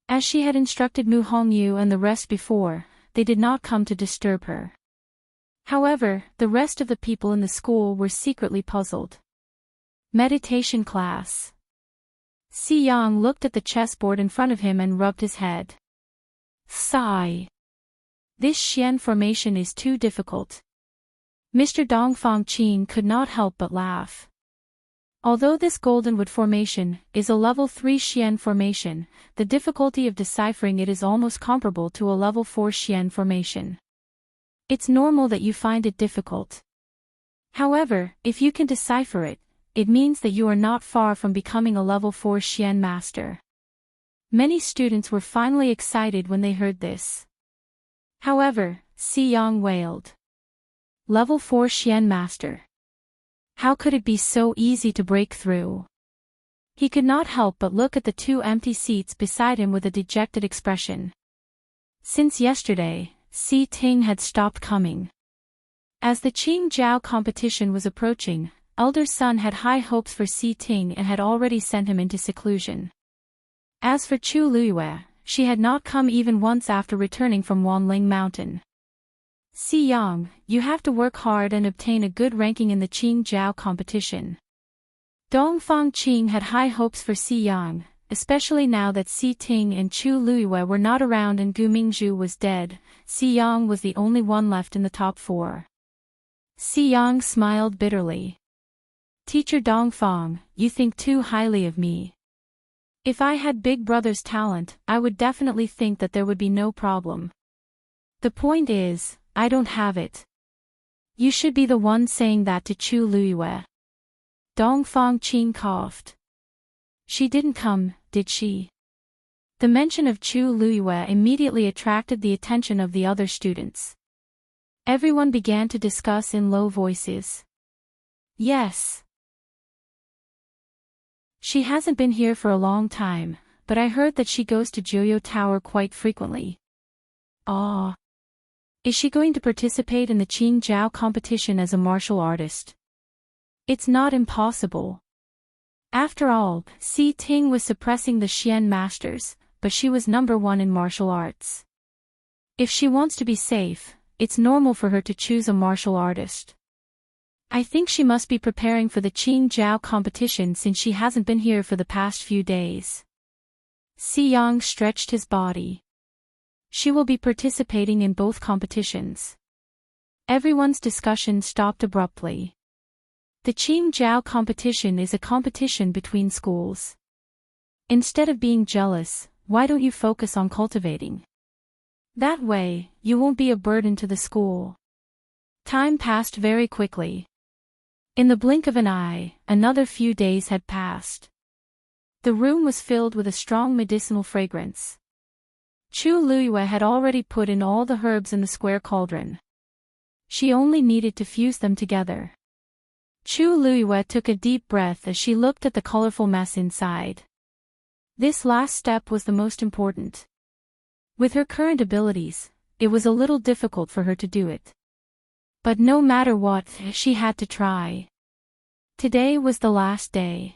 As she had instructed Mu Hongyu and the rest before, they did not come to disturb her. However, the rest of the people in the school were secretly puzzled. Meditation class. Si Yang looked at the chessboard in front of him and rubbed his head. Sigh. This Xian formation is too difficult. Mr. Dongfang Qin could not help but laugh. Although this goldenwood formation is a level 3 Xian formation, the difficulty of deciphering it is almost comparable to a level 4 Xian formation. It's normal that you find it difficult. However, if you can decipher it, it means that you are not far from becoming a level 4 Xian master. Many students were finally excited when they heard this. However, Si Yang wailed. Level 4 Xian master. How could it be so easy to break through? He could not help but look at the 2 empty seats beside him with a dejected expression. Since yesterday, Si Ting had stopped coming. As the Qingjiao competition was approaching, elder son had high hopes for Si Ting and had already sent him into seclusion. As for Chu Luiyue, she had not come even once after returning from Wanling Mountain. Si Yang, you have to work hard and obtain a good ranking in the Qingjiao competition. Dongfang Qing had high hopes for Si Yang, especially now that Si Ting and Chu Luiyue were not around and Gu Mingzhu was dead. Si Yang was the only one left in the top 4. Si Yang smiled bitterly. Teacher Dongfang, you think too highly of me. If I had Big Brother's talent, I would definitely think that there would be no problem. The point is, I don't have it. You should be the one saying that to Chu Luiyue. Dongfang Qin coughed. She didn't come, did she? The mention of Chu Luiyue immediately attracted the attention of the other students. Everyone began to discuss in low voices. Yes. She hasn't been here for a long time, but I heard that she goes to Joyo Tower quite frequently. Ah. Is she going to participate in the Qingjiao competition as a martial artist? It's not impossible. After all, Si Ting was suppressing the Xian masters, but she was number 1 in martial arts. If she wants to be safe, it's normal for her to choose a martial artist. I think she must be preparing for the Qingjiao competition since she hasn't been here for the past few days. Si Yang stretched his body. She will be participating in both competitions. Everyone's discussion stopped abruptly. The Qingjiao competition is a competition between schools. Instead of being jealous, why don't you focus on cultivating? That way, you won't be a burden to the school. Time passed very quickly. In the blink of an eye, another few days had passed. The room was filled with a strong medicinal fragrance. Chu Luyue had already put in all the herbs in the square cauldron. She only needed to fuse them together. Chu Luyue took a deep breath as she looked at the colorful mess inside. This last step was the most important. With her current abilities, it was a little difficult for her to do it. But no matter what, she had to try. Today was the last day.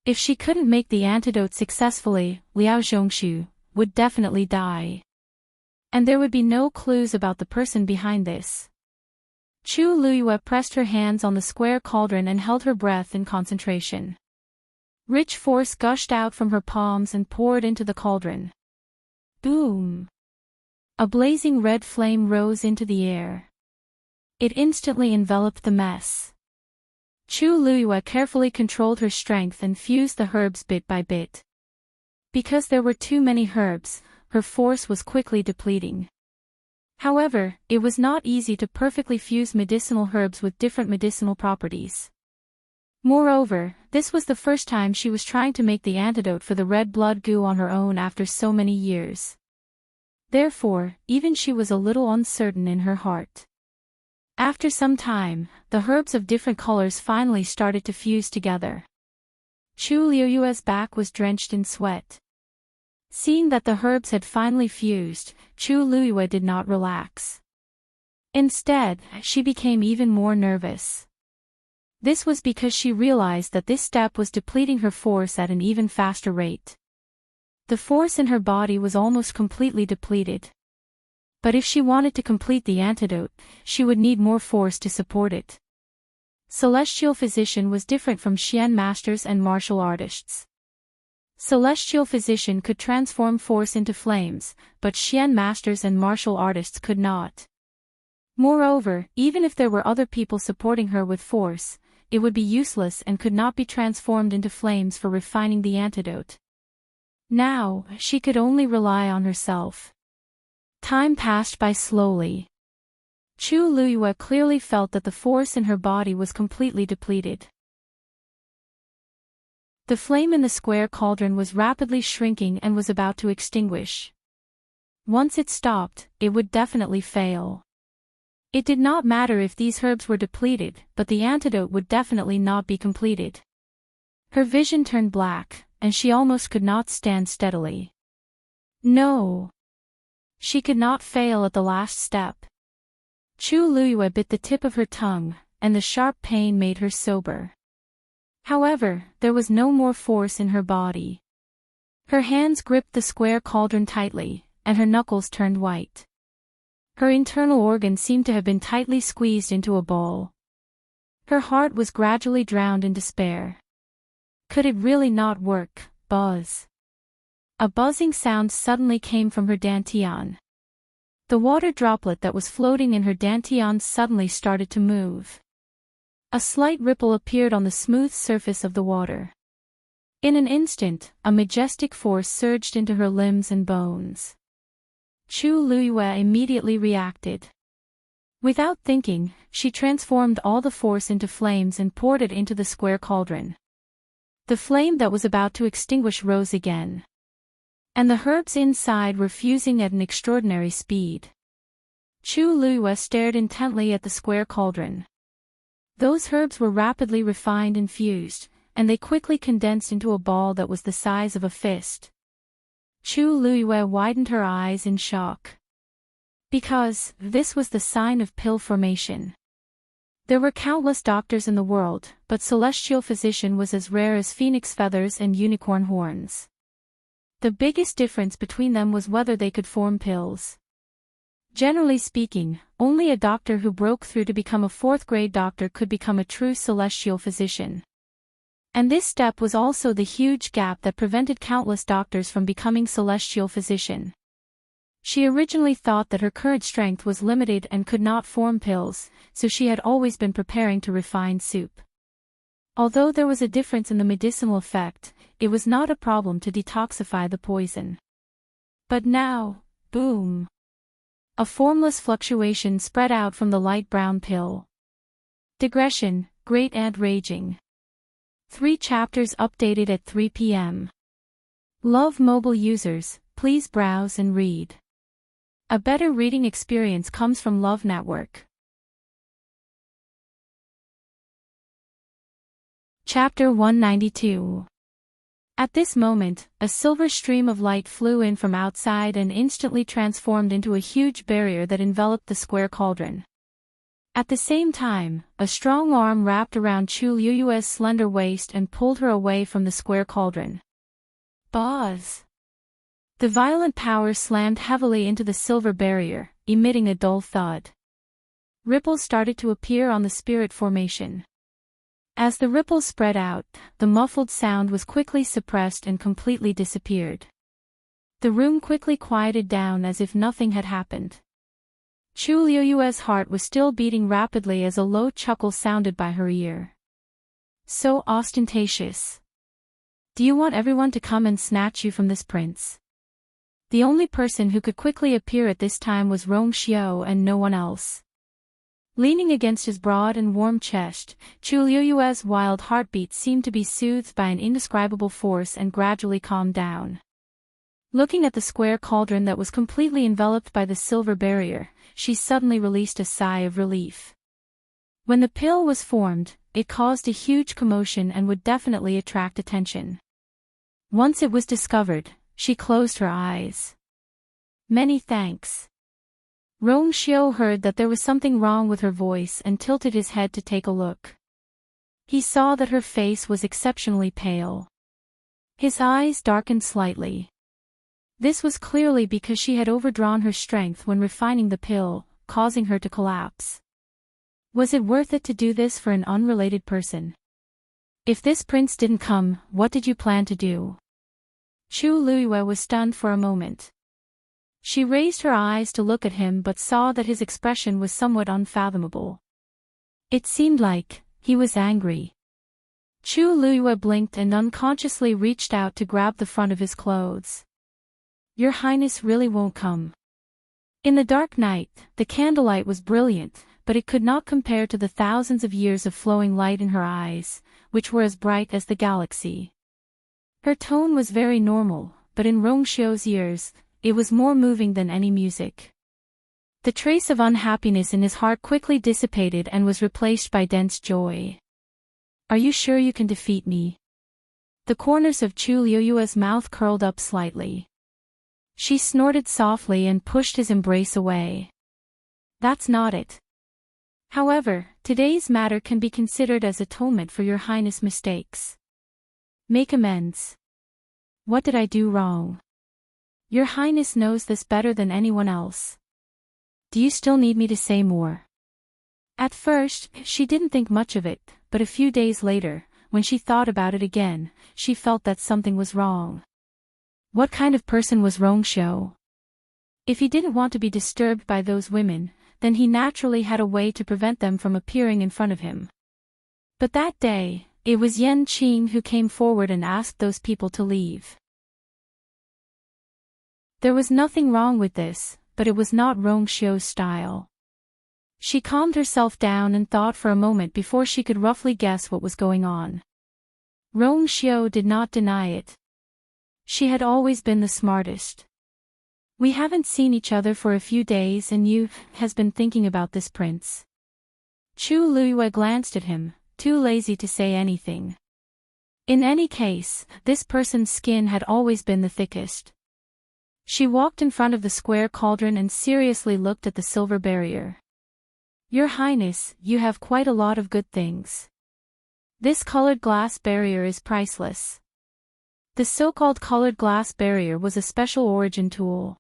If she couldn't make the antidote successfully, Liao Zhongshu would definitely die. And there would be no clues about the person behind this. Chu Luyue pressed her hands on the square cauldron and held her breath in concentration. Rich force gushed out from her palms and poured into the cauldron. Boom! A blazing red flame rose into the air. It instantly enveloped the mess. Chu Luyue carefully controlled her strength and fused the herbs bit by bit. Because there were too many herbs, her force was quickly depleting. However, it was not easy to perfectly fuse medicinal herbs with different medicinal properties. Moreover, this was the first time she was trying to make the antidote for the red blood goo on her own after so many years. Therefore, even she was a little uncertain in her heart. After some time, the herbs of different colors finally started to fuse together. Chu Luyue's back was drenched in sweat. Seeing that the herbs had finally fused, Chu Luyue did not relax. Instead, she became even more nervous. This was because she realized that this step was depleting her force at an even faster rate. The force in her body was almost completely depleted. But if she wanted to complete the antidote, she would need more force to support it. Celestial Physician was different from Xian masters and martial artists. Celestial Physician could transform force into flames, but Xian masters and martial artists could not. Moreover, even if there were other people supporting her with force, it would be useless and could not be transformed into flames for refining the antidote. Now, she could only rely on herself. Time passed by slowly. Chu Luyue clearly felt that the force in her body was completely depleted. The flame in the square cauldron was rapidly shrinking and was about to extinguish. Once it stopped, it would definitely fail. It did not matter if these herbs were depleted, but the antidote would definitely not be completed. Her vision turned black, and she almost could not stand steadily. No! She could not fail at the last step. Chu Luyue bit the tip of her tongue, and the sharp pain made her sober. However, there was no more force in her body. Her hands gripped the square cauldron tightly, and her knuckles turned white. Her internal organs seemed to have been tightly squeezed into a ball. Her heart was gradually drowned in despair. Could it really not work? Buzz. A buzzing sound suddenly came from her dantian. The water droplet that was floating in her dantian suddenly started to move. A slight ripple appeared on the smooth surface of the water. In an instant, a majestic force surged into her limbs and bones. Chu Luyue immediately reacted. Without thinking, she transformed all the force into flames and poured it into the square cauldron. The flame that was about to extinguish rose again. And the herbs inside were fusing at an extraordinary speed. Chu Luyue stared intently at the square cauldron. Those herbs were rapidly refined and fused, and they quickly condensed into a ball that was the size of a fist. Chu Luyue widened her eyes in shock. Because, this was the sign of pill formation. There were countless doctors in the world, but Celestial Physician was as rare as phoenix feathers and unicorn horns. The biggest difference between them was whether they could form pills. Generally speaking, only a doctor who broke through to become a fourth-grade doctor could become a true Celestial Physician. And this step was also the huge gap that prevented countless doctors from becoming Celestial Physician. She originally thought that her current strength was limited and could not form pills, so she had always been preparing to refine soup. Although there was a difference in the medicinal effect, it was not a problem to detoxify the poison. But now, boom! A formless fluctuation spread out from the light brown pill. Digression, great and raging. 3 chapters updated at 3 p.m. Love mobile users, please browse and read. A better reading experience comes from Love Network. Chapter 192. At this moment, a silver stream of light flew in from outside and instantly transformed into a huge barrier that enveloped the square cauldron. At the same time, a strong arm wrapped around Chu Liyue's slender waist and pulled her away from the square cauldron. Buzz! The violent power slammed heavily into the silver barrier, emitting a dull thud. Ripples started to appear on the spirit formation. As the ripples spread out, the muffled sound was quickly suppressed and completely disappeared. The room quickly quieted down as if nothing had happened. Chu Liyue's heart was still beating rapidly as a low chuckle sounded by her ear. So ostentatious. Do you want everyone to come and snatch you from this prince? The only person who could quickly appear at this time was Rong Xiao and no one else. Leaning against his broad and warm chest, Chu Liyue's wild heartbeat seemed to be soothed by an indescribable force and gradually calmed down. Looking at the square cauldron that was completely enveloped by the silver barrier, she suddenly released a sigh of relief. When the pill was formed, it caused a huge commotion and would definitely attract attention. Once it was discovered, she closed her eyes. Many thanks. Rong Xiao heard that there was something wrong with her voice and tilted his head to take a look. He saw that her face was exceptionally pale. His eyes darkened slightly. This was clearly because she had overdrawn her strength when refining the pill, causing her to collapse. Was it worth it to do this for an unrelated person? If this prince didn't come, what did you plan to do? Chu Liyue was stunned for a moment. She raised her eyes to look at him but saw that his expression was somewhat unfathomable. It seemed like he was angry. Chu Liyue blinked and unconsciously reached out to grab the front of his clothes. Your Highness really won't come. In the dark night, the candlelight was brilliant, but it could not compare to the thousands of years of flowing light in her eyes, which were as bright as the galaxy. Her tone was very normal, but in Rong Xiao's ears, it was more moving than any music. The trace of unhappiness in his heart quickly dissipated and was replaced by dense joy. Are you sure you can defeat me? The corners of Chu Liyue's mouth curled up slightly. She snorted softly and pushed his embrace away. That's not it. However, today's matter can be considered as atonement for your Highness' mistakes. Make amends. What did I do wrong? Your Highness knows this better than anyone else. Do you still need me to say more? At first, she didn't think much of it, but a few days later, when she thought about it again, she felt that something was wrong. What kind of person was Rong Xiao? If he didn't want to be disturbed by those women, then he naturally had a way to prevent them from appearing in front of him. But that day, it was Yan Qing who came forward and asked those people to leave. There was nothing wrong with this, but it was not Rong Xiao's style. She calmed herself down and thought for a moment before she could roughly guess what was going on. Rong Xiao did not deny it. She had always been the smartest. We haven't seen each other for a few days and you has been thinking about this prince. Chu Liyue glanced at him, too lazy to say anything. In any case, this person's skin had always been the thickest. She walked in front of the square cauldron and seriously looked at the silver barrier. Your Highness, you have quite a lot of good things. This colored glass barrier is priceless. The so-called colored glass barrier was a special origin tool.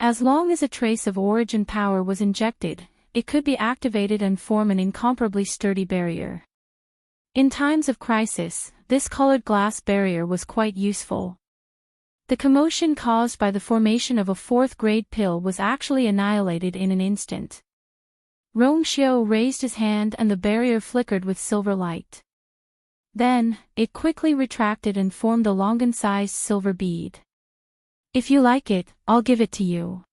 As long as a trace of origin power was injected, it could be activated and form an incomparably sturdy barrier. In times of crisis, this colored glass barrier was quite useful. The commotion caused by the formation of a fourth-grade pill was actually annihilated in an instant. Rong Xiao raised his hand and the barrier flickered with silver light. Then, it quickly retracted and formed a longan-sized silver bead. If you like it, I'll give it to you.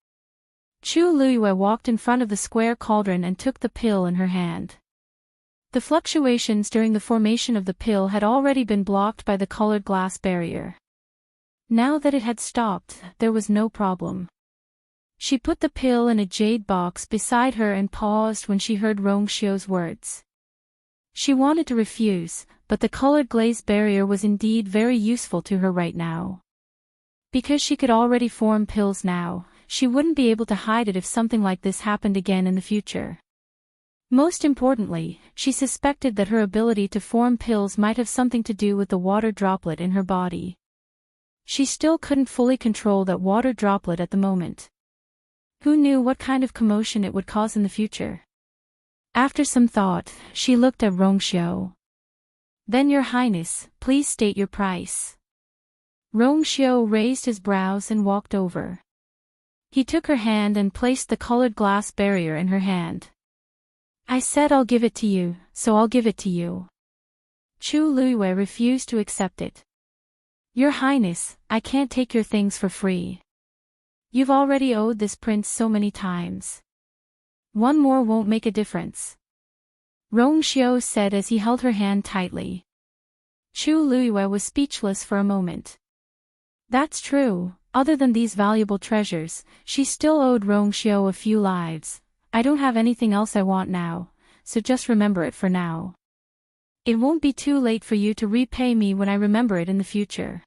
Chu Luiyue walked in front of the square cauldron and took the pill in her hand. The fluctuations during the formation of the pill had already been blocked by the colored glass barrier. Now that it had stopped, there was no problem. She put the pill in a jade box beside her and paused when she heard Rongxiu's words. She wanted to refuse, but the colored glaze barrier was indeed very useful to her right now. Because she could already form pills now, she wouldn't be able to hide it if something like this happened again in the future. Most importantly, she suspected that her ability to form pills might have something to do with the water droplet in her body. She still couldn't fully control that water droplet at the moment. Who knew what kind of commotion it would cause in the future? After some thought, she looked at Rongxiu. Then Your Highness, please state your price. Rongxiu raised his brows and walked over. He took her hand and placed the colored glass barrier in her hand. I said I'll give it to you, so I'll give it to you. Chu Luiyue refused to accept it. Your Highness, I can't take your things for free. You've already owed this prince so many times. One more won't make a difference. Rongxiu said as he held her hand tightly. Chu Luiyue was speechless for a moment. That's true, other than these valuable treasures, she still owed Rongxiu a few lives. I don't have anything else I want now, so just remember it for now. It won't be too late for you to repay me when I remember it in the future.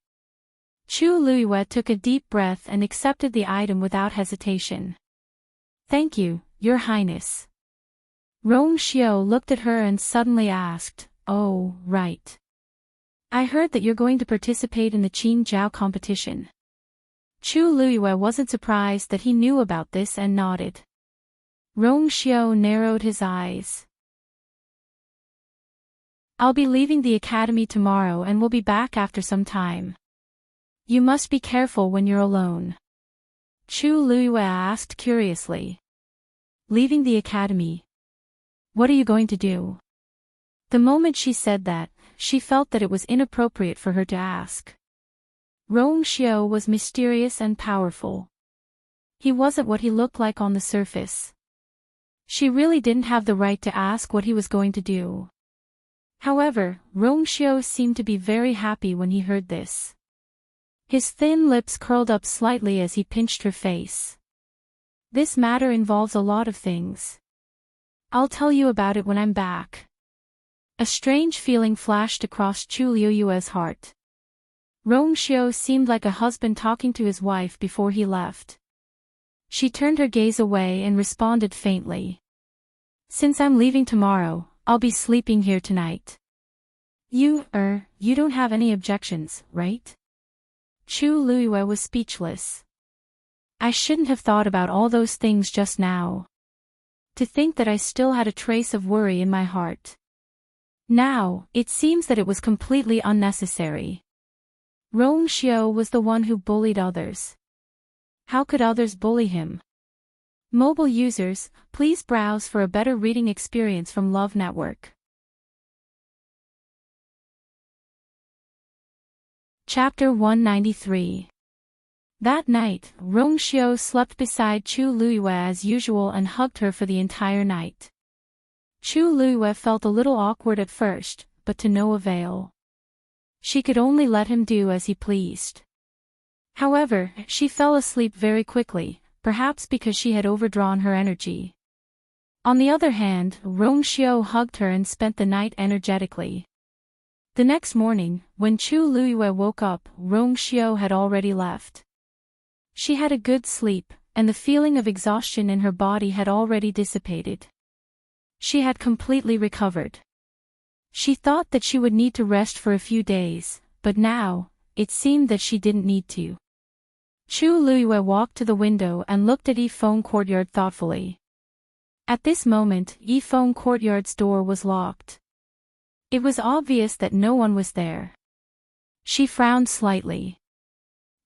Chu Luiyue took a deep breath and accepted the item without hesitation. Thank you, Your Highness. Rongxiu looked at her and suddenly asked, Oh, right. I heard that you're going to participate in the Qin Jiao competition. Chu Luiyue wasn't surprised that he knew about this and nodded. Rongxiu narrowed his eyes. I'll be leaving the academy tomorrow and will be back after some time. You must be careful when you're alone. Chu Luiyue asked curiously. Leaving the academy? What are you going to do? The moment she said that, she felt that it was inappropriate for her to ask. Rongxiu was mysterious and powerful. He wasn't what he looked like on the surface. She really didn't have the right to ask what he was going to do. However, Rongxiu seemed to be very happy when he heard this. His thin lips curled up slightly as he pinched her face. This matter involves a lot of things. I'll tell you about it when I'm back. A strange feeling flashed across Chu Luiyue's heart. Rongxiu seemed like a husband talking to his wife before he left. She turned her gaze away and responded faintly. Since I'm leaving tomorrow, I'll be sleeping here tonight. You don't have any objections, right? Chu Luiyue was speechless. I shouldn't have thought about all those things just now. To think that I still had a trace of worry in my heart. Now, it seems that it was completely unnecessary. Rongxiu was the one who bullied others. How could others bully him? Mobile users, please browse for a better reading experience from Love Network. Chapter 193. That night, Rongxiu slept beside Chu Luiyue as usual and hugged her for the entire night. Chu Luiyue felt a little awkward at first, but to no avail. She could only let him do as he pleased. However, she fell asleep very quickly, perhaps because she had overdrawn her energy. On the other hand, Rongxiu hugged her and spent the night energetically. The next morning, when Chu Luiyue woke up, Rongxiu had already left. She had a good sleep, and the feeling of exhaustion in her body had already dissipated. She had completely recovered. She thought that she would need to rest for a few days, but now, it seemed that she didn't need to. Chu Luiyue walked to the window and looked at Yifeng Courtyard thoughtfully. At this moment, Yifeng Courtyard's door was locked. It was obvious that no one was there. She frowned slightly.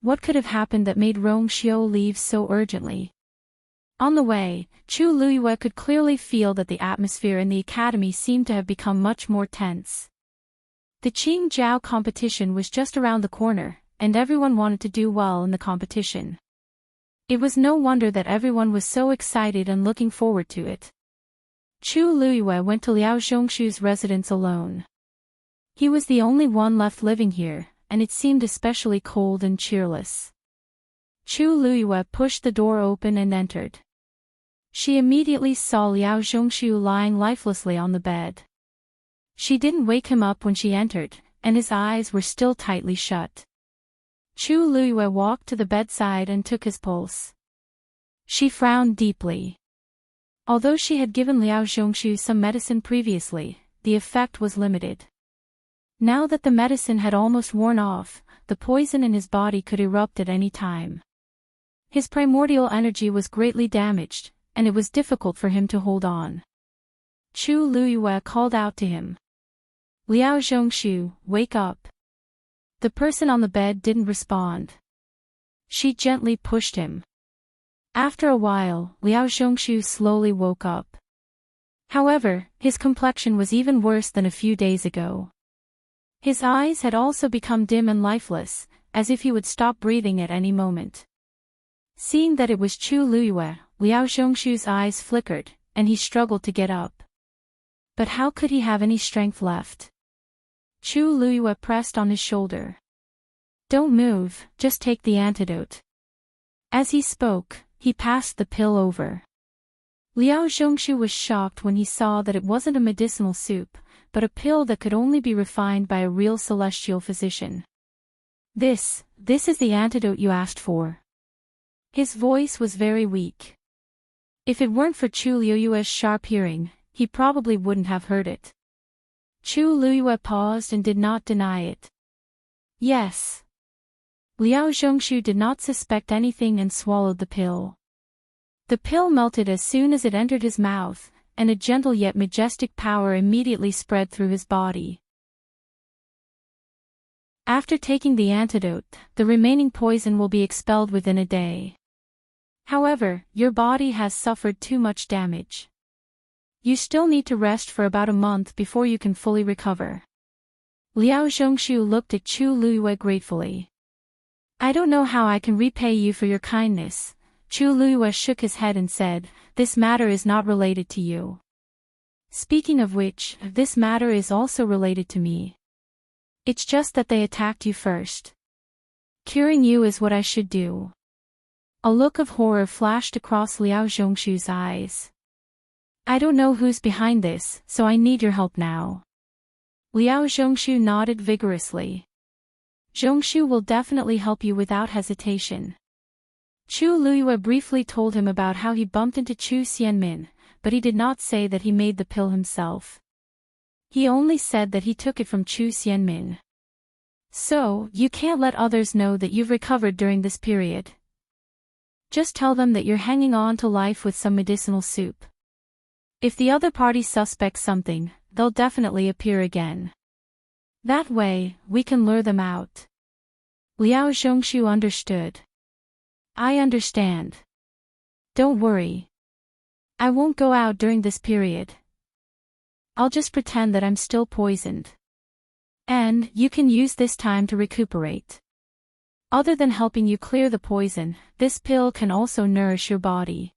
What could have happened that made Rongxiu leave so urgently? On the way, Chu Luiyue could clearly feel that the atmosphere in the academy seemed to have become much more tense. The Qingjiao competition was just around the corner, and everyone wanted to do well in the competition. It was no wonder that everyone was so excited and looking forward to it. Chu Luiyue went to Liao Zhongshu's residence alone. He was the only one left living here, and it seemed especially cold and cheerless. Chu Luiyue pushed the door open and entered. She immediately saw Liao Zhongshu lying lifelessly on the bed. She didn't wake him up when she entered, and his eyes were still tightly shut. Chu Luiyue walked to the bedside and took his pulse. She frowned deeply. Although she had given Liao Zhongshu some medicine previously, the effect was limited. Now that the medicine had almost worn off, the poison in his body could erupt at any time. His primordial energy was greatly damaged, and it was difficult for him to hold on. Chu Luiyue called out to him. Liao Zhongshu, wake up. The person on the bed didn't respond. She gently pushed him. After a while, Liao Zhongshu slowly woke up. However, his complexion was even worse than a few days ago. His eyes had also become dim and lifeless, as if he would stop breathing at any moment. Seeing that it was Chu Luiyue, Liao Zhongshu's eyes flickered, and he struggled to get up. But how could he have any strength left? Chu Luiyue pressed on his shoulder. Don't move, just take the antidote. As he spoke, he passed the pill over. Liao Zhongshu was shocked when he saw that it wasn't a medicinal soup, but a pill that could only be refined by a real celestial physician. This is the antidote you asked for. His voice was very weak. If it weren't for Chu Luiyue's sharp hearing, he probably wouldn't have heard it. Chu Luiyue paused and did not deny it. Yes. Liao Zhongshu did not suspect anything and swallowed the pill. The pill melted as soon as it entered his mouth, and a gentle yet majestic power immediately spread through his body. After taking the antidote, the remaining poison will be expelled within a day. However, your body has suffered too much damage. You still need to rest for about a month before you can fully recover. Liao Zhongshu looked at Chu Luiyue gratefully. I don't know how I can repay you for your kindness. Chu Luiyue shook his head and said, this matter is not related to you. Speaking of which, this matter is also related to me. It's just that they attacked you first. Curing you is what I should do. A look of horror flashed across Liao Zhongshu's eyes. I don't know who's behind this, so I need your help now. Liao Zhongshu nodded vigorously. Zhongshu will definitely help you without hesitation. Chu Luiyue briefly told him about how he bumped into Chu Xianmin, but he did not say that he made the pill himself. He only said that he took it from Chu Xianmin. So, you can't let others know that you've recovered during this period. Just tell them that you're hanging on to life with some medicinal soup. If the other party suspects something, they'll definitely appear again. That way, we can lure them out. Liao Zhongshu understood. I understand. Don't worry. I won't go out during this period. I'll just pretend that I'm still poisoned. And you can use this time to recuperate. Other than helping you clear the poison, this pill can also nourish your body.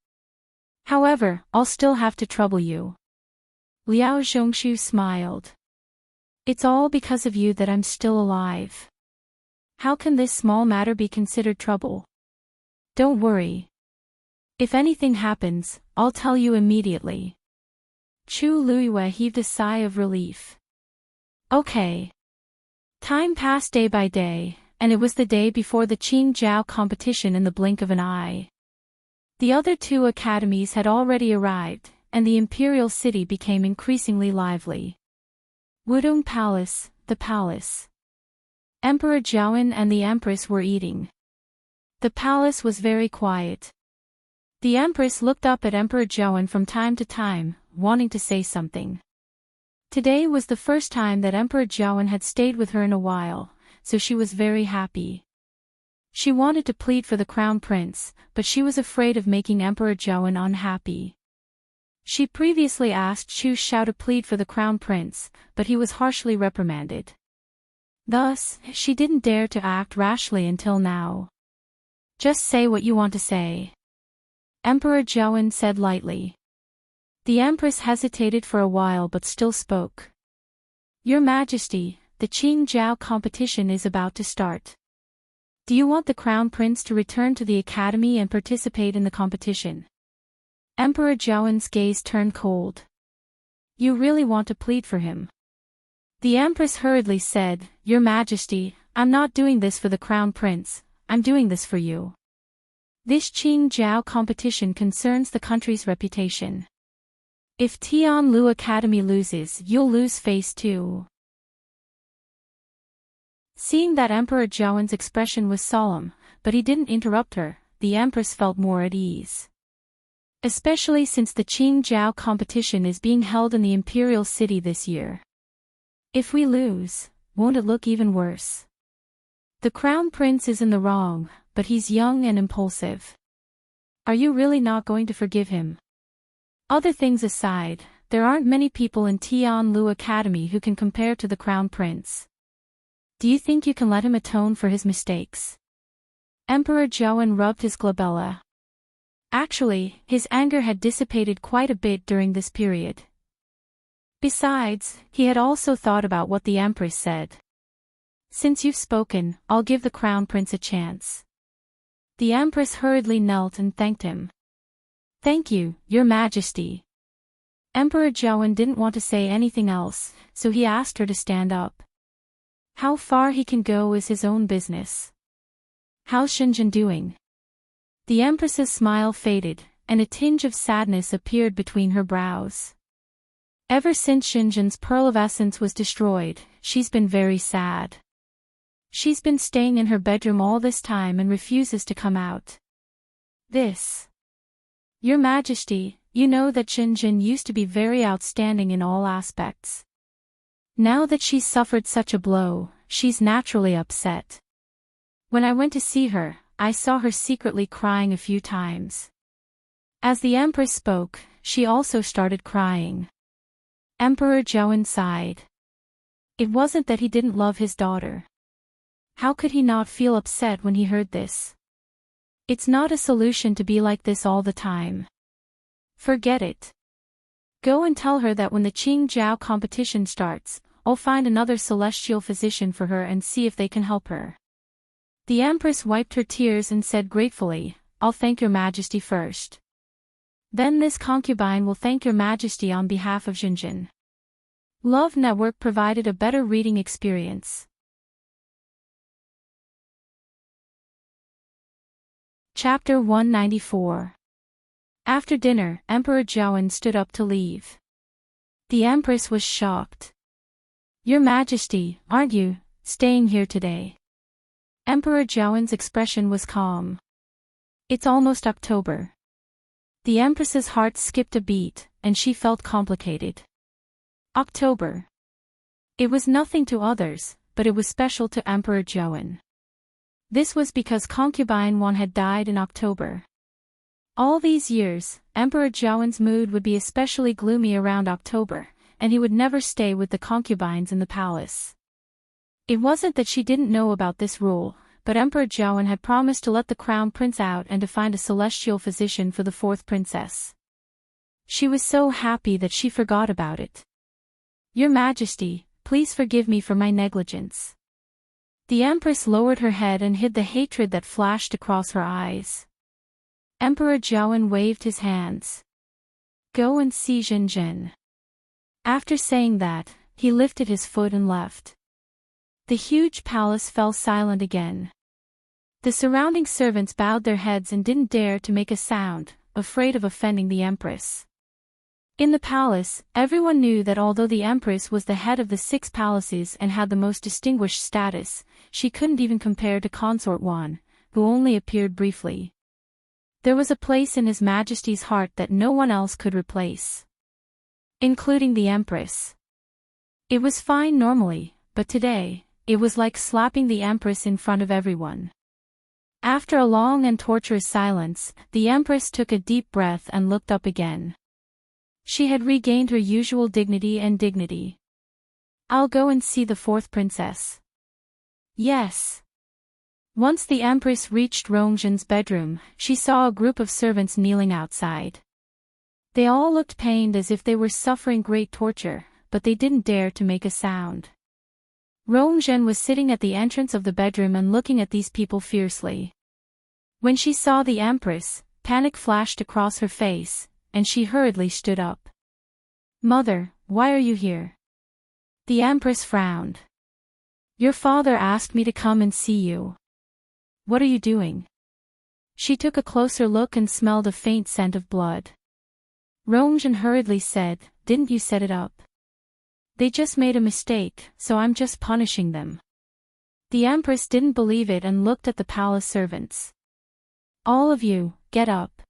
However, I'll still have to trouble you. Liao Zhongshu smiled. It's all because of you that I'm still alive. How can this small matter be considered trouble? Don't worry. If anything happens, I'll tell you immediately. Chu Luiyue heaved a sigh of relief. Okay. Time passed day by day, and it was the day before the Qingjiao competition in the blink of an eye. The other two academies had already arrived, and the imperial city became increasingly lively. Wudong Palace, the palace. Emperor Zhaoan and the Empress were eating. The palace was very quiet. The Empress looked up at Emperor Zhaoan from time to time, wanting to say something. Today was the first time that Emperor Zhaoan had stayed with her in a while, so she was very happy. She wanted to plead for the crown prince, but she was afraid of making Emperor Zhaoan unhappy. She previously asked Chu Xiao to plead for the crown prince, but he was harshly reprimanded. Thus, she didn't dare to act rashly until now. Just say what you want to say, Emperor Zhaowen said lightly. The Empress hesitated for a while but still spoke. Your Majesty, the Qingjiao competition is about to start. Do you want the Crown Prince to return to the academy and participate in the competition? Emperor Zhaowen's gaze turned cold. You really want to plead for him? The Empress hurriedly said, Your Majesty, I'm not doing this for the Crown Prince, I'm doing this for you. This Qingjiao competition concerns the country's reputation. If Tianlu Academy loses, you'll lose face too. Seeing that Emperor Zhaowen's expression was solemn, but he didn't interrupt her, the Empress felt more at ease. Especially since the Qingjiao competition is being held in the imperial city this year. If we lose, won't it look even worse? The Crown Prince is in the wrong, but he's young and impulsive. Are you really not going to forgive him? Other things aside, there aren't many people in Tianlu Academy who can compare to the Crown Prince. Do you think you can let him atone for his mistakes? Emperor Zhaowen rubbed his glabella. Actually, his anger had dissipated quite a bit during this period. Besides, he had also thought about what the Empress said. Since you've spoken, I'll give the Crown Prince a chance. The Empress hurriedly knelt and thanked him. Thank you, Your Majesty. Emperor Zhaowen didn't want to say anything else, so he asked her to stand up. How far he can go is his own business. How's Shenzhen doing? The Empress's smile faded, and a tinge of sadness appeared between her brows. Ever since Shenzhen's pearl of essence was destroyed, she's been very sad. She's been staying in her bedroom all this time and refuses to come out. Your Majesty, you know that Shenzhen used to be very outstanding in all aspects. Now that she's suffered such a blow, she's naturally upset. When I went to see her, I saw her secretly crying a few times. As the Empress spoke, she also started crying. Emperor Zhaowen sighed. It wasn't that he didn't love his daughter. How could he not feel upset when he heard this? It's not a solution to be like this all the time. Forget it. Go and tell her that when the Qingjiao competition starts, I'll find another celestial physician for her and see if they can help her. The Empress wiped her tears and said gratefully, I'll thank Your Majesty first. Then this concubine will thank Your Majesty on behalf of Shenzhen. Love Network provided a better reading experience. Chapter 194. After dinner, Emperor Zhaowen stood up to leave. The Empress was shocked. Your Majesty, aren't you staying here today? Emperor Zhaowen's expression was calm. It's almost October. The Empress's heart skipped a beat, and she felt complicated. October. It was nothing to others, but it was special to Emperor Zhaowen. This was because concubine 1 had died in October. All these years, Emperor Zhaowen's mood would be especially gloomy around October, and he would never stay with the concubines in the palace. It wasn't that she didn't know about this rule, but Emperor Zhaowen had promised to let the Crown Prince out and to find a celestial physician for the 4th princess. She was so happy that she forgot about it. Your Majesty, please forgive me for my negligence. The Empress lowered her head and hid the hatred that flashed across her eyes. Emperor Zhaowen waved his hands. Go and see Shenzhen. After saying that, he lifted his foot and left. The huge palace fell silent again. The surrounding servants bowed their heads and didn't dare to make a sound, afraid of offending the Empress. In the palace, everyone knew that although the Empress was the head of the 6 palaces and had the most distinguished status, she couldn't even compare to Consort 1, who only appeared briefly. There was a place in His Majesty's heart that no one else could replace. Including the Empress. It was fine normally, but today, it was like slapping the Empress in front of everyone. After a long and torturous silence, the Empress took a deep breath and looked up again. She had regained her usual dignity. I'll go and see the 4th princess. Yes. Once the Empress reached Rongzhen's bedroom, she saw a group of servants kneeling outside. They all looked pained as if they were suffering great torture, but they didn't dare to make a sound. Rongzhen was sitting at the entrance of the bedroom and looking at these people fiercely. When she saw the Empress, panic flashed across her face, and she hurriedly stood up. "Mother, why are you here?" The Empress frowned. "Your father asked me to come and see you." "What are you doing?" She took a closer look and smelled a faint scent of blood. Rongzhen hurriedly said, "Didn't you set it up? They just made a mistake, so I'm just punishing them." The Empress didn't believe it and looked at the palace servants. "All of you, get up."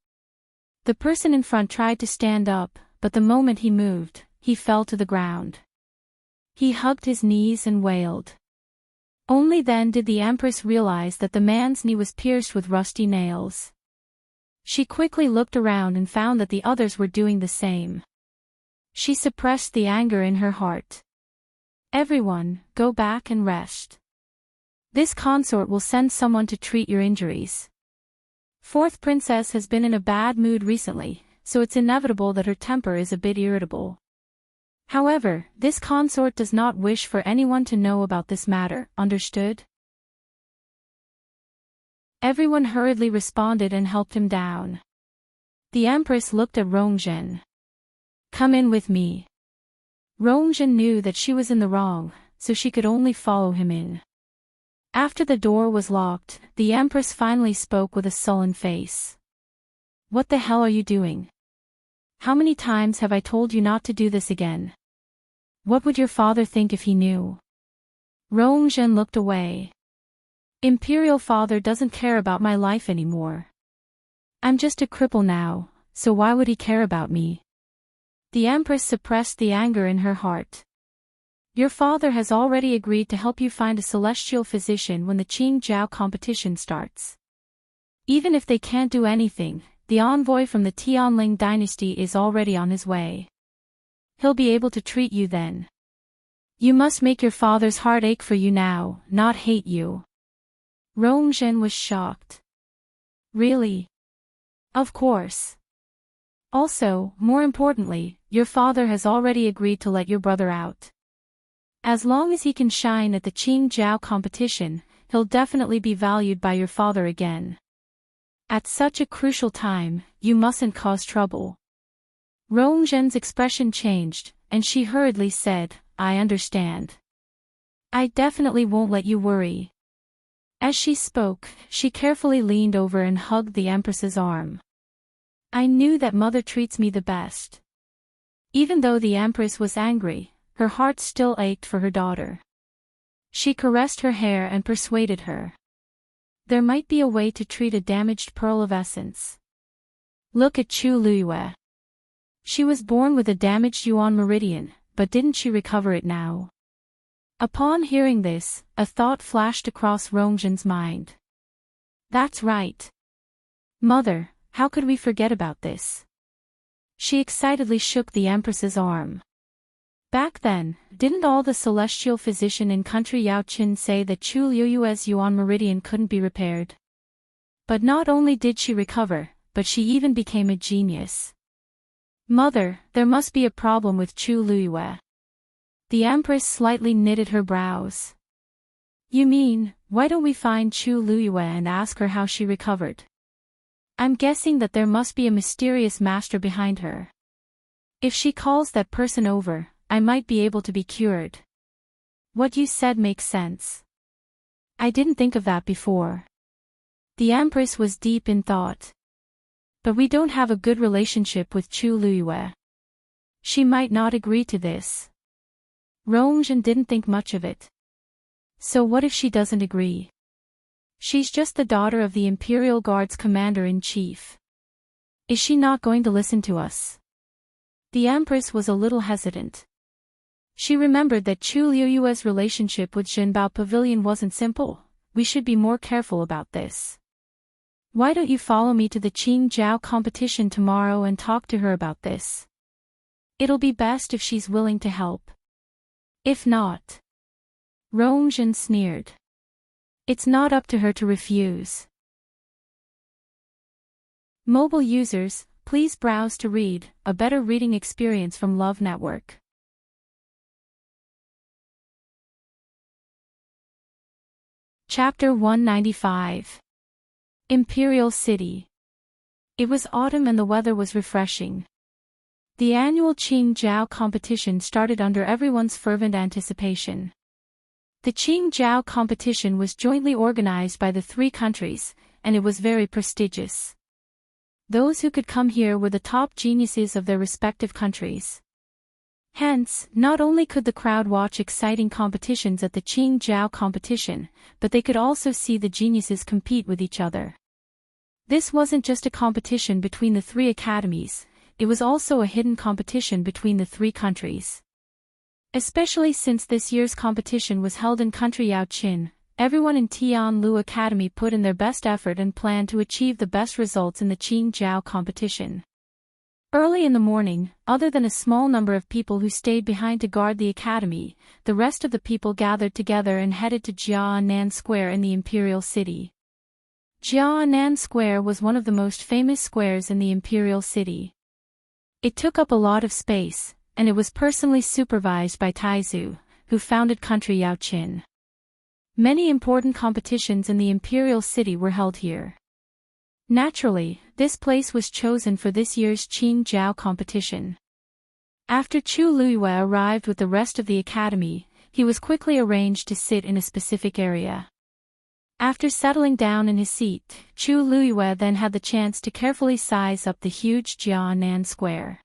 The person in front tried to stand up, but the moment he moved, he fell to the ground. He hugged his knees and wailed. Only then did the Empress realize that the man's knee was pierced with rusty nails. She quickly looked around and found that the others were doing the same. She suppressed the anger in her heart. "Everyone, go back and rest. This consort will send someone to treat your injuries. Fourth princess has been in a bad mood recently, so it's inevitable that her temper is a bit irritable. However, this consort does not wish for anyone to know about this matter, understood?" Everyone hurriedly responded and helped him down. The Empress looked at Rongzhen. "Come in with me." Rongzhen knew that she was in the wrong, so she could only follow him in. After the door was locked, the Empress finally spoke with a sullen face. "What the hell are you doing? How many times have I told you not to do this again? What would your father think if he knew?" Rongzhen looked away. "Imperial father doesn't care about my life anymore. I'm just a cripple now, so why would he care about me?" The Empress suppressed the anger in her heart. "Your father has already agreed to help you find a celestial physician when the Qingjiao competition starts. Even if they can't do anything, the envoy from the Tianling dynasty is already on his way. He'll be able to treat you then. You must make your father's heart ache for you now, not hate you." Rongzhen was shocked. "Really? Of course. Also, more importantly, your father has already agreed to let your brother out. As long as he can shine at the Qingjiao competition, he'll definitely be valued by your father again. At such a crucial time, you mustn't cause trouble." Rongzhen's expression changed, and she hurriedly said, "I understand. I definitely won't let you worry." As she spoke, she carefully leaned over and hugged the Empress's arm. "I knew that mother treats me the best." Even though the Empress was angry, her heart still ached for her daughter. She caressed her hair and persuaded her. There might be a way to treat a damaged pearl of essence. Look at Chu Luiyue. She was born with a damaged yuan meridian, but didn't she recover it now? Upon hearing this, a thought flashed across Rongzhen's mind. "That's right. Mother, how could we forget about this?" She excitedly shook the Empress's arm. "Back then, didn't all the celestial physician in country Yaoqin say that Chu Luiyue's yuan meridian couldn't be repaired? But not only did she recover, but she even became a genius. Mother, there must be a problem with Chu Luiyue." The Empress slightly knitted her brows. "You mean, why don't we find Chu Luiyue and ask her how she recovered? I'm guessing that there must be a mysterious master behind her. If she calls that person over, I might be able to be cured." "What you said makes sense. I didn't think of that before." The Empress was deep in thought. "But we don't have a good relationship with Chu Luiyue. She might not agree to this." Rongzhen didn't think much of it. "So what if she doesn't agree? She's just the daughter of the Imperial Guard's commander-in-chief. Is she not going to listen to us?" The Empress was a little hesitant. She remembered that Chu Luiyue's relationship with Zhenbao Pavilion wasn't simple. "We should be more careful about this. Why don't you follow me to the Qingjiao competition tomorrow and talk to her about this? It'll be best if she's willing to help. If not..." Rongzhen sneered. It's not up to her to refuse. Mobile users, please browse to read, a better reading experience from Love Network. Chapter 195. Imperial City. It was autumn and the weather was refreshing. The annual Qingjiao competition started under everyone's fervent anticipation. The Qingjiao competition was jointly organized by the three countries, and it was very prestigious. Those who could come here were the top geniuses of their respective countries. Hence, not only could the crowd watch exciting competitions at the Qingjiao competition, but they could also see the geniuses compete with each other. This wasn't just a competition between the three academies, it was also a hidden competition between the three countries. Especially since this year's competition was held in country Yaoqin, everyone in Tianlu Academy put in their best effort and planned to achieve the best results in the Qingjiao competition. Early in the morning, other than a small number of people who stayed behind to guard the academy, the rest of the people gathered together and headed to Jianan Square in the Imperial City. Jianan Square was one of the most famous squares in the Imperial City. It took up a lot of space, and it was personally supervised by Taizu, who founded country Yaoqin. Many important competitions in the Imperial City were held here. Naturally, this place was chosen for this year's Qingjiao competition. After Chu Luiyue arrived with the rest of the academy, he was quickly arranged to sit in a specific area. After settling down in his seat, Chu Luiyue then had the chance to carefully size up the huge Jianan Square.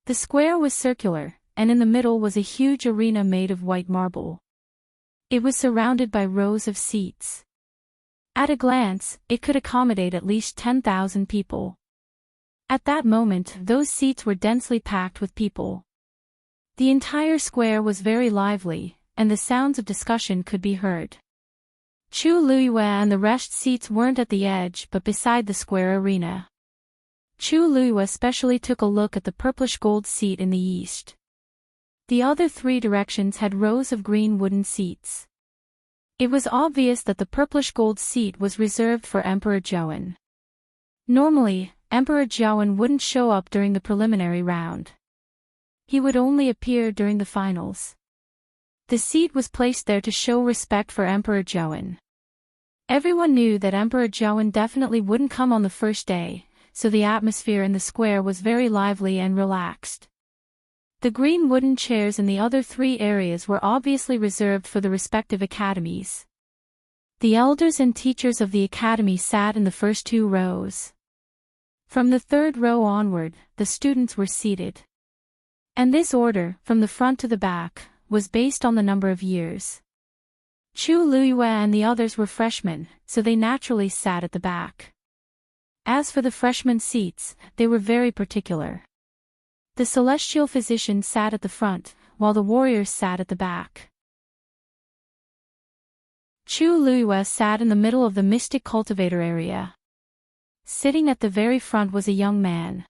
The square was circular, and in the middle was a huge arena made of white marble. It was surrounded by rows of seats. At a glance, it could accommodate at least 10,000 people. At that moment, those seats were densely packed with people. The entire square was very lively, and the sounds of discussion could be heard. Chu Luiyue and the rest seats weren't at the edge but beside the square arena. Chu Luiyue especially took a look at the purplish gold seat in the east. The other three directions had rows of green wooden seats. It was obvious that the purplish gold seat was reserved for Emperor Zhouwen. Normally, Emperor Zhouwen wouldn't show up during the preliminary round. He would only appear during the finals. The seat was placed there to show respect for Emperor Zhouwen. Everyone knew that Emperor Zhouwen definitely wouldn't come on the first day, so the atmosphere in the square was very lively and relaxed. The green wooden chairs in the other three areas were obviously reserved for the respective academies. The elders and teachers of the academy sat in the first two rows. From the third row onward, the students were seated. And this order, from the front to the back, was based on the number of years. Chu Luiyue and the others were freshmen, so they naturally sat at the back. As for the freshman seats, they were very particular. The celestial physician sat at the front, while the warriors sat at the back. Chu Luiyue sat in the middle of the mystic cultivator area. Sitting at the very front was a young man.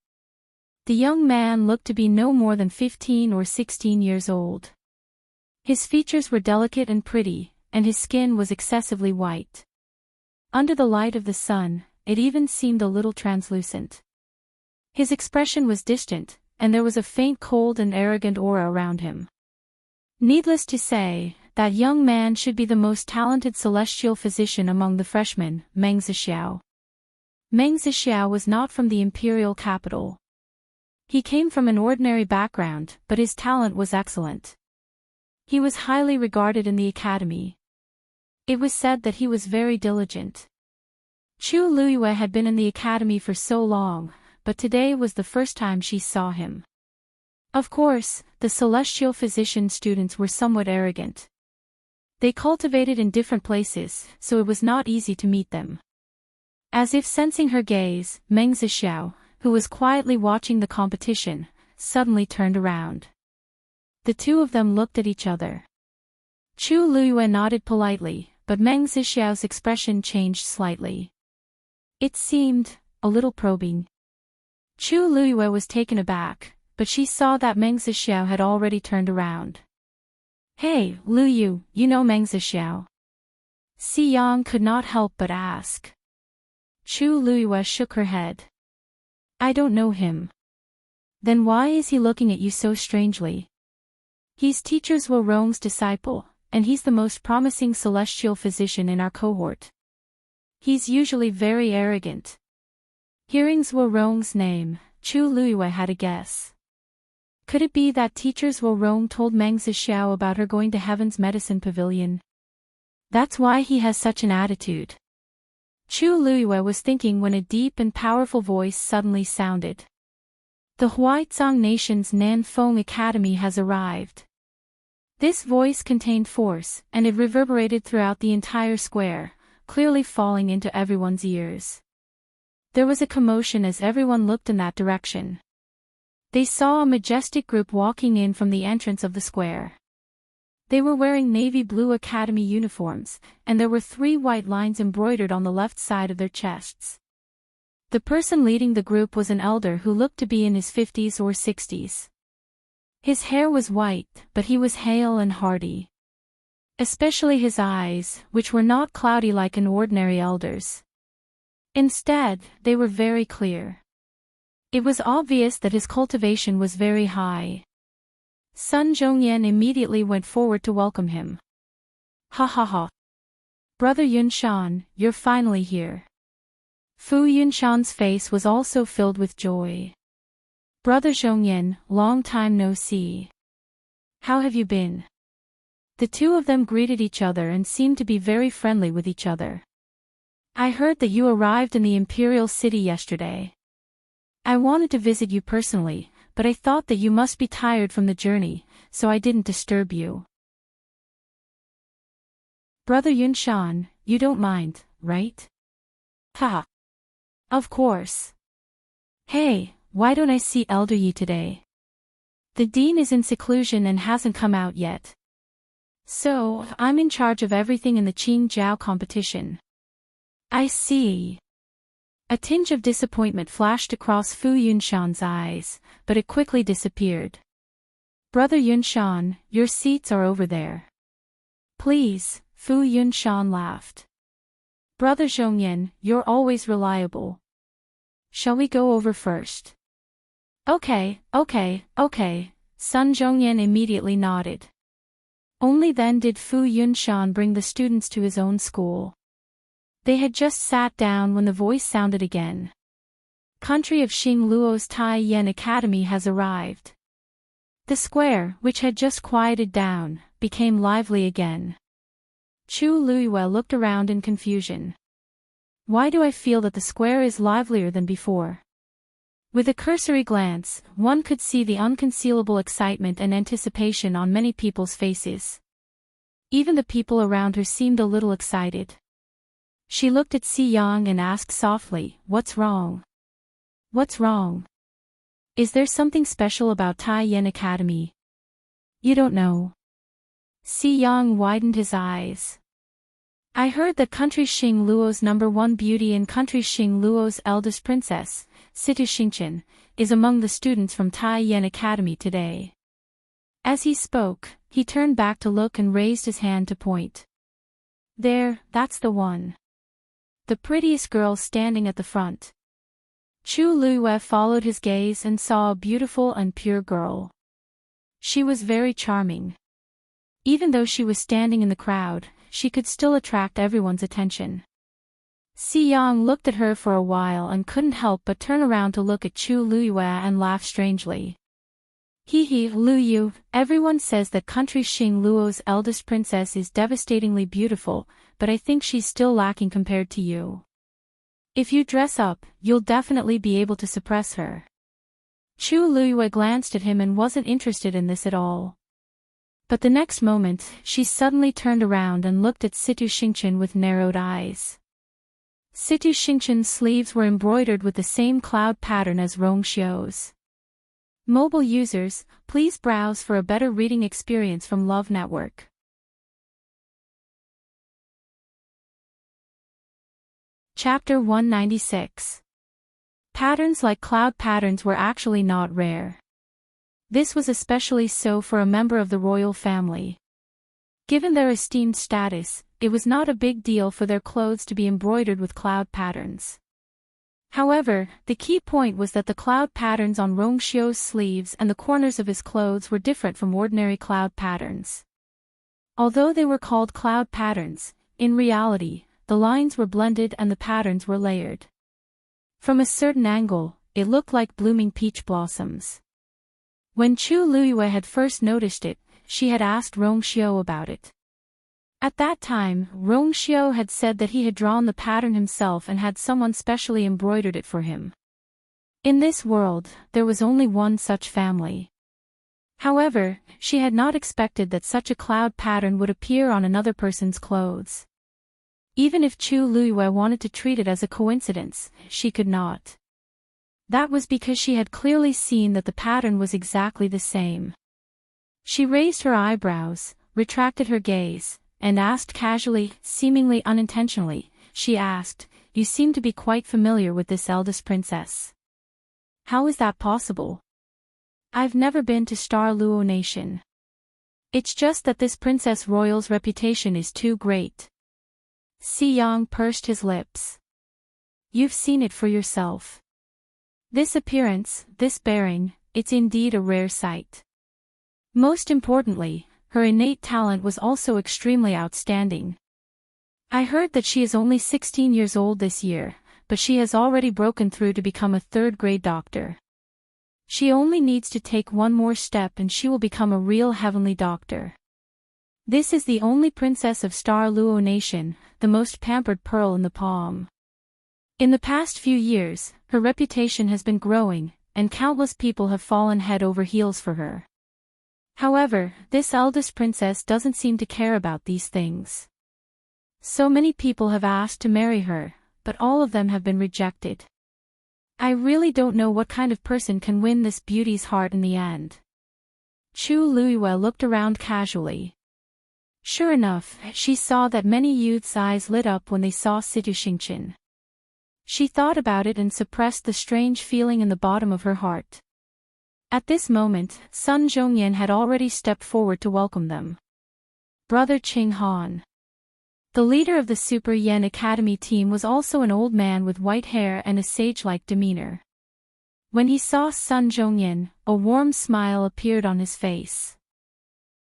The young man looked to be no more than 15 or 16 years old. His features were delicate and pretty, and his skin was excessively white. Under the light of the sun, it even seemed a little translucent. His expression was distant, and there was a faint cold and arrogant aura around him. Needless to say, that young man should be the most talented celestial physician among the freshmen, Meng Zixiao. Meng Zixiao was not from the imperial capital. He came from an ordinary background, but his talent was excellent. He was highly regarded in the academy. It was said that he was very diligent. Chu Luiyue had been in the academy for so long, but today was the first time she saw him. Of course, the celestial physician students were somewhat arrogant. They cultivated in different places, so it was not easy to meet them. As if sensing her gaze, Meng Zixiao, who was quietly watching the competition, suddenly turned around. The two of them looked at each other. Chu Luiyue nodded politely, but Meng Zixiao's expression changed slightly. It seemed a little probing. Chu Luiyue was taken aback, but she saw that Meng Zixiao had already turned around. "Hey, Lu Yu, you know Meng Zixiao?" Si Yang could not help but ask. Chu Luiyue shook her head. I don't know him. Then why is he looking at you so strangely? He's teacher Zhuo Rong's disciple, and he's the most promising celestial physician in our cohort. He's usually very arrogant. Hearing Zhuo Rong's name, Chu Luiyue had a guess. Could it be that teacher Zhuo Rong told Meng Zixiao about her going to Heaven's Medicine Pavilion? That's why he has such an attitude. Chu Luiyue was thinking when a deep and powerful voice suddenly sounded. The Huaizong Nation's Nanfeng Academy has arrived. This voice contained force, and it reverberated throughout the entire square, clearly falling into everyone's ears. There was a commotion as everyone looked in that direction. They saw a majestic group walking in from the entrance of the square. They were wearing navy blue academy uniforms, and there were 3 white lines embroidered on the left side of their chests. The person leading the group was an elder who looked to be in his 50s or 60s. His hair was white, but he was hale and hearty. Especially his eyes, which were not cloudy like an ordinary elder's. Instead, they were very clear. It was obvious that his cultivation was very high. Sun Zhongyan immediately went forward to welcome him. Ha ha ha. Brother Yunshan, you're finally here. Fu Yunshan's face was also filled with joy. Brother Zhongyan, long time no see. How have you been? The two of them greeted each other and seemed to be very friendly with each other. I heard that you arrived in the Imperial City yesterday. I wanted to visit you personally, but I thought that you must be tired from the journey, so I didn't disturb you. Brother Yunshan, you don't mind, right? Ha! Of course. Hey, why don't I see Elder Yi today? The dean is in seclusion and hasn't come out yet. So, I'm in charge of everything in the Qing Jiao competition. I see. A tinge of disappointment flashed across Fu Yunshan's eyes, but it quickly disappeared. Brother Yunshan, your seats are over there. Please, Fu Yunshan laughed. Brother Zhongyan, you're always reliable. Shall we go over first? Okay, Sun Zhongyan immediately nodded. Only then did Fu Yunshan bring the students to his own school. They had just sat down when the voice sounded again. Country of Xing Luo's Tai Yen Academy has arrived. The square, which had just quieted down, became lively again. Chu Luiyue looked around in confusion. Why do I feel that the square is livelier than before? With a cursory glance, one could see the unconcealable excitement and anticipation on many people's faces. Even the people around her seemed a little excited. She looked at Si Yang and asked softly, "What's wrong? What's wrong? Is there something special about Tai Yen Academy? You don't know?" Si Yang widened his eyes. I heard that country Xing Luo's #1 beauty and country Xing Luo's eldest princess, Situ Xingqian, is among the students from Tai Yen Academy today. As he spoke, he turned back to look and raised his hand to point. There, that's the one. The prettiest girl standing at the front. Chu Luiyue followed his gaze and saw a beautiful and pure girl. She was very charming. Even though she was standing in the crowd, she could still attract everyone's attention. Si Yang looked at her for a while and couldn't help but turn around to look at Chu Luiyue and laugh strangely. Hee, Luyu, everyone says that country Xing Luo's eldest princess is devastatingly beautiful, but I think she's still lacking compared to you. If you dress up, you'll definitely be able to suppress her. Chu Luiyue glanced at him and wasn't interested in this at all. But the next moment, she suddenly turned around and looked at Situ Xingqian with narrowed eyes. Situ Xingqian's sleeves were embroidered with the same cloud pattern as Rong Xiu's. Mobile users, please browse for a better reading experience from Love Network. Chapter 196. Patterns like cloud patterns were actually not rare. This was especially so for a member of the royal family. Given their esteemed status, it was not a big deal for their clothes to be embroidered with cloud patterns. However, the key point was that the cloud patterns on Rongxiu's sleeves and the corners of his clothes were different from ordinary cloud patterns. Although they were called cloud patterns, in reality, the lines were blended and the patterns were layered. From a certain angle, it looked like blooming peach blossoms. When Chu Luyue had first noticed it, she had asked Rongxiu about it. At that time, Rongxiu had said that he had drawn the pattern himself and had someone specially embroidered it for him. In this world, there was only one such family. However, she had not expected that such a cloud pattern would appear on another person's clothes. Even if Chu Luyue wanted to treat it as a coincidence, she could not. That was because she had clearly seen that the pattern was exactly the same. She raised her eyebrows, retracted her gaze, and asked casually, seemingly unintentionally, she asked, "You seem to be quite familiar with this eldest princess. How is that possible? I've never been to Star Luo Nation. It's just that this Princess Royal's reputation is too great." Si Yang pursed his lips. "You've seen it for yourself. This appearance, this bearing, it's indeed a rare sight. Most importantly, her innate talent was also extremely outstanding. I heard that she is only 16 years old this year, but she has already broken through to become a third-grade doctor. She only needs to take one more step and she will become a real heavenly doctor. This is the only princess of Star Luo Nation, the most pampered pearl in the palm. In the past few years, her reputation has been growing, and countless people have fallen head over heels for her. However, this eldest princess doesn't seem to care about these things. So many people have asked to marry her, but all of them have been rejected. I really don't know what kind of person can win this beauty's heart in the end." Chu Luyue looked around casually. Sure enough, she saw that many youths' eyes lit up when they saw Situ Xingqian. She thought about it and suppressed the strange feeling in the bottom of her heart. At this moment, Sun Zhongyan had already stepped forward to welcome them. Brother Qing Han. The leader of the Super Yen Academy team was also an old man with white hair and a sage-like demeanor. When he saw Sun Zhongyan, a warm smile appeared on his face.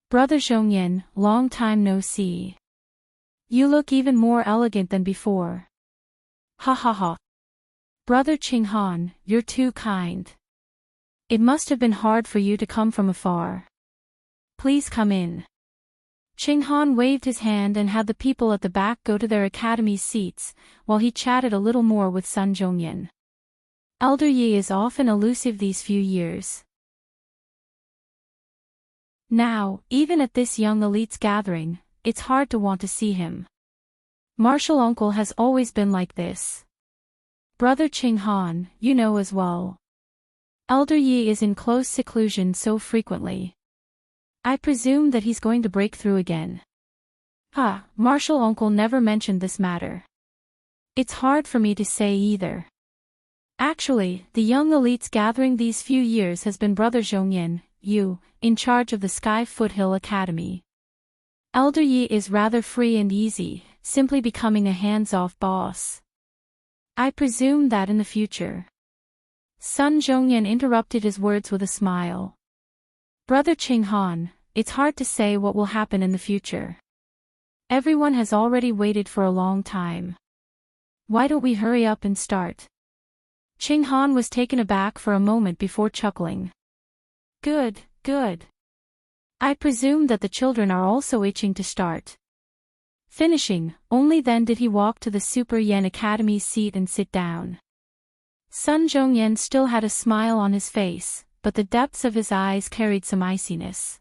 "Brother Zhongyan, long time no see. You look even more elegant than before." "Ha ha ha. Brother Qing Han, you're too kind. It must have been hard for you to come from afar. Please come in." Qing Han waved his hand and had the people at the back go to their academy seats, while he chatted a little more with Sun Zhongyan. Elder Yi is often elusive these few years. Now, even at this young elite's gathering, it's hard to want to see him. Martial uncle has always been like this. Brother Qing Han, you know as well. Elder Yi is in close seclusion so frequently. I presume that he's going to break through again. Martial uncle never mentioned this matter. It's hard for me to say either. Actually, the young elites gathering these few years has been Brother Zhongyan, you, in charge of the Sky Foothill Academy. Elder Yi is rather free and easy, simply becoming a hands-off boss. I presume that in the future. Sun Zhongyan interrupted his words with a smile. Brother Qing Han, it's hard to say what will happen in the future. Everyone has already waited for a long time. Why don't we hurry up and start? Qing Han was taken aback for a moment before chuckling. Good, good. I presume that the children are also itching to start. Finishing, only then did he walk to the Super Yen Academy seat and sit down. Sun Zhongyan still had a smile on his face, but the depths of his eyes carried some iciness.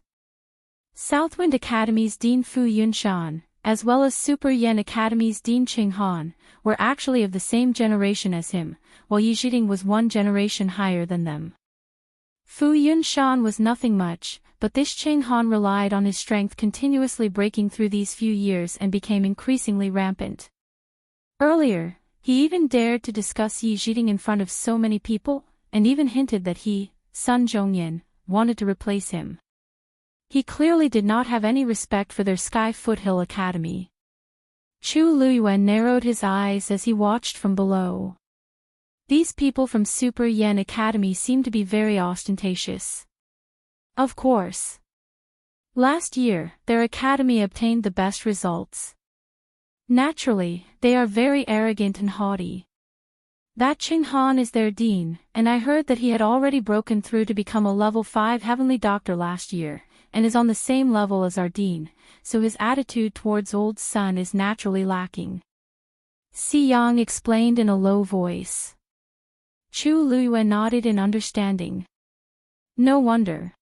Southwind Academy's Dean Fu Yunshan, as well as Super Yen Academy's Dean Qing Han, were actually of the same generation as him, while Yi Zhiding was one generation higher than them. Fu Yunshan was nothing much, but this Qing Han relied on his strength continuously breaking through these few years and became increasingly rampant. Earlier, he even dared to discuss Yi Zhiding in front of so many people, and even hinted that he, Sun Zhongyan, wanted to replace him. He clearly did not have any respect for their Sky Foothill Academy. Chu Luiyuan narrowed his eyes as he watched from below. These people from Super Yen Academy seemed to be very ostentatious. Of course. Last year, their academy obtained the best results. Naturally, they are very arrogant and haughty. That Qing Han is their dean, and I heard that he had already broken through to become a level 5 heavenly doctor last year, and is on the same level as our dean, so his attitude towards old Sun is naturally lacking. Si Yang explained in a low voice. Chu Luiyuan nodded in understanding. No wonder.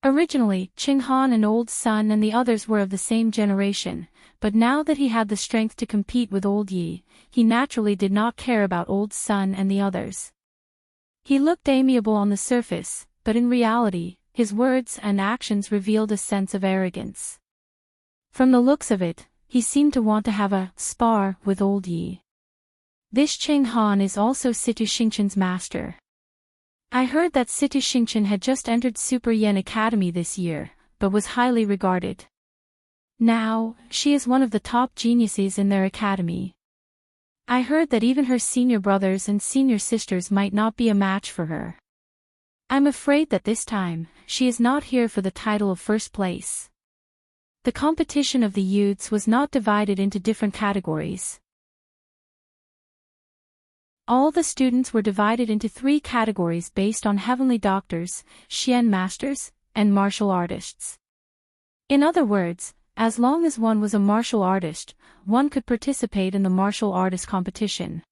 Originally, Qing Han and Old Sun and the others were of the same generation, but now that he had the strength to compete with Old Yi, he naturally did not care about Old Sun and the others. He looked amiable on the surface, but in reality, his words and actions revealed a sense of arrogance. From the looks of it, he seemed to want to have a spar with Old Yi. This Qing Han is also Situ Xingchen's master. I heard that Situ Xingchen had just entered Super Yen Academy this year, but was highly regarded. Now, she is one of the top geniuses in their academy. I heard that even her senior brothers and senior sisters might not be a match for her. I'm afraid that this time, she is not here for the title of first place. The competition of the youths was not divided into different categories. All the students were divided into 3 categories based on heavenly doctors, Xian masters, and martial artists. In other words, as long as one was a martial artist, one could participate in the martial artist competition.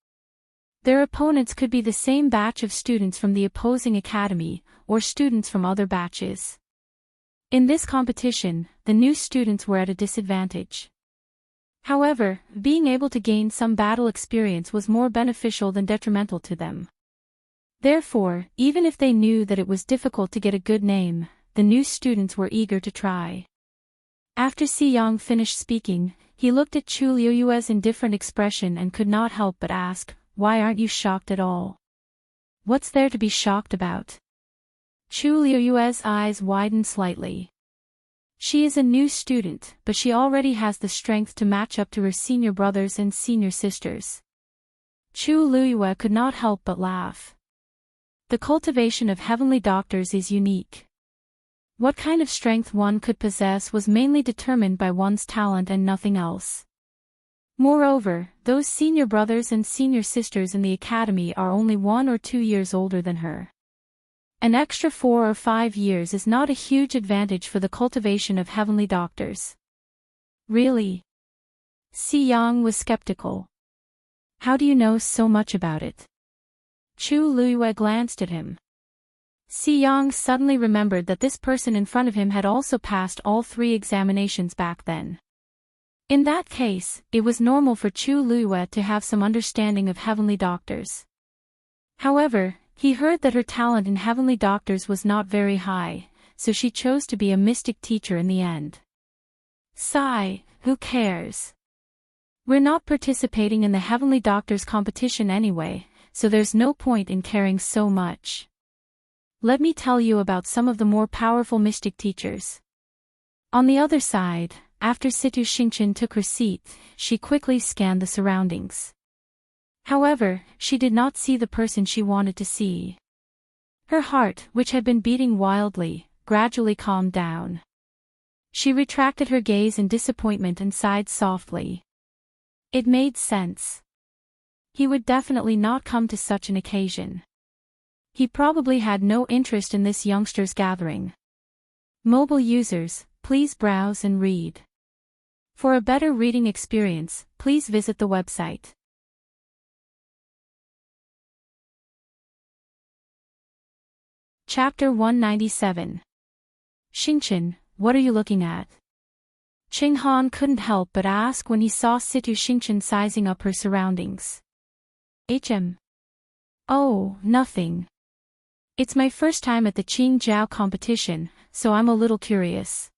Their opponents could be the same batch of students from the opposing academy, or students from other batches. In this competition, the new students were at a disadvantage. However, being able to gain some battle experience was more beneficial than detrimental to them. Therefore, even if they knew that it was difficult to get a good name, the new students were eager to try. After Si Yang finished speaking, he looked at Chu Luiyuan's indifferent expression and could not help but ask, "Why aren't you shocked at all? What's there to be shocked about?" Chu Luiyuan's eyes widened slightly. She is a new student, but she already has the strength to match up to her senior brothers and senior sisters. Chu Luiyuan could not help but laugh. The cultivation of heavenly doctors is unique. What kind of strength one could possess was mainly determined by one's talent and nothing else. Moreover, those senior brothers and senior sisters in the academy are only 1 or 2 years older than her. An extra 4 or 5 years is not a huge advantage for the cultivation of heavenly doctors. Really? Si Yang was skeptical. How do you know so much about it? Chu Luiyuan glanced at him. Si Yang suddenly remembered that this person in front of him had also passed all 3 examinations back then. In that case, it was normal for Chu Luiyuan to have some understanding of heavenly doctors. However, he heard that her talent in heavenly doctors was not very high, so she chose to be a mystic teacher in the end. Sigh, who cares? We're not participating in the heavenly doctors competition anyway, so there's no point in caring so much. Let me tell you about some of the more powerful mystic teachers. On the other side, after Situ Xingchen took her seat, she quickly scanned the surroundings. However, she did not see the person she wanted to see. Her heart, which had been beating wildly, gradually calmed down. She retracted her gaze in disappointment and sighed softly. It made sense. He would definitely not come to such an occasion. He probably had no interest in this youngsters' gathering. Mobile users, please browse and read. For a better reading experience, please visit the website. Chapter 197. Xingchen, what are you looking at? Qing Han couldn't help but ask when he saw Situ Xingchen sizing up her surroundings. Oh, nothing. It's my first time at the Qing Jiao competition, so I'm a little curious.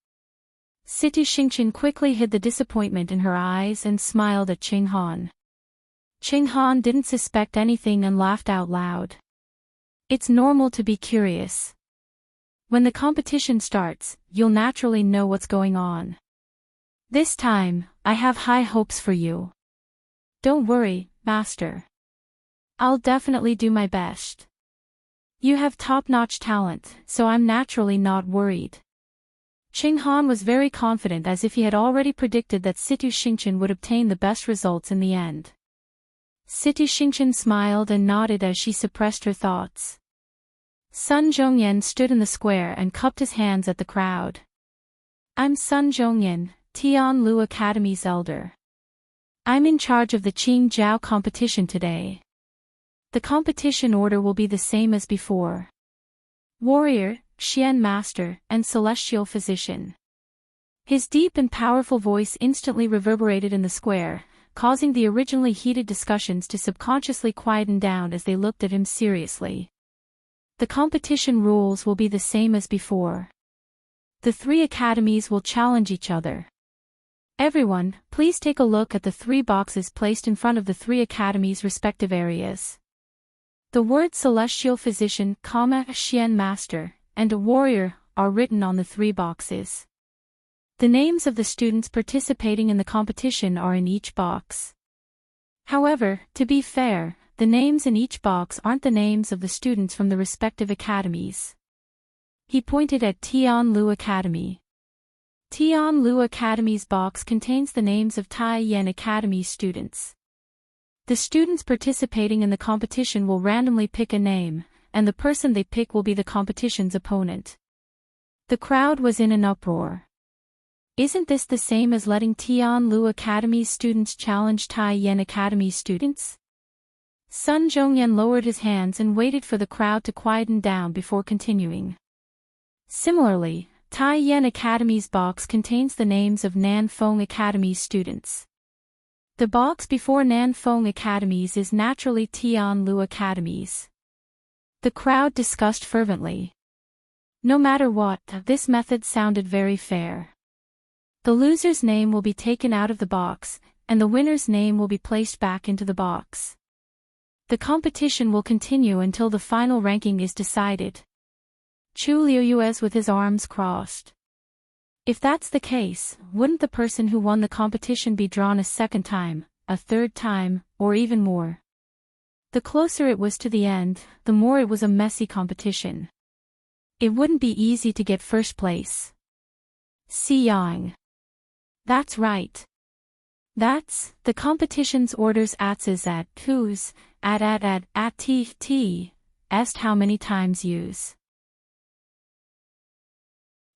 Situ Xingchen quickly hid the disappointment in her eyes and smiled at Qing Han. Qing Han didn't suspect anything and laughed out loud. It's normal to be curious. When the competition starts, you'll naturally know what's going on. This time, I have high hopes for you. Don't worry, Master. I'll definitely do my best. You have top-notch talent, so I'm naturally not worried. Ching Han was very confident, as if he had already predicted that Situ Xingchen would obtain the best results in the end. Situ Xingchen smiled and nodded as she suppressed her thoughts. Sun Zhongyan stood in the square and cupped his hands at the crowd. I'm Sun Zhongyan, Tianlu Academy's elder. I'm in charge of the Qing Jiao competition today. The competition order will be the same as before. Warrior, Xian Master, and Celestial Physician. His deep and powerful voice instantly reverberated in the square, causing the originally heated discussions to subconsciously quieten down as they looked at him seriously. The competition rules will be the same as before. The three academies will challenge each other. Everyone, please take a look at the three boxes placed in front of the three academies' respective areas. The words Celestial Physician, Xian Master, and a Warrior are written on the three boxes. The names of the students participating in the competition are in each box. However, to be fair, the names in each box aren't the names of the students from the respective academies. He pointed at Tianlu Academy. Tianlu Academy's box contains the names of Tai Yan Academy students. The students participating in the competition will randomly pick a name, and the person they pick will be the competition's opponent. The crowd was in an uproar. Isn't this the same as letting Tianlu Academy's students challenge Tai Yan Academy's students? Sun Zhongyan lowered his hands and waited for the crowd to quieten down before continuing. Similarly, Tai Yan Academy's box contains the names of Nan Feng Academy's students. The box before Nan Feng Academy's is naturally Tianlu Academy's. The crowd discussed fervently. No matter what, this method sounded very fair. The loser's name will be taken out of the box, and the winner's name will be placed back into the box. The competition will continue until the final ranking is decided. Chu Liu was with his arms crossed. If that's the case, wouldn't the person who won the competition be drawn a second time, a third time, or even more? The closer it was to the end, the more it was a messy competition. It wouldn't be easy to get first place. Si Yang. That's right. That's, the competition's orders atzes at whose, at t, est how many times use.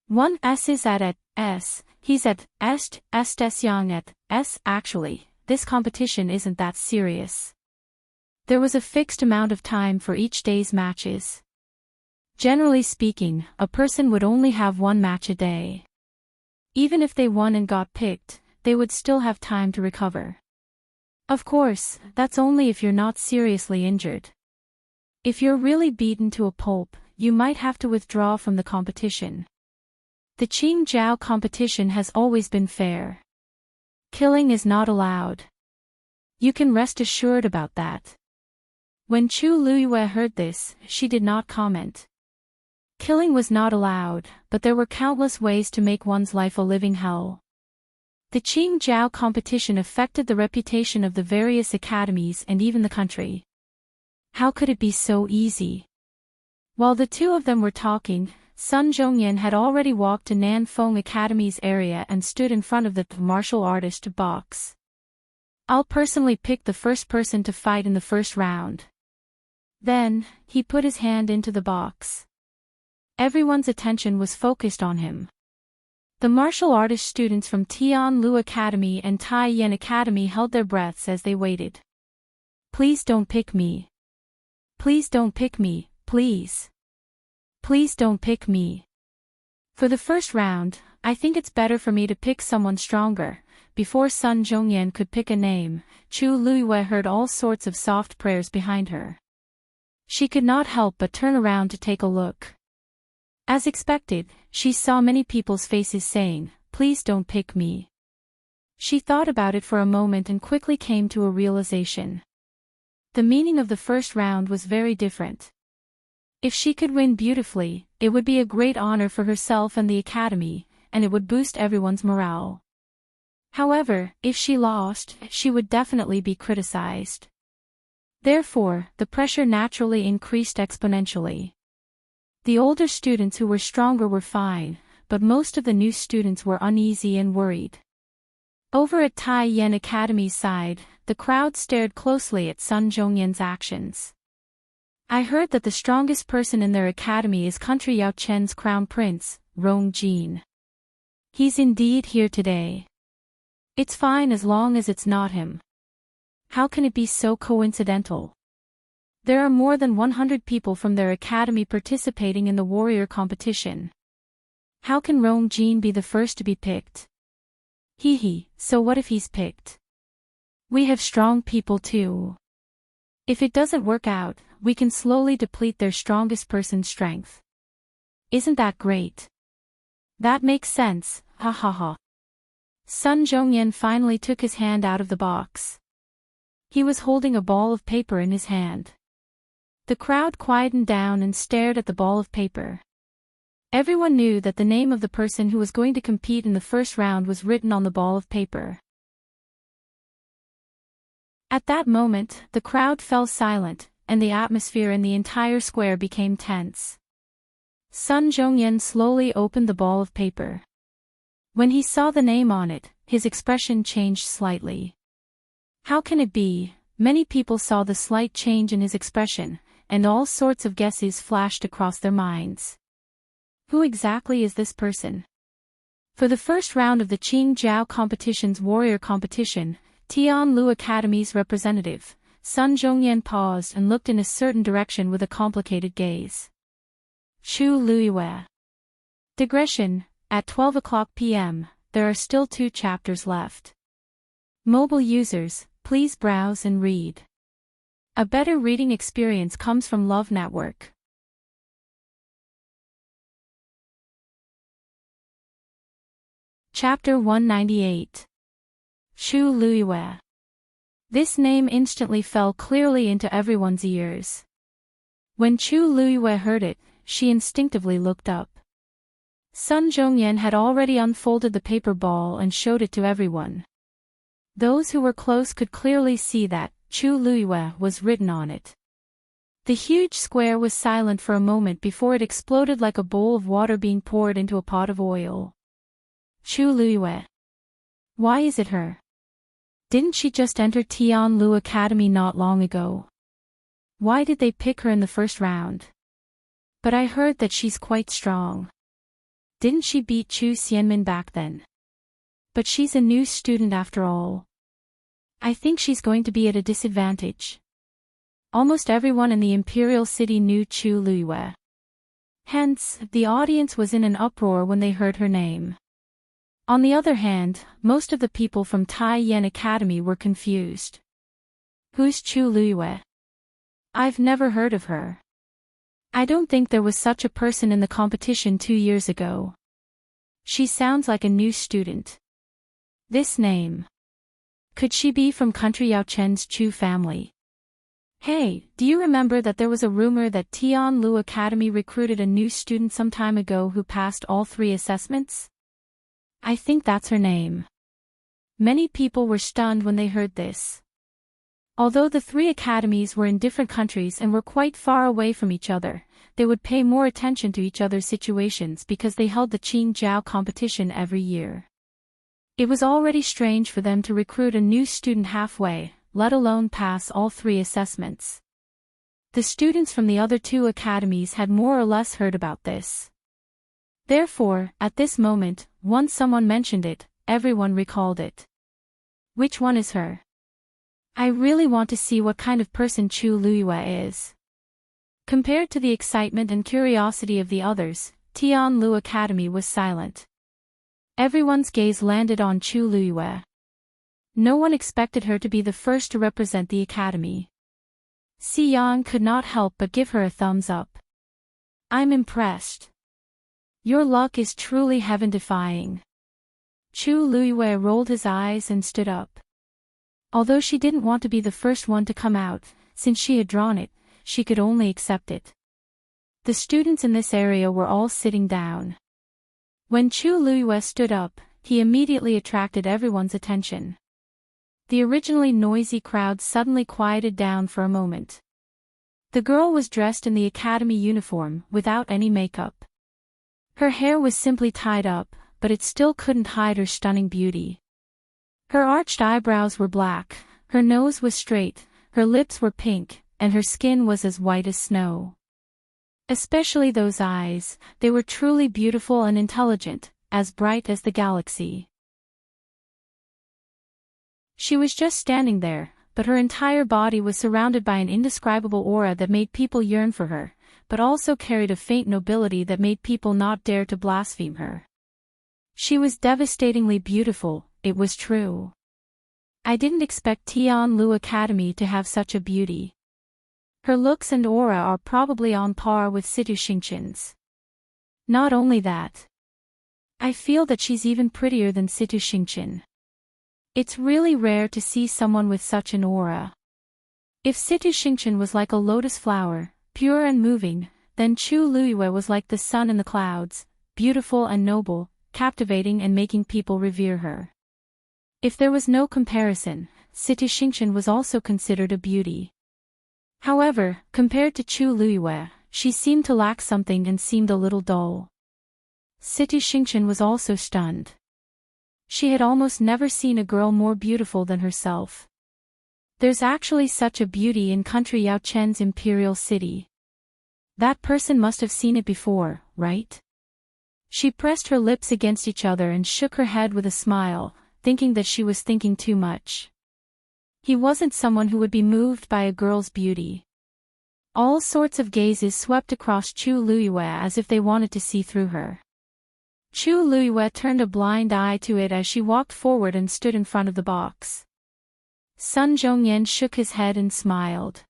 One s is at s, he's at est yang at s. Actually, this competition isn't that serious. There was a fixed amount of time for each day's matches. Generally speaking, a person would only have one match a day. Even if they won and got picked, they would still have time to recover. Of course, that's only if you're not seriously injured. If you're really beaten to a pulp, you might have to withdraw from the competition. The Qing Jiao competition has always been fair. Killing is not allowed. You can rest assured about that. When Chu Luyue heard this, she did not comment. Killing was not allowed, but there were countless ways to make one's life a living hell. The Qing Jiao competition affected the reputation of the various academies and even the country. How could it be so easy? While the two of them were talking, Sun Zhongyan had already walked to Nan Feng Academy's area and stood in front of the martial artist box. I'll personally pick the first person to fight in the first round. Then, he put his hand into the box. Everyone's attention was focused on him. The martial artist students from Tianlu Academy and Tai Yan Academy held their breaths as they waited. Please don't pick me. Please don't pick me, please. Please don't pick me. For the first round, I think it's better for me to pick someone stronger. Before Sun Zhongyan could pick a name, Chu Luyue heard all sorts of soft prayers behind her. She could not help but turn around to take a look. As expected, she saw many people's faces saying, "Please don't pick me." She thought about it for a moment and quickly came to a realization. The meaning of the first round was very different. If she could win beautifully, it would be a great honor for herself and the academy, and it would boost everyone's morale. However, if she lost, she would definitely be criticized. Therefore, the pressure naturally increased exponentially. The older students who were stronger were fine, but most of the new students were uneasy and worried. Over at Tai Yen Academy's side, the crowd stared closely at Sun Zhongyan's actions. I heard that the strongest person in their academy is Country Yao Chen's crown prince, Rong Jin. He's indeed here today. It's fine as long as it's not him. How can it be so coincidental? There are more than 100 people from their academy participating in the warrior competition. How can Rong Jin be the first to be picked? So what if he's picked? We have strong people too. If it doesn't work out, we can slowly deplete their strongest person's strength. Isn't that great? That makes sense, ha ha ha. Sun Zhongyan finally took his hand out of the box. He was holding a ball of paper in his hand. The crowd quietened down and stared at the ball of paper. Everyone knew that the name of the person who was going to compete in the first round was written on the ball of paper. At that moment, the crowd fell silent, and the atmosphere in the entire square became tense. Sun Zhongyan slowly opened the ball of paper. When he saw the name on it, his expression changed slightly. How can it be? Many people saw the slight change in his expression, and all sorts of guesses flashed across their minds. Who exactly is this person? For the first round of the Qingjiao competition's warrior competition, Tianlu Academy's representative, Sun Zhongyan paused and looked in a certain direction with a complicated gaze. Chu Luiyue. Digression, at 12 o'clock p.m., there are still 2 chapters left. Mobile users, please browse and read. A better reading experience comes from Love Network. Chapter 198. Chu Luiyue. This name instantly fell clearly into everyone's ears. When Chu Luiyue heard it, she instinctively looked up. Sun Zhongyan had already unfolded the paper ball and showed it to everyone. Those who were close could clearly see that Chu Luiyue was written on it. The huge square was silent for a moment before it exploded like a bowl of water being poured into a pot of oil. Chu Luiyue. Why is it her? Didn't she just enter Tianlu Academy not long ago? Why did they pick her in the first round? But I heard that she's quite strong. Didn't she beat Chu Xianmin back then? But she's a new student after all. I think she's going to be at a disadvantage. Almost everyone in the imperial city knew Chu Luiyue. Hence, the audience was in an uproar when they heard her name. On the other hand, most of the people from Tai Yen Academy were confused. Who's Chu Luiyue? I've never heard of her. I don't think there was such a person in the competition 2 years ago. She sounds like a new student. This name. Could she be from Country Yao Chen's Chu family? Hey, do you remember that there was a rumor that Tianlu Academy recruited a new student some time ago who passed all 3 assessments? I think that's her name. Many people were stunned when they heard this. Although the 3 academies were in different countries and were quite far away from each other, they would pay more attention to each other's situations because they held the Qingjiao competition every year. It was already strange for them to recruit a new student halfway, let alone pass all 3 assessments. The students from the other 2 academies had more or less heard about this. Therefore, at this moment, once someone mentioned it, everyone recalled it. Which one is her? I really want to see what kind of person Chu Luiyue is. Compared to the excitement and curiosity of the others, Tianlu Academy was silent. Everyone's gaze landed on Chu Luiyue. No one expected her to be the first to represent the academy. Si Yang could not help but give her a thumbs up. I'm impressed. Your luck is truly heaven-defying. Chu Luiyue rolled his eyes and stood up. Although she didn't want to be the first one to come out, since she had drawn it, she could only accept it. The students in this area were all sitting down. When Chu Luiyue stood up, he immediately attracted everyone's attention. The originally noisy crowd suddenly quieted down for a moment. The girl was dressed in the academy uniform, without any makeup. Her hair was simply tied up, but it still couldn't hide her stunning beauty. Her arched eyebrows were black, her nose was straight, her lips were pink, and her skin was as white as snow. Especially those eyes, they were truly beautiful and intelligent, as bright as the galaxy. She was just standing there, but her entire body was surrounded by an indescribable aura that made people yearn for her, but also carried a faint nobility that made people not dare to blaspheme her. She was devastatingly beautiful, it was true. I didn't expect Tianlu Academy to have such a beauty. Her looks and aura are probably on par with Situ Xingqian's. Not only that, I feel that she's even prettier than Situ Xingqian. It's really rare to see someone with such an aura. If Situ Xingqian was like a lotus flower, pure and moving, then Chu Luiyue was like the sun in the clouds, beautiful and noble, captivating and making people revere her. If there was no comparison, Situ Xingqian was also considered a beauty. However, compared to Chu Luiyue, she seemed to lack something and seemed a little dull. Situ Xingqian was also stunned. She had almost never seen a girl more beautiful than herself. There's actually such a beauty in country Yao Chen's imperial city. That person must have seen it before, right? She pressed her lips against each other and shook her head with a smile, thinking that she was thinking too much. He wasn't someone who would be moved by a girl's beauty. All sorts of gazes swept across Chu Luiyue as if they wanted to see through her. Chu Luiyue turned a blind eye to it as she walked forward and stood in front of the box. Sun Zhongyan shook his head and smiled.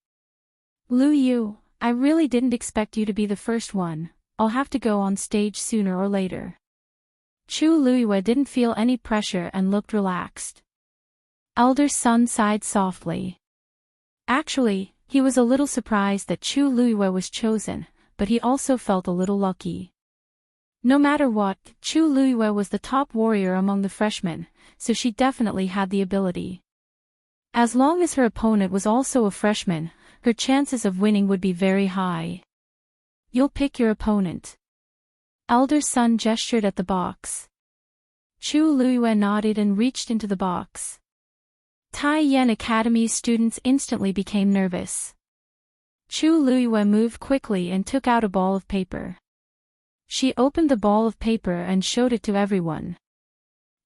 Lu Yu, I really didn't expect you to be the first one, I'll have to go on stage sooner or later. Chu Luiyue didn't feel any pressure and looked relaxed. Elder Sun sighed softly. Actually, he was a little surprised that Chu Luiyue was chosen, but he also felt a little lucky. No matter what, Chu Luiyue was the top warrior among the freshmen, so she definitely had the ability. As long as her opponent was also a freshman, her chances of winning would be very high. You'll pick your opponent. Elder Sun gestured at the box. Chu Luiyue nodded and reached into the box. Tai Yan Academy's students instantly became nervous. Chu Luiyue moved quickly and took out a ball of paper. She opened the ball of paper and showed it to everyone.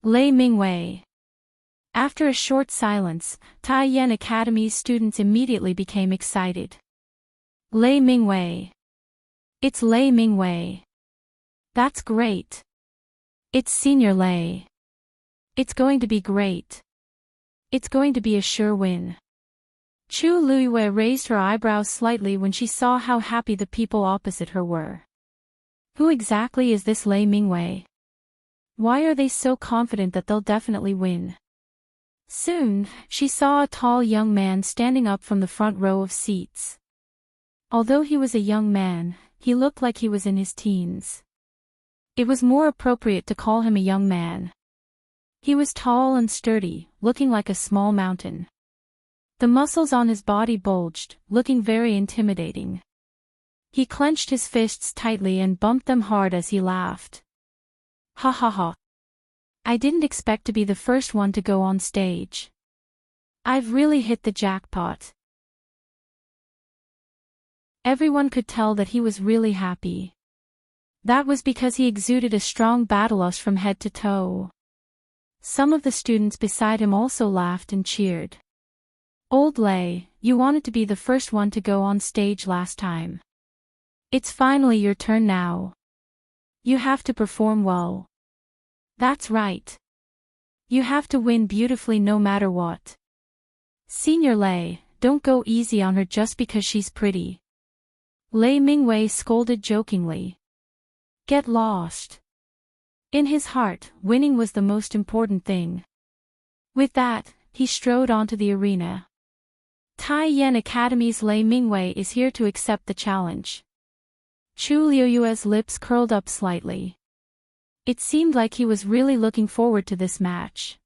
Lei Mingwei. After a short silence, Tai Yan Academy's students immediately became excited. Lei Mingwei. It's Lei Mingwei. That's great. It's Senior Lei. It's going to be great. It's going to be a sure win. Chu Luiyue raised her eyebrows slightly when she saw how happy the people opposite her were. Who exactly is this Lei Mingwei? Why are they so confident that they'll definitely win? Soon, she saw a tall young man standing up from the front row of seats. Although he was a young man, he looked like he was in his teens. It was more appropriate to call him a young man. He was tall and sturdy, looking like a small mountain. The muscles on his body bulged, looking very intimidating. He clenched his fists tightly and bumped them hard as he laughed. Ha ha ha. I didn't expect to be the first one to go on stage. I've really hit the jackpot. Everyone could tell that he was really happy. That was because he exuded a strong battlelust from head to toe. Some of the students beside him also laughed and cheered. Old Lei, you wanted to be the first one to go on stage last time. It's finally your turn now. You have to perform well. That's right. You have to win beautifully no matter what. Senior Lei, don't go easy on her just because she's pretty. Lei Mingwei scolded jokingly. Get lost. In his heart, winning was the most important thing. With that, he strode onto the arena. Tai Yan Academy's Lei Mingwei is here to accept the challenge. Chu Liuyue's lips curled up slightly. It seemed like he was really looking forward to this match.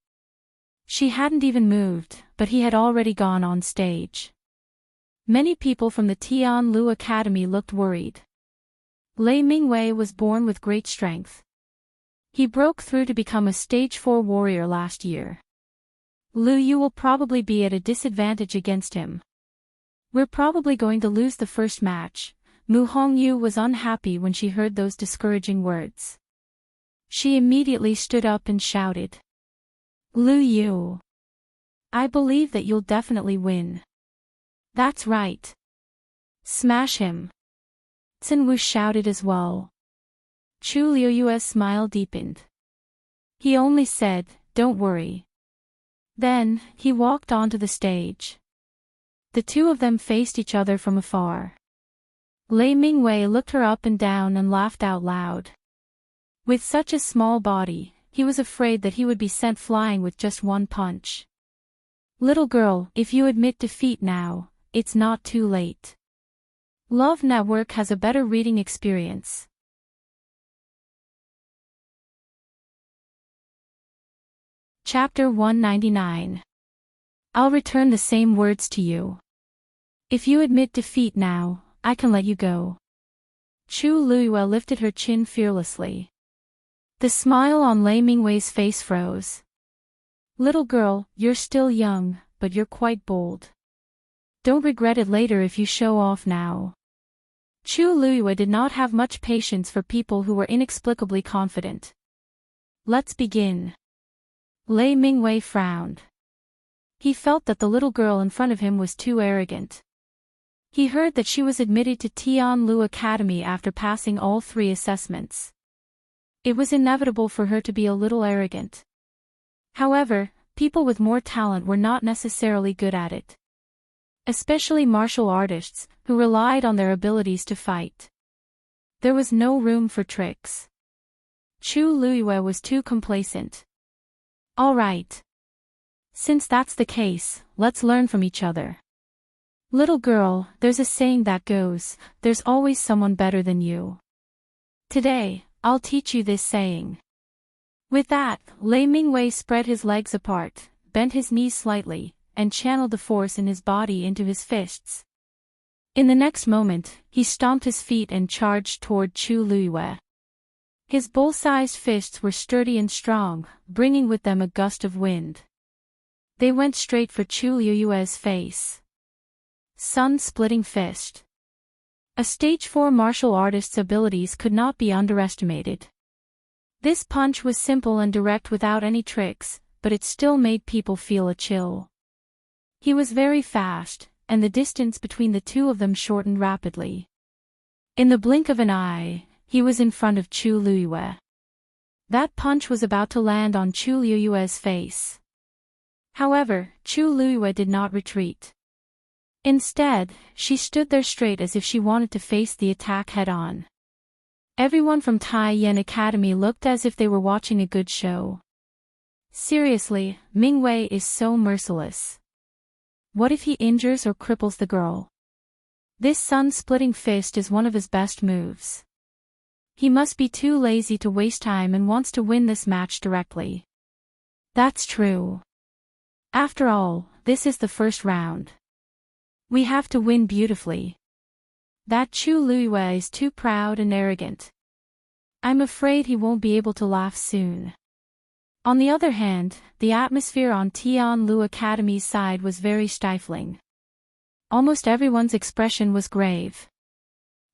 She hadn't even moved, but he had already gone on stage. Many people from the Tianlu Academy looked worried. Lei Mingwei was born with great strength. He broke through to become a stage 4 warrior last year. Lu Yu will probably be at a disadvantage against him. We're probably going to lose the first match. Mu Hongyu was unhappy when she heard those discouraging words. She immediately stood up and shouted. Lu Yu. I believe that you'll definitely win. That's right. Smash him. Sun Wu shouted as well. Chu Liuyue's smile deepened. He only said, don't worry. Then, he walked onto the stage. The two of them faced each other from afar. Lei Mingwei looked her up and down and laughed out loud. With such a small body, he was afraid that he would be sent flying with just one punch. Little girl, if you admit defeat now, it's not too late. Love Network has a better reading experience. Chapter 199. I'll return the same words to you. If you admit defeat now, I can let you go. Chu Luiyue lifted her chin fearlessly. The smile on Lei Mingwei's face froze. Little girl, you're still young, but you're quite bold. Don't regret it later if you show off now. Chu Luiyue did not have much patience for people who were inexplicably confident. Let's begin. Lei Mingwei frowned. He felt that the little girl in front of him was too arrogant. He heard that she was admitted to Tianlu Academy after passing all 3 assessments. It was inevitable for her to be a little arrogant. However, people with more talent were not necessarily good at it. Especially martial artists, who relied on their abilities to fight. There was no room for tricks. Chu Luiyue was too complacent. All right. Since that's the case, let's learn from each other. Little girl, there's a saying that goes, there's always someone better than you. Today, I'll teach you this saying. With that, Lei Mingwei spread his legs apart, bent his knees slightly, and channeled the force in his body into his fists. In the next moment, he stomped his feet and charged toward Chu Luiyue. His bull-sized fists were sturdy and strong, bringing with them a gust of wind. They went straight for Chu Liuyue's face. Sun-splitting fist. A stage 4 martial artist's abilities could not be underestimated. This punch was simple and direct without any tricks, but it still made people feel a chill. He was very fast, and the distance between the two of them shortened rapidly. In the blink of an eye, he was in front of Chu Luiyue. That punch was about to land on Chu Liuyue's face. However, Chu Luiyue did not retreat. Instead, she stood there straight as if she wanted to face the attack head-on. Everyone from Tai Yan Academy looked as if they were watching a good show. Seriously, Mingwei is so merciless. What if he injures or cripples the girl? This sun-splitting fist is one of his best moves. He must be too lazy to waste time and wants to win this match directly. That's true. After all, this is the first round. We have to win beautifully. That Chu Luiyue is too proud and arrogant. I'm afraid he won't be able to laugh soon. On the other hand, the atmosphere on Tianlu Academy's side was very stifling. Almost everyone's expression was grave.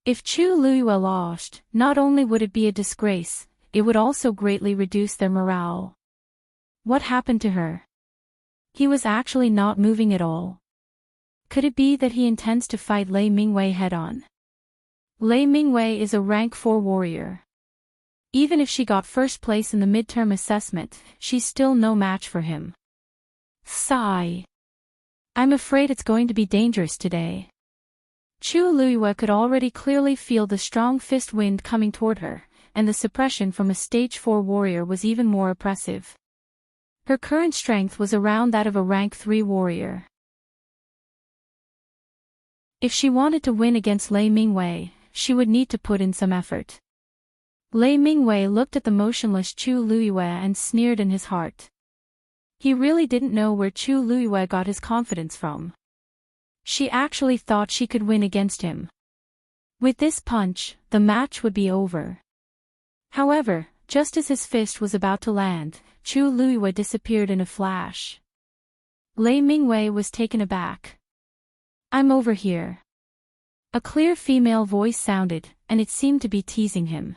If Chu Luiyue lost, not only would it be a disgrace, it would also greatly reduce their morale. What happened to her? He was actually not moving at all. Could it be that he intends to fight Lei Mingwei head-on? Lei Mingwei is a rank 4 warrior. Even if she got first place in the midterm assessment, she's still no match for him. Sigh. I'm afraid it's going to be dangerous today. Chu Luiyue could already clearly feel the strong fist wind coming toward her, and the suppression from a stage 4 warrior was even more oppressive. Her current strength was around that of a rank 3 warrior. If she wanted to win against Lei Mingwei, she would need to put in some effort. Lei Mingwei looked at the motionless Chu Luiyue and sneered in his heart. He really didn't know where Chu Luiyue got his confidence from. She actually thought she could win against him. With this punch, the match would be over. However, just as his fist was about to land, Chu Luiyue disappeared in a flash. Lei Mingwei was taken aback. "I'm over here." A clear female voice sounded, and it seemed to be teasing him.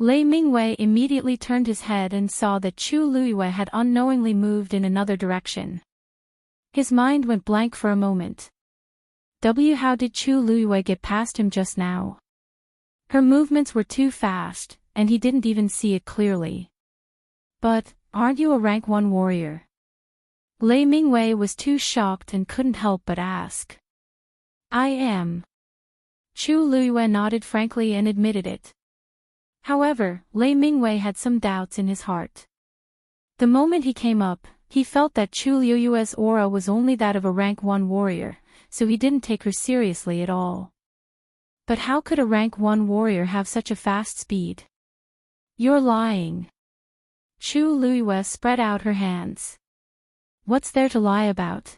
Lei Mingwei immediately turned his head and saw that Chu Luiyue had unknowingly moved in another direction. His mind went blank for a moment. How did Chu Luiyue get past him just now? Her movements were too fast, and he didn't even see it clearly. "But, aren't you a rank 1 warrior?" Lei Mingwei was too shocked and couldn't help but ask. "I am." Chu Luiyue nodded frankly and admitted it. However, Lei Mingwei had some doubts in his heart. The moment he came up, he felt that Chu Luiyue's aura was only that of a rank 1 warrior, so he didn't take her seriously at all. But how could a rank 1 warrior have such a fast speed? "You're lying." Chu Luiyue spread out her hands. "What's there to lie about?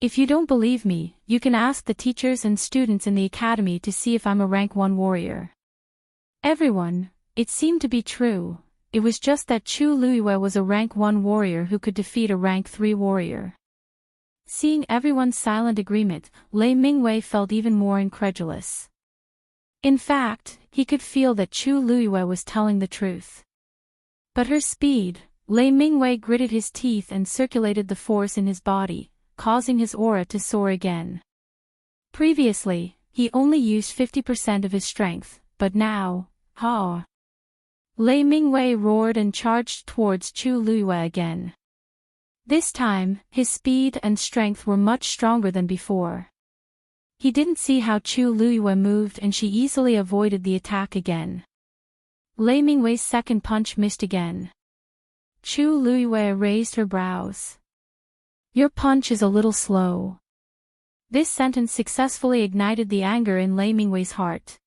If you don't believe me, you can ask the teachers and students in the academy to see if I'm a rank 1 warrior." Everyone, it seemed to be true. It was just that Chu Luiyue was a rank 1 warrior who could defeat a rank 3 warrior. Seeing everyone's silent agreement, Lei Mingwei felt even more incredulous. In fact, he could feel that Chu Luiyue was telling the truth. But her speed, Lei Mingwei gritted his teeth and circulated the force in his body, causing his aura to soar again. Previously, he only used 50% of his strength, but now, ha! Lei Mingwei roared and charged towards Chu Luiyue again. This time, his speed and strength were much stronger than before. He didn't see how Chu Luiyue moved and she easily avoided the attack again. Lei Mingwei's second punch missed again. Chu Luiyue raised her brows. "Your punch is a little slow." This sentence successfully ignited the anger in Lei Mingwei's heart.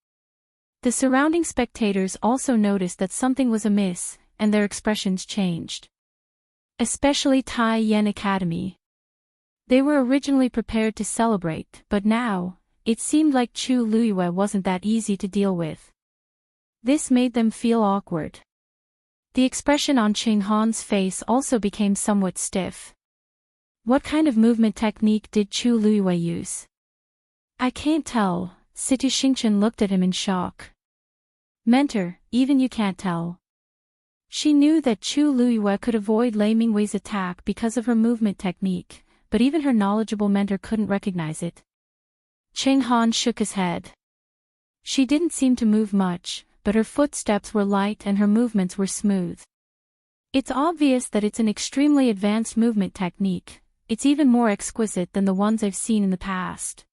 The surrounding spectators also noticed that something was amiss, and their expressions changed. Especially Tai Yen Academy. They were originally prepared to celebrate, but now, it seemed like Chu Luiyue wasn't that easy to deal with. This made them feel awkward. The expression on Qing Han's face also became somewhat stiff. What kind of movement technique did Chu Luiyue use? "I can't tell." Situ Xingchen looked at him in shock. "Mentor, even you can't tell." She knew that Chu Luiyue could avoid Lei Mingwei's attack because of her movement technique, but even her knowledgeable mentor couldn't recognize it. Qing Han shook his head. She didn't seem to move much, but her footsteps were light and her movements were smooth. It's obvious that it's an extremely advanced movement technique. It's even more exquisite than the ones I've seen in the past.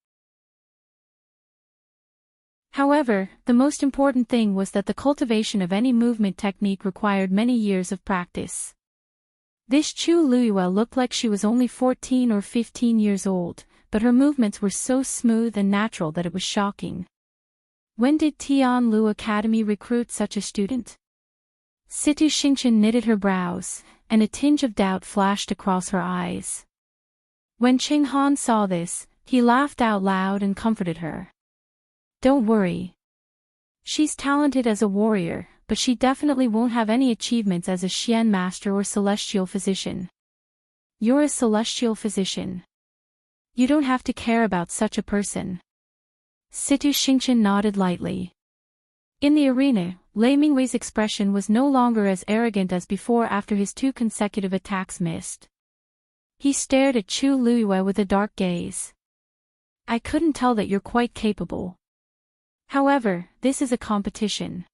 However, the most important thing was that the cultivation of any movement technique required many years of practice. This Chu Luiyue looked like she was only 14 or 15 years old, but her movements were so smooth and natural that it was shocking. When did Tianlu Academy recruit such a student? Situ Xingchen knitted her brows, and a tinge of doubt flashed across her eyes. When Qing Han saw this, he laughed out loud and comforted her. "Don't worry. She's talented as a warrior, but she definitely won't have any achievements as a Xian master or celestial physician." "You're a celestial physician. You don't have to care about such a person." Situ Xingchen nodded lightly. In the arena, Lei Mingwei's expression was no longer as arrogant as before after his 2 consecutive attacks missed. He stared at Chu Luiyue with a dark gaze. "I couldn't tell that you're quite capable. However, this is a competition.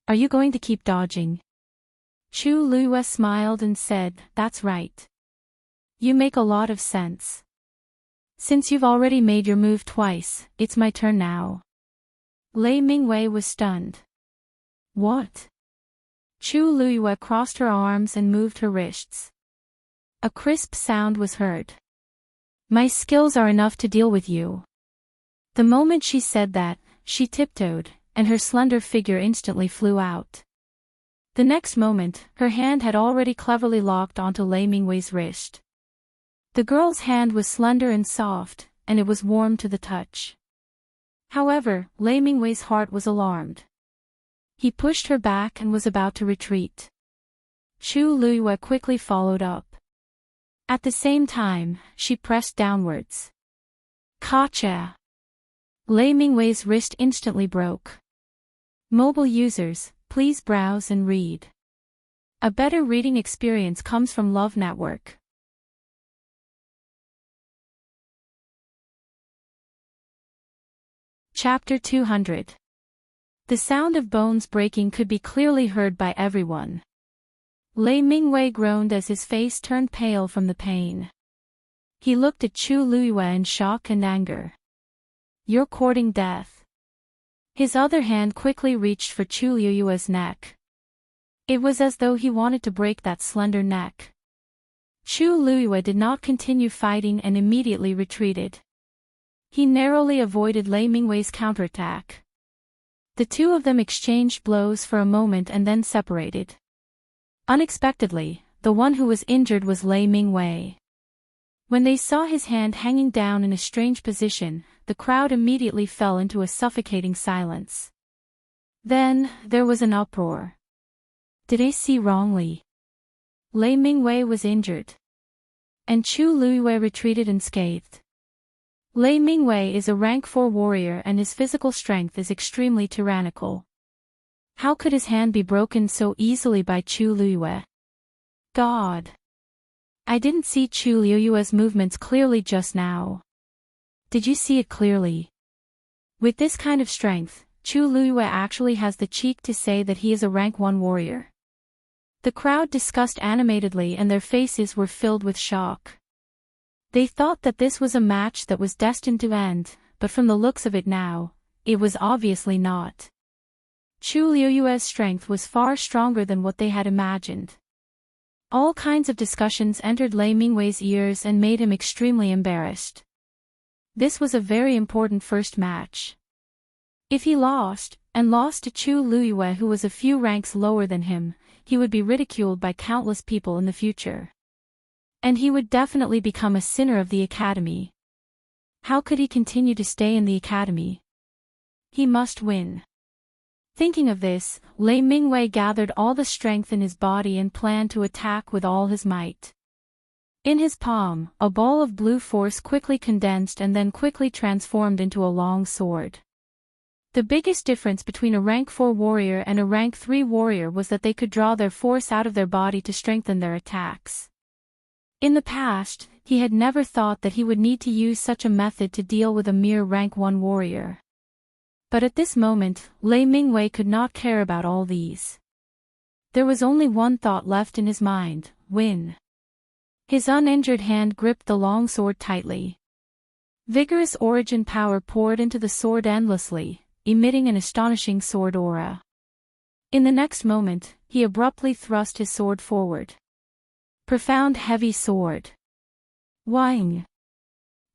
Are you going to keep dodging?" Chu Luiyue smiled and said, "That's right. You make a lot of sense. Since you've already made your move twice, it's my turn now." Lei Mingwei was stunned. "What?" Chu Luiyue crossed her arms and moved her wrists. A crisp sound was heard. "My skills are enough to deal with you." The moment she said that, she tiptoed, and her slender figure instantly flew out. The next moment, her hand had already cleverly locked onto Lei Mingwei's wrist. The girl's hand was slender and soft, and it was warm to the touch. However, Lei Mingwei's heart was alarmed. He pushed her back and was about to retreat. Chu Luiyue quickly followed up. At the same time, she pressed downwards. Gotcha! Lei Mingwei's wrist instantly broke. Mobile users, please browse and read. A better reading experience comes from Love Network. Chapter 200. The sound of bones breaking could be clearly heard by everyone. Lei Mingwei groaned as his face turned pale from the pain. He looked at Chu Luiyue in shock and anger. You're courting death. His other hand quickly reached for Chu Luiyue's neck. It was as though he wanted to break that slender neck. Chu Luiyue did not continue fighting and immediately retreated. He narrowly avoided Lei Mingwei's counterattack. The two of them exchanged blows for a moment and then separated. Unexpectedly, the one who was injured was Lei Mingwei. When they saw his hand hanging down in a strange position, the crowd immediately fell into a suffocating silence. Then, there was an uproar. Did I see wrongly? Lei Mingwei was injured. And Chu Luiyue retreated unscathed. Lei Mingwei is a rank 4 warrior and his physical strength is extremely tyrannical. How could his hand be broken so easily by Chu Luiyue? God! I didn't see Chu Luiyue's movements clearly just now. Did you see it clearly? With this kind of strength, Chu Luiyue actually has the cheek to say that he is a rank 1 warrior. The crowd discussed animatedly and their faces were filled with shock. They thought that this was a match that was destined to end, but from the looks of it now, it was obviously not. Chu Luiyue's strength was far stronger than what they had imagined. All kinds of discussions entered Lei Mingwei's ears and made him extremely embarrassed. This was a very important first match. If he lost, and lost to Chu Luiyue who was a few ranks lower than him, he would be ridiculed by countless people in the future. And he would definitely become a sinner of the academy. How could he continue to stay in the academy? He must win. Thinking of this, Lei Mingwei gathered all the strength in his body and planned to attack with all his might. In his palm, a ball of blue force quickly condensed and then quickly transformed into a long sword. The biggest difference between a rank 4 warrior and a rank 3 warrior was that they could draw their force out of their body to strengthen their attacks. In the past, he had never thought that he would need to use such a method to deal with a mere rank 1 warrior. But at this moment, Lei Mingwei could not care about all these. There was only one thought left in his mind: win. His uninjured hand gripped the long sword tightly. Vigorous origin power poured into the sword endlessly, emitting an astonishing sword aura. In the next moment, he abruptly thrust his sword forward. Profound heavy sword. Wang!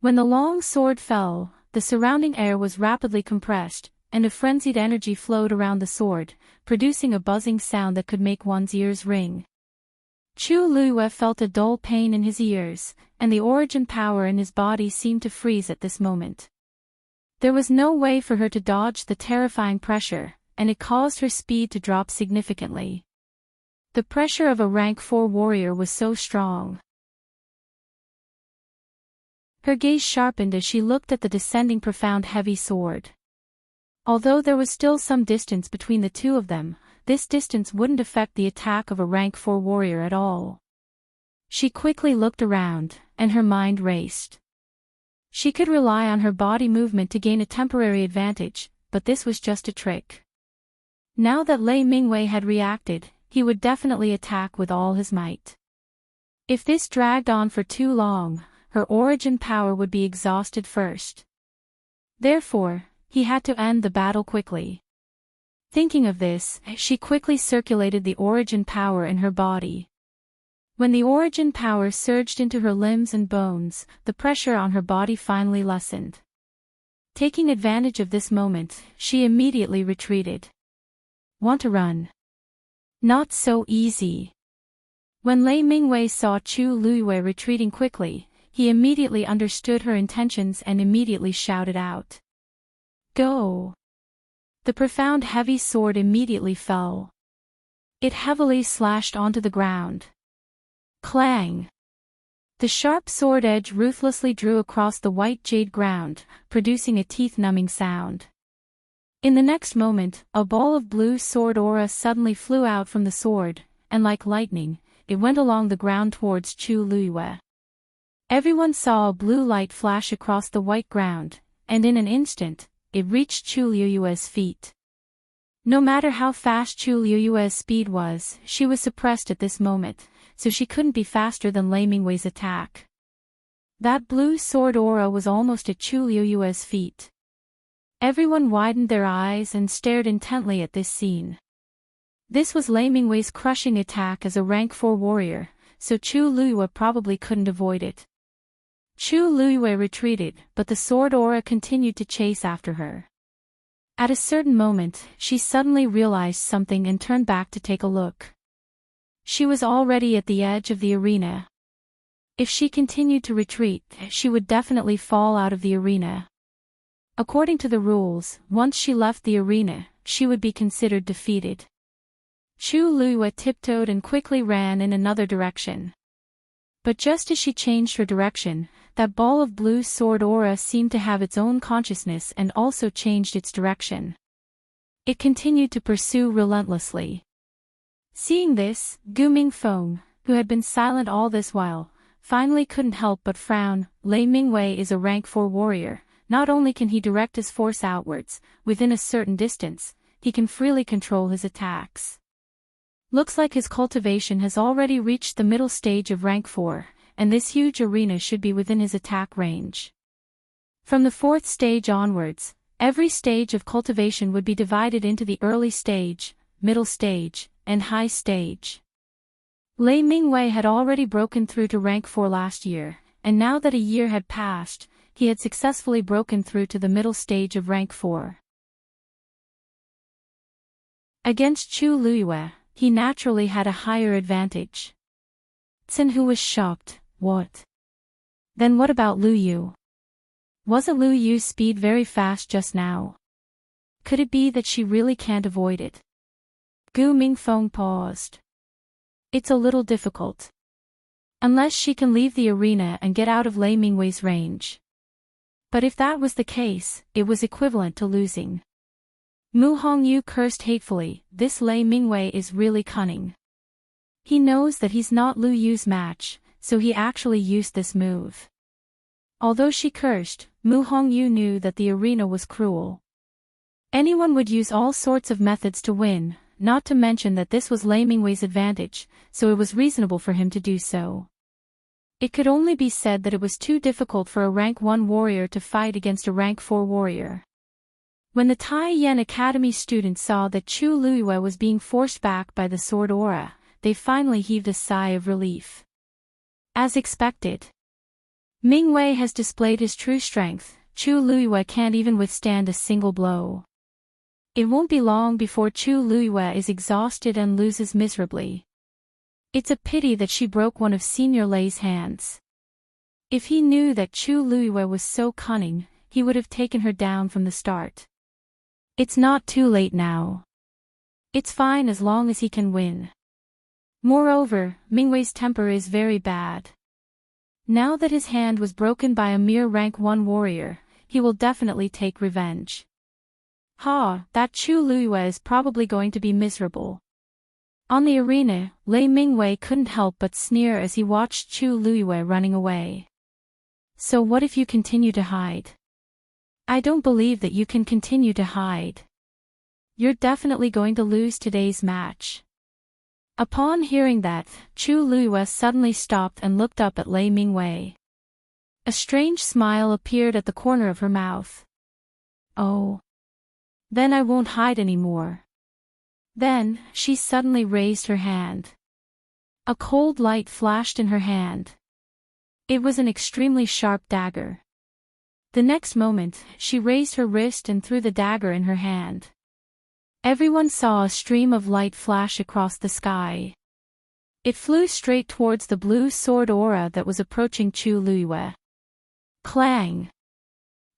When the long sword fell, the surrounding air was rapidly compressed, and a frenzied energy flowed around the sword, producing a buzzing sound that could make one's ears ring. Chu Luiyue felt a dull pain in his ears, and the origin power in his body seemed to freeze at this moment. There was no way for her to dodge the terrifying pressure, and it caused her speed to drop significantly. The pressure of a rank 4 warrior was so strong. Her gaze sharpened as she looked at the descending profound heavy sword. Although there was still some distance between the two of them, this distance wouldn't affect the attack of a rank 4 warrior at all. She quickly looked around, and her mind raced. She could rely on her body movement to gain a temporary advantage, but this was just a trick. Now that Lei Mingwei had reacted, he would definitely attack with all his might. If this dragged on for too long, her origin power would be exhausted first. Therefore, he had to end the battle quickly. Thinking of this, she quickly circulated the origin power in her body. When the origin power surged into her limbs and bones, the pressure on her body finally lessened. Taking advantage of this moment, she immediately retreated. Want to run? Not so easy. When Lei Mingwei saw Chu Luiyue retreating quickly, he immediately understood her intentions and immediately shouted out. Go! The profound heavy sword immediately fell. It heavily slashed onto the ground. Clang! The sharp sword edge ruthlessly drew across the white jade ground, producing a teeth-numbing sound. In the next moment, a ball of blue sword aura suddenly flew out from the sword, and like lightning, it went along the ground towards Chu Luiyue. Everyone saw a blue light flash across the white ground, and in an instant, it reached Chu Luiyue's feet. No matter how fast Chu Luiyue's speed was, she was suppressed at this moment, so she couldn't be faster than Lei Mingwei's attack. That blue sword aura was almost at Chu Luiyue's feet. Everyone widened their eyes and stared intently at this scene. This was Lei Mingwei's crushing attack as a rank 4 warrior, so Chu Luiyue probably couldn't avoid it. Chu Luiyue retreated, but the sword aura continued to chase after her. At a certain moment, she suddenly realized something and turned back to take a look. She was already at the edge of the arena. If she continued to retreat, she would definitely fall out of the arena. According to the rules, once she left the arena, she would be considered defeated. Chu Luiyue tiptoed and quickly ran in another direction. But just as she changed her direction, that ball of blue sword aura seemed to have its own consciousness and also changed its direction. It continued to pursue relentlessly. Seeing this, Gu Mingfeng, who had been silent all this while, finally couldn't help but frown. Lei Mingwei is a rank 4 warrior. Not only can he direct his force outwards, within a certain distance, he can freely control his attacks. Looks like his cultivation has already reached the middle stage of rank 4, and this huge arena should be within his attack range. From the 4th stage onwards, every stage of cultivation would be divided into the early stage, middle stage, and high stage. Lei Mingwei had already broken through to rank 4 last year, and now that a year had passed, he had successfully broken through to the middle stage of rank 4. Against Chu Luiyue, he naturally had a higher advantage. Tsinhu was shocked. What? Then what about Lu Yu? Wasn't Lu Yu's speed very fast just now? Could it be that she really can't avoid it? Gu Mingfeng paused. It's a little difficult. Unless she can leave the arena and get out of Lei Mingwei's range. But if that was the case, it was equivalent to losing. Mu Hongyu cursed hatefully. This Lei Mingwei is really cunning. He knows that he's not Lu Yu's match, so he actually used this move. Although she cursed, Mu Hongyu knew that the arena was cruel. Anyone would use all sorts of methods to win, not to mention that this was Lei Mingwei's advantage, so it was reasonable for him to do so. It could only be said that it was too difficult for a rank 1 warrior to fight against a rank 4 warrior. When the Tai Yan Academy students saw that Chu Luiyue was being forced back by the sword aura, they finally heaved a sigh of relief. As expected. Mingwei has displayed his true strength. Chu Luiyue can't even withstand a single blow. It won't be long before Chu Luiyue is exhausted and loses miserably. It's a pity that she broke one of Senior Lei's hands. If he knew that Chu Luiyue was so cunning, he would have taken her down from the start. It's not too late now. It's fine as long as he can win. Moreover, Mingwei's temper is very bad. Now that his hand was broken by a mere rank 1 warrior, he will definitely take revenge. That Chu Luiyue is probably going to be miserable. On the arena, Lei Mingwei couldn't help but sneer as he watched Chu Luiyue running away. So what if you continue to hide? I don't believe that you can continue to hide. You're definitely going to lose today's match. Upon hearing that, Chu Luiyue suddenly stopped and looked up at Lei Mingwei. A strange smile appeared at the corner of her mouth. Oh. Then I won't hide anymore. Then, she suddenly raised her hand. A cold light flashed in her hand. It was an extremely sharp dagger. The next moment, she raised her wrist and threw the dagger in her hand. Everyone saw a stream of light flash across the sky. It flew straight towards the blue sword aura that was approaching Chu Luiyue. Clang!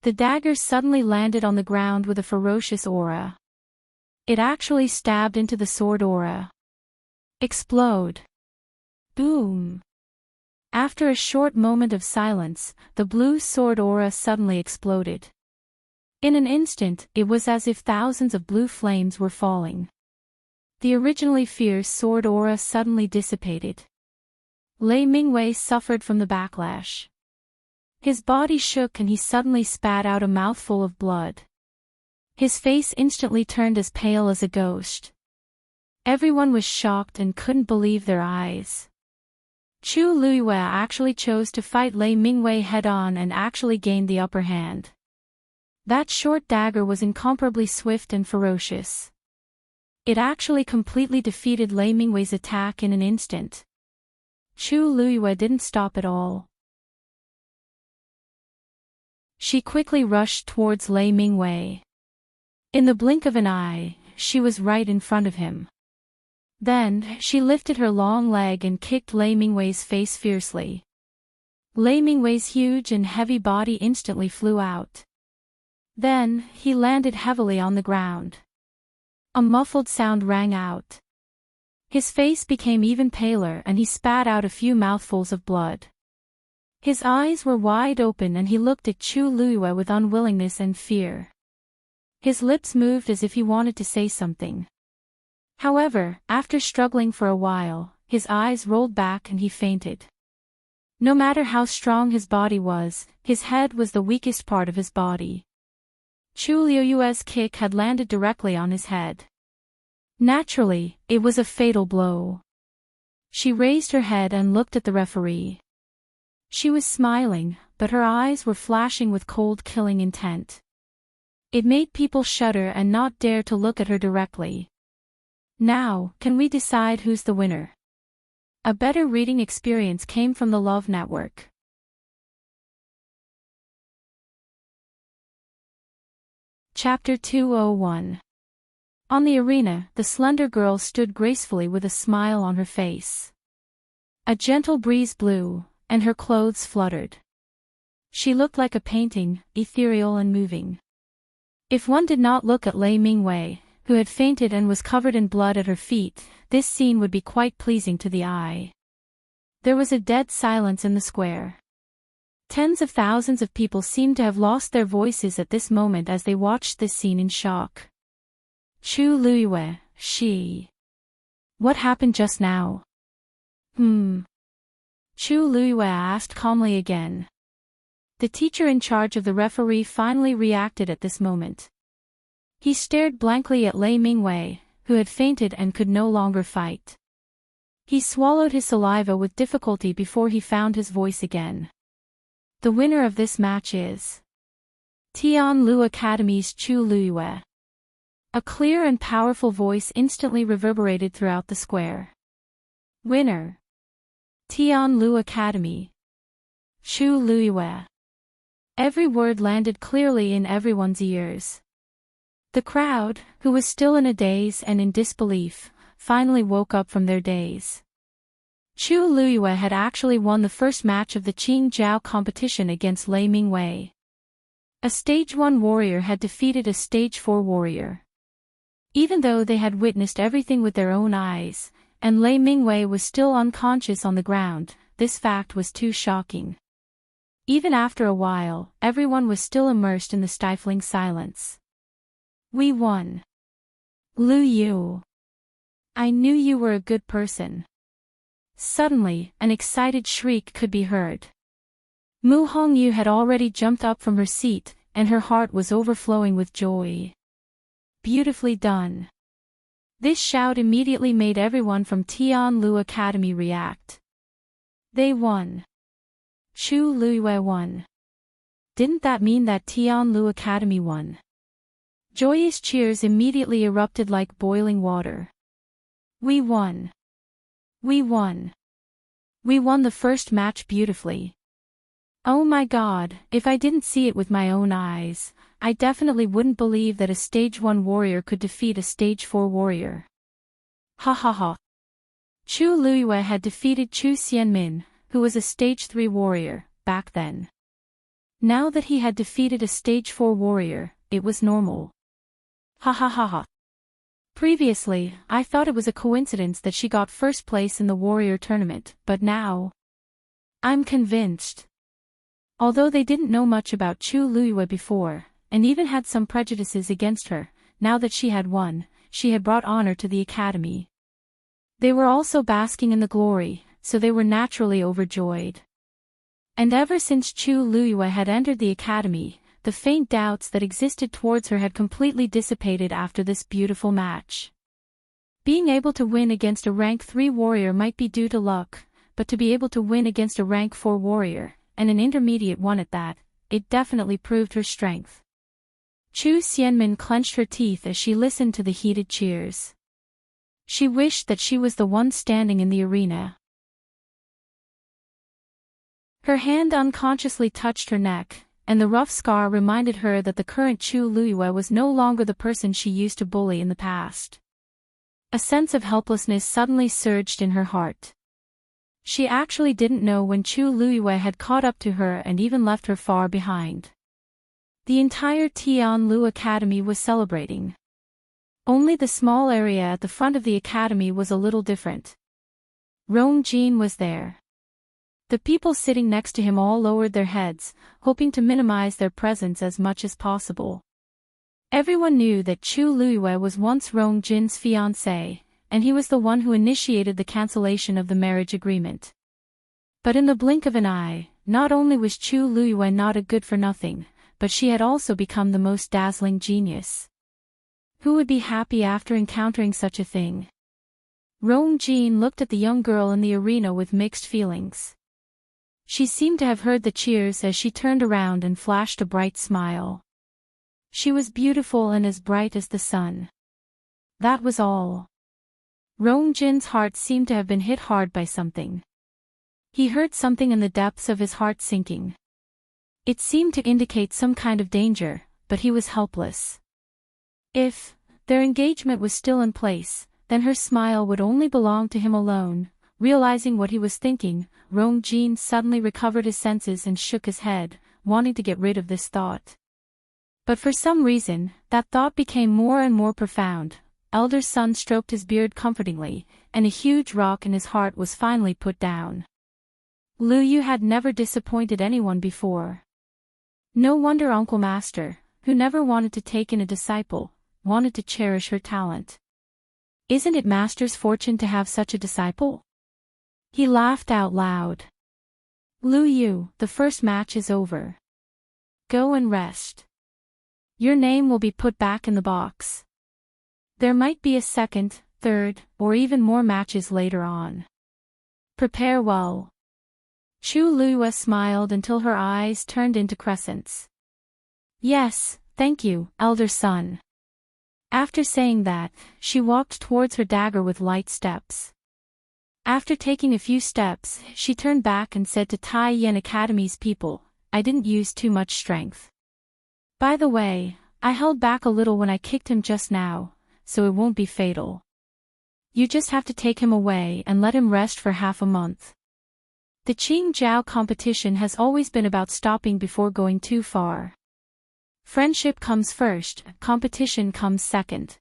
The dagger suddenly landed on the ground with a ferocious aura. It actually stabbed into the sword aura. Explode! Boom! After a short moment of silence, the blue sword aura suddenly exploded. In an instant, it was as if thousands of blue flames were falling. The originally fierce sword aura suddenly dissipated. Lei Mingwei suffered from the backlash. His body shook and he suddenly spat out a mouthful of blood. His face instantly turned as pale as a ghost. Everyone was shocked and couldn't believe their eyes. Chu Luiyue actually chose to fight Lei Mingwei head-on and actually gained the upper hand. That short dagger was incomparably swift and ferocious. It actually completely defeated Lei Mingwei's attack in an instant. Chu Luiyue didn't stop at all. She quickly rushed towards Lei Mingwei. In the blink of an eye, she was right in front of him. Then, she lifted her long leg and kicked Lei Mingwei's face fiercely. Lei Mingwei's huge and heavy body instantly flew out. Then, he landed heavily on the ground. A muffled sound rang out. His face became even paler and he spat out a few mouthfuls of blood. His eyes were wide open and he looked at Chu Luiyue with unwillingness and fear. His lips moved as if he wanted to say something. However, after struggling for a while, his eyes rolled back and he fainted. No matter how strong his body was, his head was the weakest part of his body. Chu Luiyue's kick had landed directly on his head. Naturally, it was a fatal blow. She raised her head and looked at the referee. She was smiling, but her eyes were flashing with cold killing intent. It made people shudder and not dare to look at her directly. Now, can we decide who's the winner? A better reading experience came from the Love Network. Chapter 201. On the arena, the slender girl stood gracefully with a smile on her face. A gentle breeze blew, and her clothes fluttered. She looked like a painting, ethereal and moving. If one did not look at Lei Mingwei, who had fainted and was covered in blood at her feet, this scene would be quite pleasing to the eye. There was a dead silence in the square. Tens of thousands of people seemed to have lost their voices at this moment as they watched this scene in shock. Chu Luiyue, she. What happened just now? Chu Luiyue asked calmly again. The teacher in charge of the referee finally reacted at this moment. He stared blankly at Lei Mingwei, who had fainted and could no longer fight. He swallowed his saliva with difficulty before he found his voice again. The winner of this match is Tianlu Academy's Chu Luiyue. A clear and powerful voice instantly reverberated throughout the square. Winner. Tianlu Academy. Chu Luiyue. Every word landed clearly in everyone's ears. The crowd, who was still in a daze and in disbelief, finally woke up from their daze. Chu Luiyue had actually won the first match of the Qingjiao competition against Lei Mingwei. A Stage 1 warrior had defeated a Stage 4 warrior. Even though they had witnessed everything with their own eyes, and Lei Mingwei was still unconscious on the ground, this fact was too shocking. Even after a while, everyone was still immersed in the stifling silence. We won. Lu Yu. I knew you were a good person. Suddenly, an excited shriek could be heard. Mu Hongyu had already jumped up from her seat, and her heart was overflowing with joy. Beautifully done. This shout immediately made everyone from Tianlu Academy react. They won. Chu Luiyue won. Didn't that mean that Tianlu Academy won? Joyous cheers immediately erupted like boiling water. We won. We won. We won the first match beautifully. Oh my god, if I didn't see it with my own eyes, I definitely wouldn't believe that a stage 1 warrior could defeat a stage 4 warrior. Ha ha ha. Chu Luiyue had defeated Chu Xianmin, who was a stage 3 warrior, back then. Now that he had defeated a stage 4 warrior, it was normal. Ha ha ha ha. Previously, I thought it was a coincidence that she got first place in the warrior tournament, but now I'm convinced. Although they didn't know much about Chu Luiyue before, and even had some prejudices against her, now that she had won, she had brought honor to the academy. They were also basking in the glory, so they were naturally overjoyed. And ever since Chu Luiyue had entered the academy, the faint doubts that existed towards her had completely dissipated after this beautiful match. Being able to win against a rank 3 warrior might be due to luck, but to be able to win against a rank 4 warrior, and an intermediate one at that, it definitely proved her strength. Chu Xianmin clenched her teeth as she listened to the heated cheers. She wished that she was the one standing in the arena. Her hand unconsciously touched her neck, and the rough scar reminded her that the current Chu Luiyue was no longer the person she used to bully in the past. A sense of helplessness suddenly surged in her heart. She actually didn't know when Chu Luiyue had caught up to her and even left her far behind. The entire Tianlu Academy was celebrating. Only the small area at the front of the academy was a little different. Rong Jin was there. The people sitting next to him all lowered their heads, hoping to minimize their presence as much as possible. Everyone knew that Chu Luiyue was once Rong Jin's fiancé, and he was the one who initiated the cancellation of the marriage agreement. But in the blink of an eye, not only was Chu Luiyue not a good-for-nothing, but she had also become the most dazzling genius. Who would be happy after encountering such a thing? Rong Jin looked at the young girl in the arena with mixed feelings. She seemed to have heard the cheers as she turned around and flashed a bright smile. She was beautiful and as bright as the sun. That was all. Rong Jin's heart seemed to have been hit hard by something. He heard something in the depths of his heart sinking. It seemed to indicate some kind of danger, but he was helpless. If their engagement was still in place, then her smile would only belong to him alone. Realizing what he was thinking, Rong Jin suddenly recovered his senses and shook his head, wanting to get rid of this thought. But for some reason, that thought became more and more profound. Elder Sun stroked his beard comfortingly, and a huge rock in his heart was finally put down. Lu Yu had never disappointed anyone before. No wonder Uncle Master, who never wanted to take in a disciple, wanted to cherish her talent. Isn't it Master's fortune to have such a disciple? He laughed out loud. Lu Yu, the first match is over. Go and rest. Your name will be put back in the box. There might be a second, third, or even more matches later on. Prepare well. Chu Luiyue smiled until her eyes turned into crescents. Yes, thank you, Elder Sun. After saying that, she walked towards her dagger with light steps. After taking a few steps, she turned back and said to Tai Yan Academy's people, I didn't use too much strength. By the way, I held back a little when I kicked him just now, so it won't be fatal. You just have to take him away and let him rest for half a month. The Qing Jiao competition has always been about stopping before going too far. Friendship comes first, competition comes second.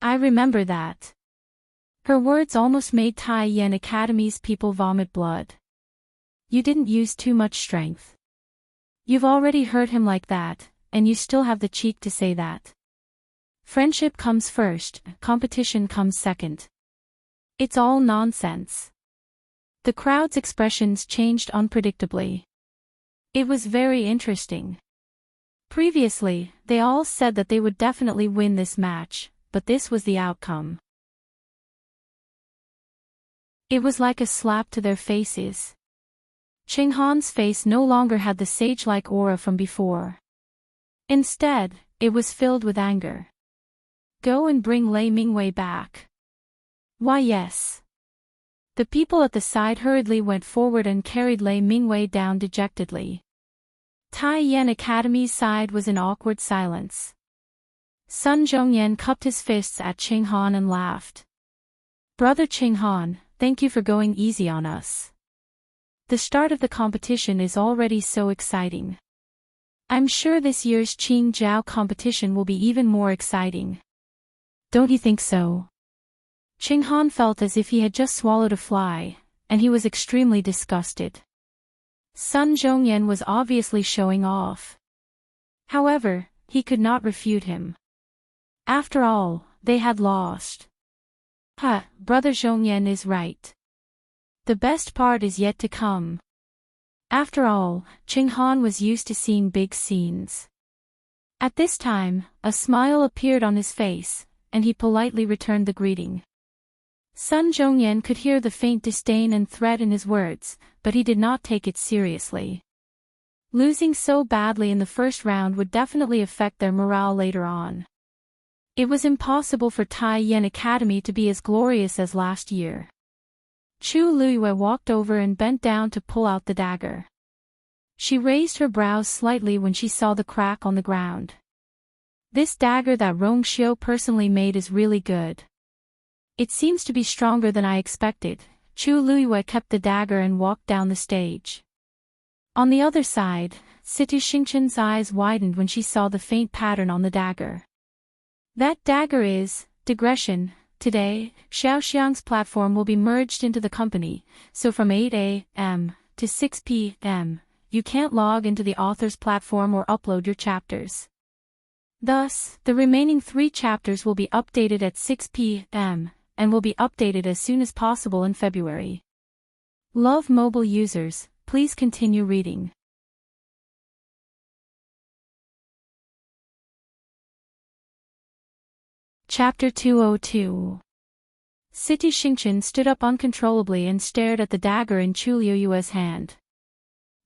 I remember that. Her words almost made Tai Yan Academy's people vomit blood. You didn't use too much strength. You've already hurt him like that, and you still have the cheek to say that. Friendship comes first, competition comes second. It's all nonsense. The crowd's expressions changed unpredictably. It was very interesting. Previously, they all said that they would definitely win this match, but this was the outcome. It was like a slap to their faces. Ching Han's face no longer had the sage-like aura from before. Instead, it was filled with anger. Go and bring Lei Mingwei back. Why yes. The people at the side hurriedly went forward and carried Lei Mingwei down dejectedly. Tai Yan Academy's side was in awkward silence. Sun Zhongyan cupped his fists at Qing Han and laughed. Brother Qing Han, thank you for going easy on us. The start of the competition is already so exciting. I'm sure this year's Qing Jiao competition will be even more exciting. Don't you think so? Qing Han felt as if he had just swallowed a fly, and he was extremely disgusted. Sun Zhongyan was obviously showing off. However, he could not refute him. After all, they had lost. Brother Zhongyan is right. The best part is yet to come. After all, Qing Han was used to seeing big scenes. At this time, a smile appeared on his face, and he politely returned the greeting. Sun Zhongyan could hear the faint disdain and threat in his words, but he did not take it seriously. Losing so badly in the first round would definitely affect their morale later on. It was impossible for Tai Yan Academy to be as glorious as last year. Chu Luiyue walked over and bent down to pull out the dagger. She raised her brows slightly when she saw the crack on the ground. This dagger that Rong Xiu personally made is really good. It seems to be stronger than I expected. Chu Luiyue kept the dagger and walked down the stage. On the other side, Situ Xingchen's eyes widened when she saw the faint pattern on the dagger. That dagger is digression. Today, Xiaoxiang's platform will be merged into the company, so from 8 a.m. to 6 p.m., you can't log into the author's platform or upload your chapters. Thus, the remaining 3 chapters will be updated at 6 p.m., and will be updated as soon as possible in February. Love mobile users, please continue reading. Chapter 202. Situ Xingchen stood up uncontrollably and stared at the dagger in Chu Liuyue's hand.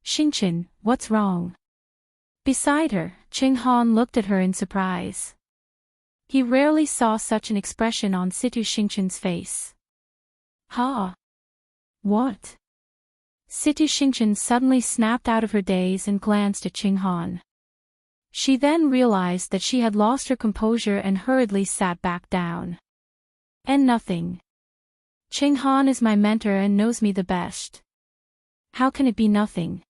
Xingchen, what's wrong? Beside her, Qing Han looked at her in surprise. He rarely saw such an expression on Situ Xingchen's face. What? Situ Xingchen suddenly snapped out of her daze and glanced at Qing Han. She then realized that she had lost her composure and hurriedly sat back down. And nothing. Qing Han is my mentor and knows me the best. How can it be nothing?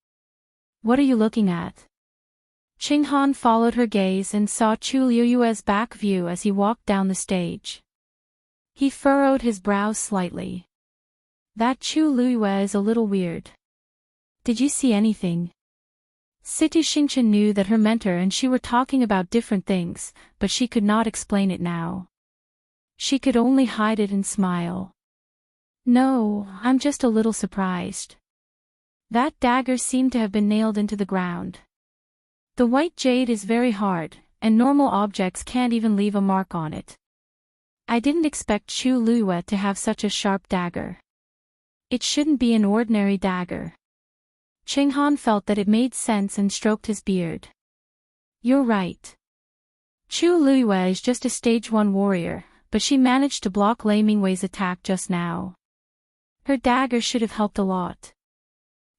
What are you looking at? Qing Han followed her gaze and saw Chu Liuyue's back view as he walked down the stage. He furrowed his brows slightly. That Chu Liuyue is a little weird. Did you see anything? Situ Xingchen knew that her mentor and she were talking about different things, but she could not explain it now. She could only hide it and smile. No, I'm just a little surprised. That dagger seemed to have been nailed into the ground. The white jade is very hard, and normal objects can't even leave a mark on it. I didn't expect Chu Liuyue to have such a sharp dagger. It shouldn't be an ordinary dagger. Qing Han felt that it made sense and stroked his beard. You're right. Chu Liuyue is just a stage 1 warrior, but she managed to block Lei Mingwei's attack just now. Her dagger should have helped a lot.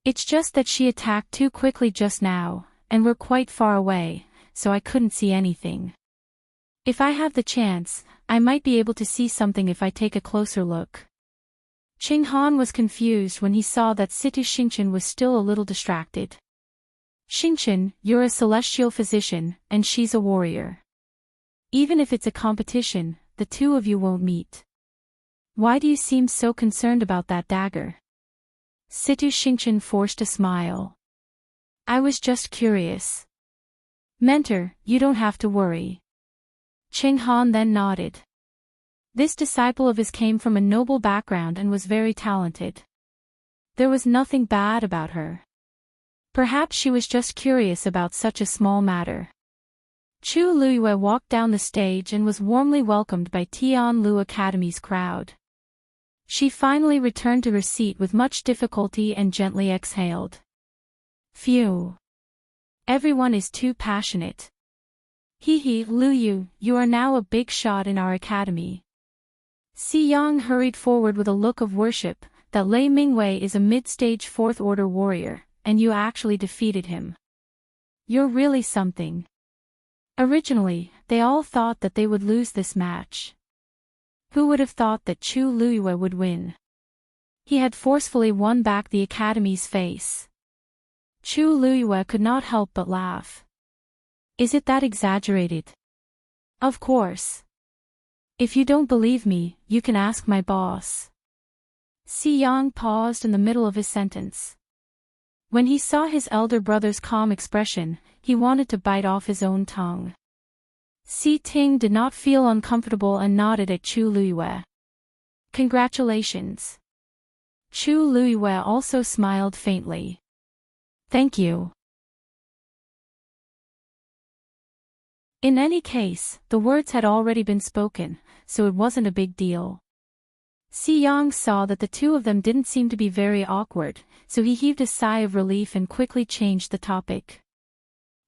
It's just that she attacked too quickly just now, and we're quite far away, so I couldn't see anything. If I have the chance, I might be able to see something if I take a closer look. Qing Han was confused when he saw that Situ Xingchen was still a little distracted. Xingchen, you're a celestial physician, and she's a warrior. Even if it's a competition, the two of you won't meet. Why do you seem so concerned about that dagger? Situ Xingchen forced a smile. I was just curious. Mentor, you don't have to worry. Qing Han then nodded. This disciple of his came from a noble background and was very talented. There was nothing bad about her. Perhaps she was just curious about such a small matter. Chu Liuyue walked down the stage and was warmly welcomed by Tianlu Academy's crowd. She finally returned to her seat with much difficulty and gently exhaled. Phew. Everyone is too passionate. Hee Luyu, you are now a big shot in our academy. Si Yang hurried forward with a look of worship, that Lei Mingwei is a mid-stage 4th order warrior, and you actually defeated him. You're really something. Originally, they all thought that they would lose this match. Who would have thought that Chu Luiyue would win? He had forcefully won back the Academy's face. Chu Luiyue could not help but laugh. Is it that exaggerated? Of course. If you don't believe me, you can ask my boss. Si Yang paused in the middle of his sentence. When he saw his elder brother's calm expression, he wanted to bite off his own tongue. Si Ting did not feel uncomfortable and nodded at Chu Luiyue. Congratulations. Chu Luiyue also smiled faintly. Thank you. In any case, the words had already been spoken, so it wasn't a big deal. Si Yang saw that the two of them didn't seem to be very awkward, so he heaved a sigh of relief and quickly changed the topic.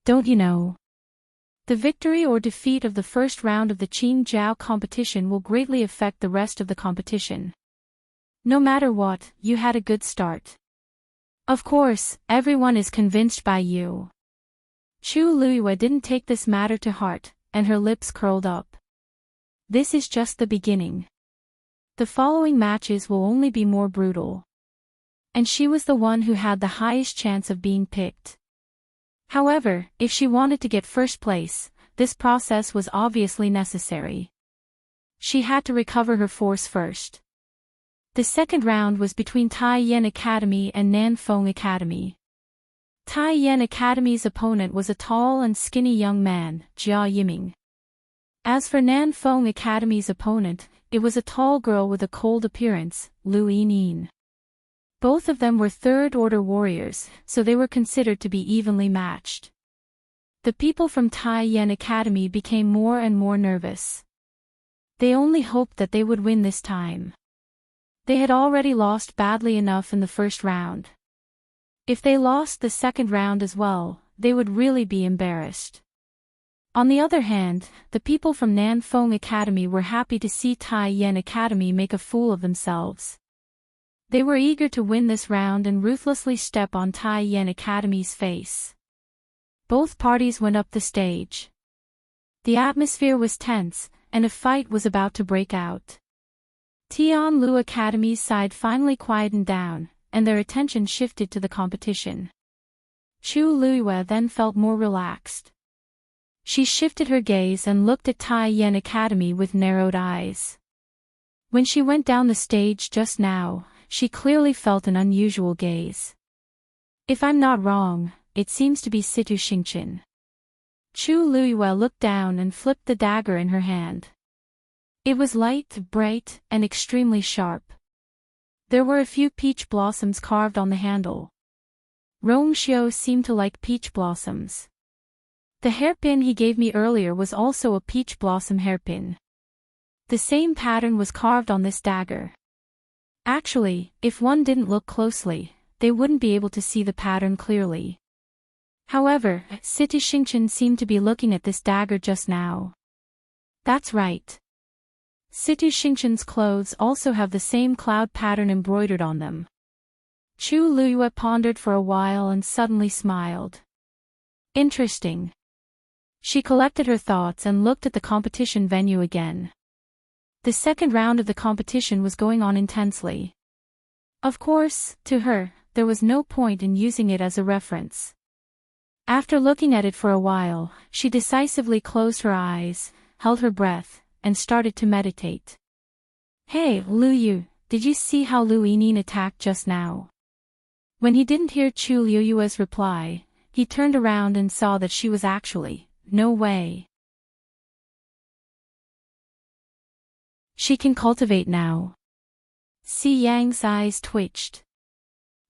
Don't you know? The victory or defeat of the first round of the Qing Jiao competition will greatly affect the rest of the competition. No matter what, you had a good start. Of course, everyone is convinced by you. Chu Luiyue didn't take this matter to heart, and her lips curled up. This is just the beginning. The following matches will only be more brutal. And she was the one who had the highest chance of being picked. However, if she wanted to get first place, this process was obviously necessary. She had to recover her force first. The second round was between Tai Yen Academy and Nanfeng Academy. Tai Yen Academy's opponent was a tall and skinny young man, Jia Yiming. As for Nanfeng Academy's opponent, it was a tall girl with a cold appearance, Lu Yinyin. Both of them were third-order warriors, so they were considered to be evenly matched. The people from Tai Yen Academy became more and more nervous. They only hoped that they would win this time. They had already lost badly enough in the first round. If they lost the second round as well, they would really be embarrassed. On the other hand, the people from Nanfeng Academy were happy to see Tai Yen Academy make a fool of themselves. They were eager to win this round and ruthlessly step on Tai Yen Academy's face. Both parties went up the stage. The atmosphere was tense, and a fight was about to break out. Tianlu Academy's side finally quietened down, and their attention shifted to the competition. Chu Luiyue then felt more relaxed. She shifted her gaze and looked at Tai Yen Academy with narrowed eyes. When she went down the stage just now, she clearly felt an unusual gaze. If I'm not wrong, it seems to be Situ Xingqian. Chu Luiyue looked down and flipped the dagger in her hand. It was light, bright, and extremely sharp. There were a few peach blossoms carved on the handle. Rongxiu seemed to like peach blossoms. The hairpin he gave me earlier was also a peach blossom hairpin. The same pattern was carved on this dagger. Actually, if one didn't look closely, they wouldn't be able to see the pattern clearly. However, Situ Xingqian seemed to be looking at this dagger just now. That's right. Situ Xingqian's clothes also have the same cloud pattern embroidered on them. Chu Luiyue pondered for a while and suddenly smiled. Interesting. She collected her thoughts and looked at the competition venue again. The second round of the competition was going on intensely. Of course, to her, there was no point in using it as a reference. After looking at it for a while, she decisively closed her eyes, held her breath, and started to meditate. Hey, Lu Yu, did you see how Lu Yinyin attacked just now? When he didn't hear Chu Liuyue's reply, he turned around and saw that she was actually, no way. She can cultivate now. Si Yang's eyes twitched.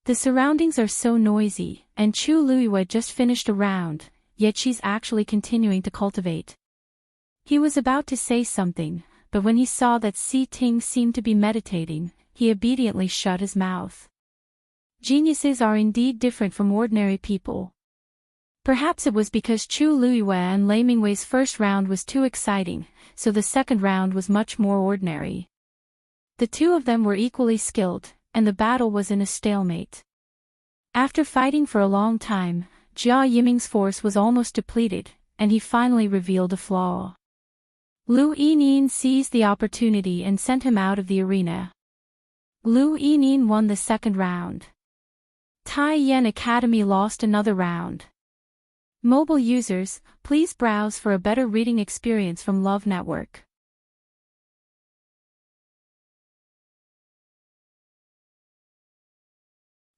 The surroundings are so noisy, and Chu Luiyue just finished a round, yet she's actually continuing to cultivate. He was about to say something, but when he saw that Si Ting seemed to be meditating, he obediently shut his mouth. Geniuses are indeed different from ordinary people. Perhaps it was because Chu Luiyue and Lei Mingwei's first round was too exciting, so the second round was much more ordinary. The two of them were equally skilled, and the battle was in a stalemate. After fighting for a long time, Jia Yiming's force was almost depleted, and he finally revealed a flaw. Lu Yinin seized the opportunity and sent him out of the arena. Lu Yinin won the second round. Tai Yan Academy lost another round. Mobile users, please browse for a better reading experience from Love Network.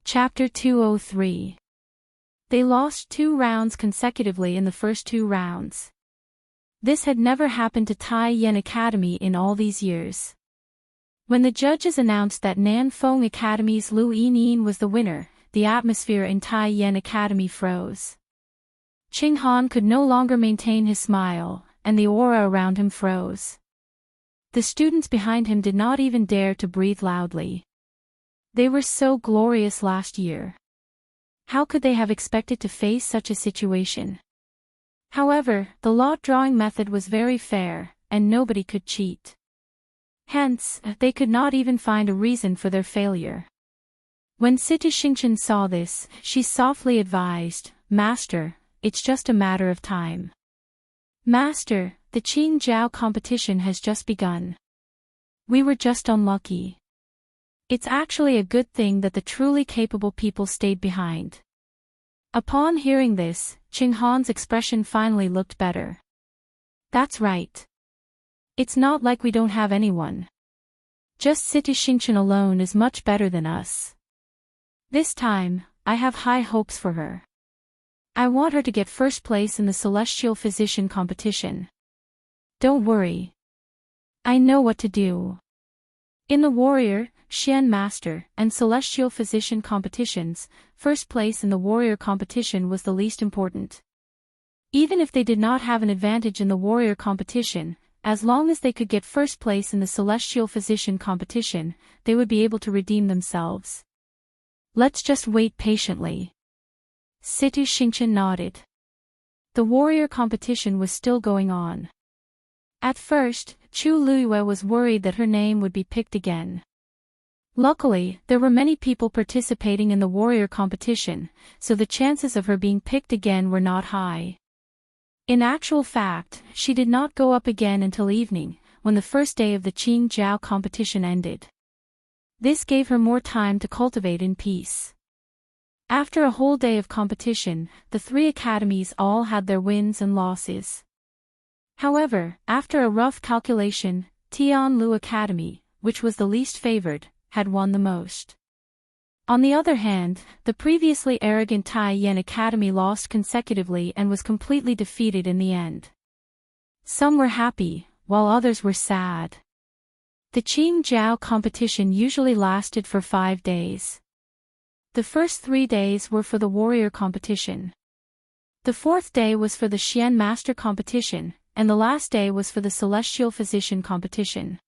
Chapter 203. They lost 2 rounds consecutively in the first 2 rounds. This had never happened to Tai Yan Academy in all these years. When the judges announced that Nanfeng Academy's Lu Yinin was the winner, the atmosphere in Tai Yan Academy froze. Qing Han could no longer maintain his smile, and the aura around him froze. The students behind him did not even dare to breathe loudly. They were so glorious last year. How could they have expected to face such a situation? However, the lot drawing method was very fair, and nobody could cheat. Hence, they could not even find a reason for their failure. When Situ Xingchen saw this, she softly advised, "Master, it's just a matter of time. Master, the Qing Jiao competition has just begun. We were just unlucky. It's actually a good thing that the truly capable people stayed behind." Upon hearing this, Qing Han's expression finally looked better. "That's right. It's not like we don't have anyone. Just Situ Xingchen alone is much better than us. This time, I have high hopes for her. I want her to get first place in the Celestial Physician competition. Don't worry. I know what to do." In the Warrior, Xian Master, and Celestial Physician competitions, first place in the Warrior competition was the least important. Even if they did not have an advantage in the Warrior competition, as long as they could get first place in the Celestial Physician competition, they would be able to redeem themselves. "Let's just wait patiently." Situ Xingchen nodded. The Warrior competition was still going on. At first, Chu Luiyue was worried that her name would be picked again. Luckily, there were many people participating in the Warrior competition, so the chances of her being picked again were not high. In actual fact, she did not go up again until evening, when the first day of the Qing Jiao competition ended. This gave her more time to cultivate in peace. After a whole day of competition, the 3 academies all had their wins and losses. However, after a rough calculation, Tianlu Academy, which was the least favored, had won the most. On the other hand, the previously arrogant Tai Yan Academy lost consecutively and was completely defeated in the end. Some were happy, while others were sad. The Qing Jiao competition usually lasted for 5 days. The first 3 days were for the Warrior competition. The 4th day was for the Xian Master competition, and the last day was for the Celestial Physician competition.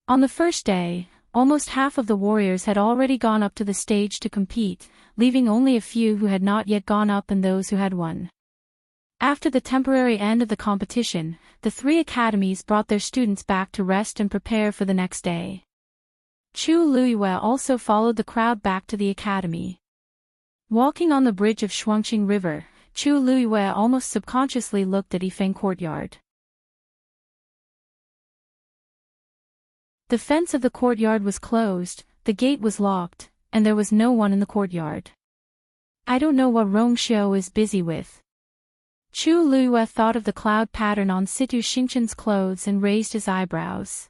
On the first day, almost half of the warriors had already gone up to the stage to compete, leaving only a few who had not yet gone up and those who had won. After the temporary end of the competition, the 3 academies brought their students back to rest and prepare for the next day. Chu Luiyue also followed the crowd back to the academy. Walking on the bridge of Shuangqing River, Chu Luiyue almost subconsciously looked at Yifeng Courtyard. The fence of the courtyard was closed, the gate was locked, and there was no one in the courtyard. "I don't know what Rongxiu is busy with." Chu Luiyue thought of the cloud pattern on Situ Xingchen's clothes and raised his eyebrows.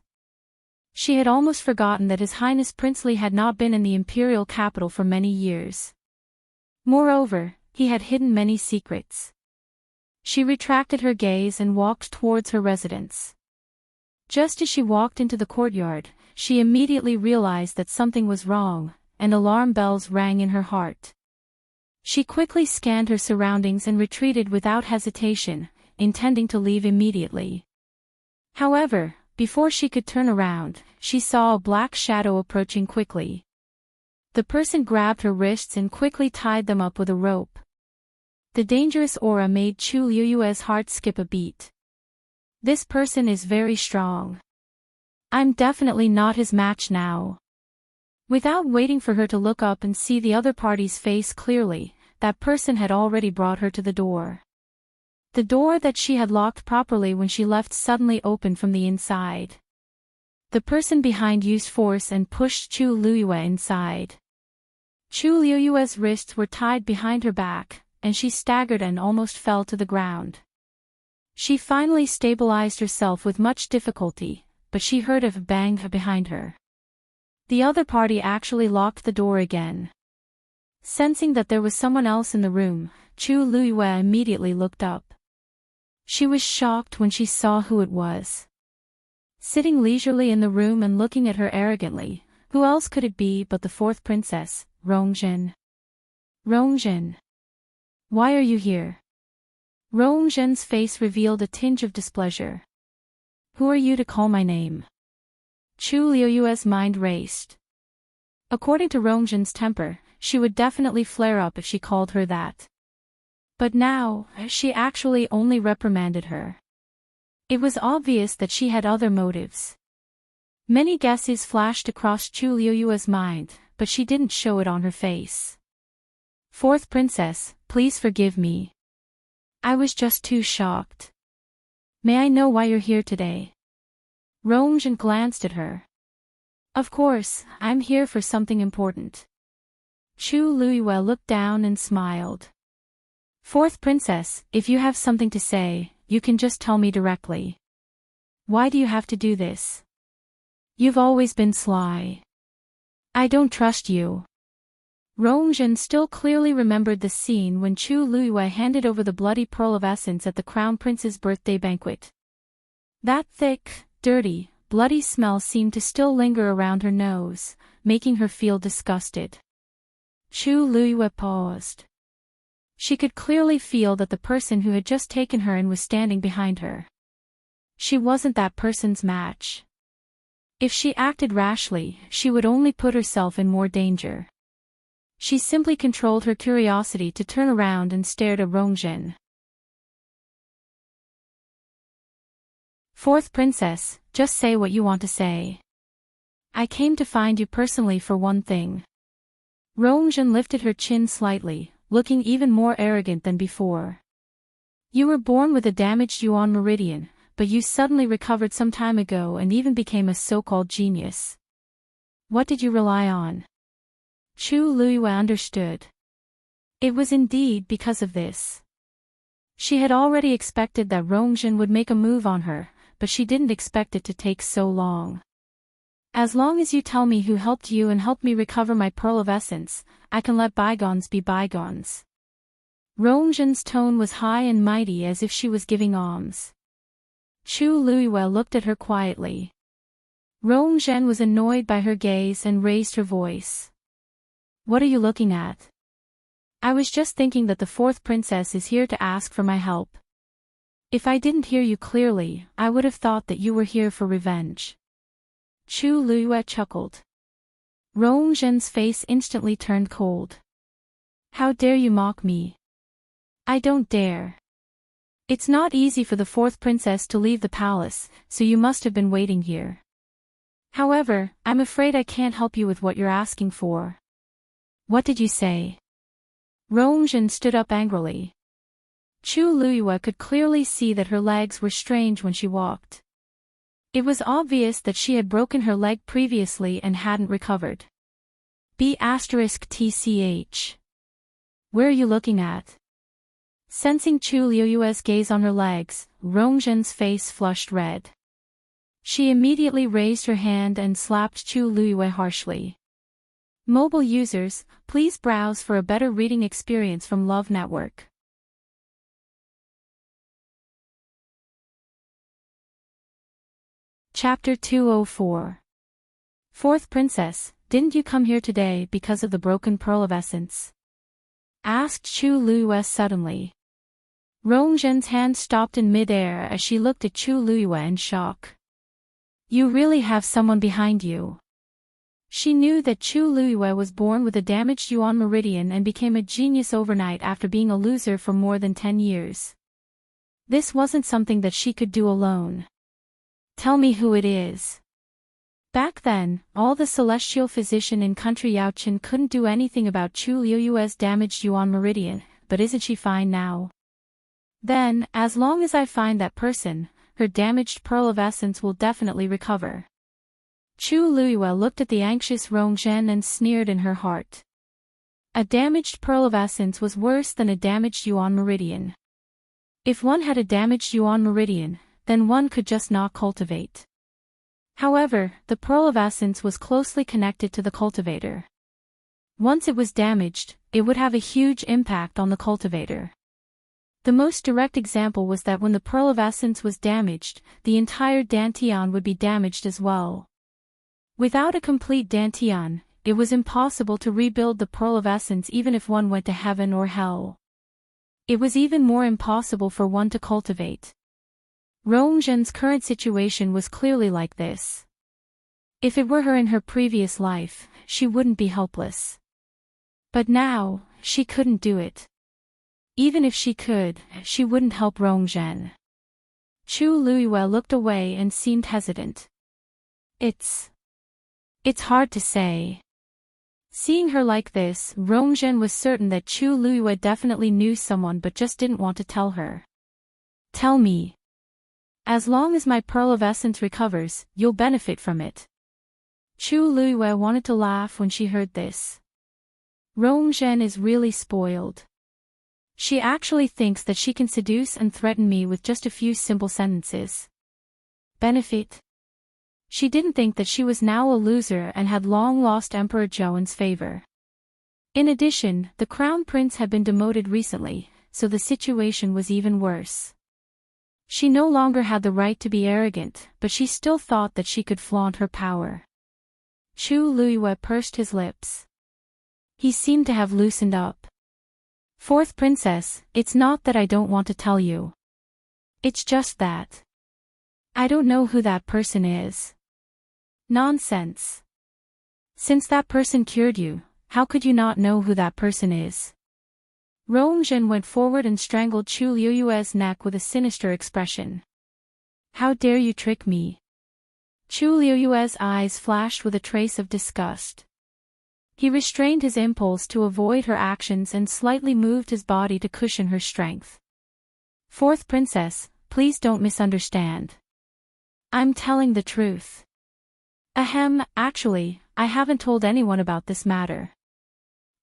She had almost forgotten that His Highness Princely had not been in the imperial capital for many years. Moreover, he had hidden many secrets. She retracted her gaze and walked towards her residence. Just as she walked into the courtyard, she immediately realized that something was wrong, and alarm bells rang in her heart. She quickly scanned her surroundings and retreated without hesitation, intending to leave immediately. However, before she could turn around, she saw a black shadow approaching quickly. The person grabbed her wrists and quickly tied them up with a rope. The dangerous aura made Chu Luiyue's heart skip a beat. This person is very strong. I'm definitely not his match now. Without waiting for her to look up and see the other party's face clearly, that person had already brought her to the door. The door that she had locked properly when she left suddenly opened from the inside. The person behind used force and pushed Chu Liyue inside. Chu Liyue's wrists were tied behind her back, and she staggered and almost fell to the ground. She finally stabilized herself with much difficulty, but she heard a bang behind her. The other party actually locked the door again. Sensing that there was someone else in the room, Chu Liyue immediately looked up. She was shocked when she saw who it was. Sitting leisurely in the room and looking at her arrogantly, who else could it be but the fourth princess, Rongjin? Rongjin. Why are you here? Rongjin's face revealed a tinge of displeasure. Who are you to call my name? Chu Liyue's mind raced. According to Rongjin's temper, she would definitely flare up if she called her that. But now, she actually only reprimanded her. It was obvious that she had other motives. Many guesses flashed across Chu Liyue's mind, but she didn't show it on her face. Fourth princess, please forgive me. I was just too shocked. May I know why you're here today? Rongjin glanced at her. Of course, I'm here for something important. Chu Liyue looked down and smiled. Fourth princess, if you have something to say, you can just tell me directly. Why do you have to do this? You've always been sly. I don't trust you. Rongjin still clearly remembered the scene when Chu Liyue handed over the bloody pearl of essence at the crown prince's birthday banquet. That thick, dirty, bloody smell seemed to still linger around her nose, making her feel disgusted. Chu Liyue paused. She could clearly feel that the person who had just taken her in was standing behind her. She wasn't that person's match. If she acted rashly, she would only put herself in more danger. She simply controlled her curiosity to turn around and stared at Rongjin. Fourth princess, just say what you want to say. I came to find you personally for one thing. Rongjin lifted her chin slightly, looking even more arrogant than before. You were born with a damaged yuan meridian, but you suddenly recovered some time ago and even became a so-called genius. What did you rely on? Chu Liyue understood. It was indeed because of this. She had already expected that Rongjin would make a move on her, but she didn't expect it to take so long. As long as you tell me who helped you and helped me recover my pearl of essence, I can let bygones be bygones. Rongjin's tone was high and mighty as if she was giving alms. Chu Liyue looked at her quietly. Rongjin was annoyed by her gaze and raised her voice. What are you looking at? I was just thinking that the fourth princess is here to ask for my help. If I didn't hear you clearly, I would have thought that you were here for revenge. Chu Liyue chuckled. Rongjin's face instantly turned cold. How dare you mock me? I don't dare. It's not easy for the fourth princess to leave the palace, so you must have been waiting here. However, I'm afraid I can't help you with what you're asking for. What did you say? Rongjin stood up angrily. Chu Liyue could clearly see that her legs were strange when she walked. It was obvious that she had broken her leg previously and hadn't recovered. B*TCH. Where are you looking at? Sensing Chu Liyue's gaze on her legs, Rongjin's face flushed red. She immediately raised her hand and slapped Chu Liyue harshly. Mobile users, please browse for a better reading experience from Love Network. Chapter 204. Fourth Princess, didn't you come here today because of the broken pearl of essence? Asked Chu Liyue suddenly. Rongjin's hand stopped in midair as she looked at Chu Liyue in shock. You really have someone behind you. She knew that Chu Liyue was born with a damaged yuan meridian and became a genius overnight after being a loser for more than 10 years. This wasn't something that she could do alone. Tell me who it is. Back then, all the celestial physician in country Yaochen couldn't do anything about Chu Liuyue's damaged yuan meridian, but isn't she fine now? Then, as long as I find that person, her damaged pearl of essence will definitely recover. Chu Liyue looked at the anxious Rongzhen and sneered in her heart. A damaged pearl of essence was worse than a damaged yuan meridian. If one had a damaged yuan meridian, then one could just not cultivate. However, the pearl of essence was closely connected to the cultivator. Once it was damaged, it would have a huge impact on the cultivator. The most direct example was that when the pearl of essence was damaged, the entire dantian would be damaged as well. Without a complete dantian, it was impossible to rebuild the pearl of essence even if one went to heaven or hell. It was even more impossible for one to cultivate. Rongzhen's current situation was clearly like this. If it were her in her previous life, she wouldn't be helpless. But now, she couldn't do it. Even if she could, she wouldn't help Rongzhen. Chu Liyue looked away and seemed hesitant. It's hard to say. Seeing her like this, Rongzhen was certain that Chu Liyue definitely knew someone but just didn't want to tell her. Tell me. As long as my pearl of essence recovers, you'll benefit from it. Chu Liyue wanted to laugh when she heard this. Rongzhen is really spoiled. She actually thinks that she can seduce and threaten me with just a few simple sentences. Benefit? She didn't think that she was now a loser and had long lost Emperor Zhouen's favor. In addition, the crown prince had been demoted recently, so the situation was even worse. She no longer had the right to be arrogant, but she still thought that she could flaunt her power. Chu Liyue pursed his lips. He seemed to have loosened up. Fourth princess, it's not that I don't want to tell you. It's just that I don't know who that person is. Nonsense. Since that person cured you, how could you not know who that person is? Rongzhen went forward and strangled Chu Liyue's neck with a sinister expression. How dare you trick me? Chu Liyue's eyes flashed with a trace of disgust. He restrained his impulse to avoid her actions and slightly moved his body to cushion her strength. Fourth princess, please don't misunderstand. I'm telling the truth. Ahem, actually, I haven't told anyone about this matter.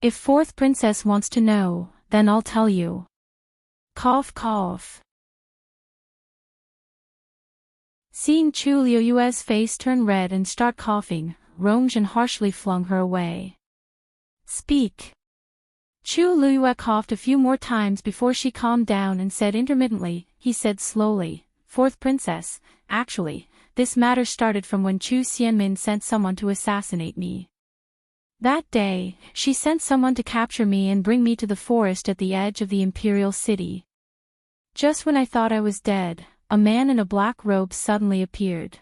If fourth princess wants to know, then I'll tell you. Cough cough. Seeing Chu Liyue's face turn red and start coughing, Rongzhen harshly flung her away. Speak. Chu Liyue coughed a few more times before she calmed down and said intermittently, he said slowly, Fourth princess, actually, this matter started from when Chu Xianmin sent someone to assassinate me. That day, she sent someone to capture me and bring me to the forest at the edge of the imperial city. Just when I thought I was dead, a man in a black robe suddenly appeared.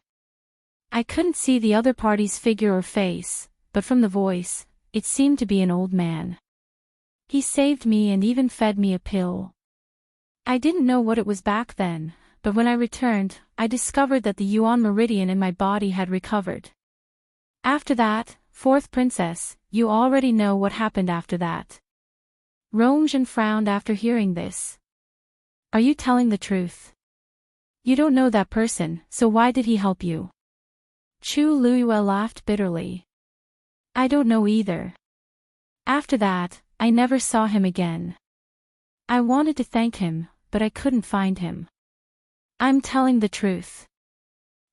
I couldn't see the other party's figure or face, but from the voice, it seemed to be an old man. He saved me and even fed me a pill. I didn't know what it was back then, but when I returned, I discovered that the yuan meridian in my body had recovered. After that, fourth princess, you already know what happened after that. Rongzhen frowned after hearing this. Are you telling the truth? You don't know that person, so why did he help you? Chu Liyue laughed bitterly. I don't know either. After that, I never saw him again. I wanted to thank him, but I couldn't find him. I'm telling the truth.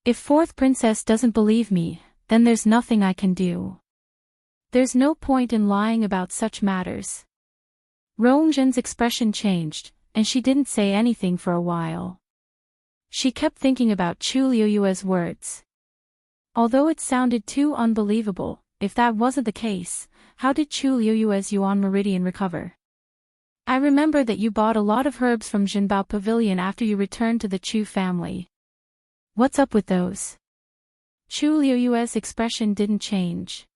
If fourth princess doesn't believe me, then there's nothing I can do. There's no point in lying about such matters. Rongzhen's expression changed, and she didn't say anything for a while. She kept thinking about Chu Liyue's words. Although it sounded too unbelievable, if that wasn't the case, how did Chu Liyue's yuan meridian recover? I remember that you bought a lot of herbs from Jinbao Pavilion after you returned to the Chu family. What's up with those? Chu Liyue's expression didn't change.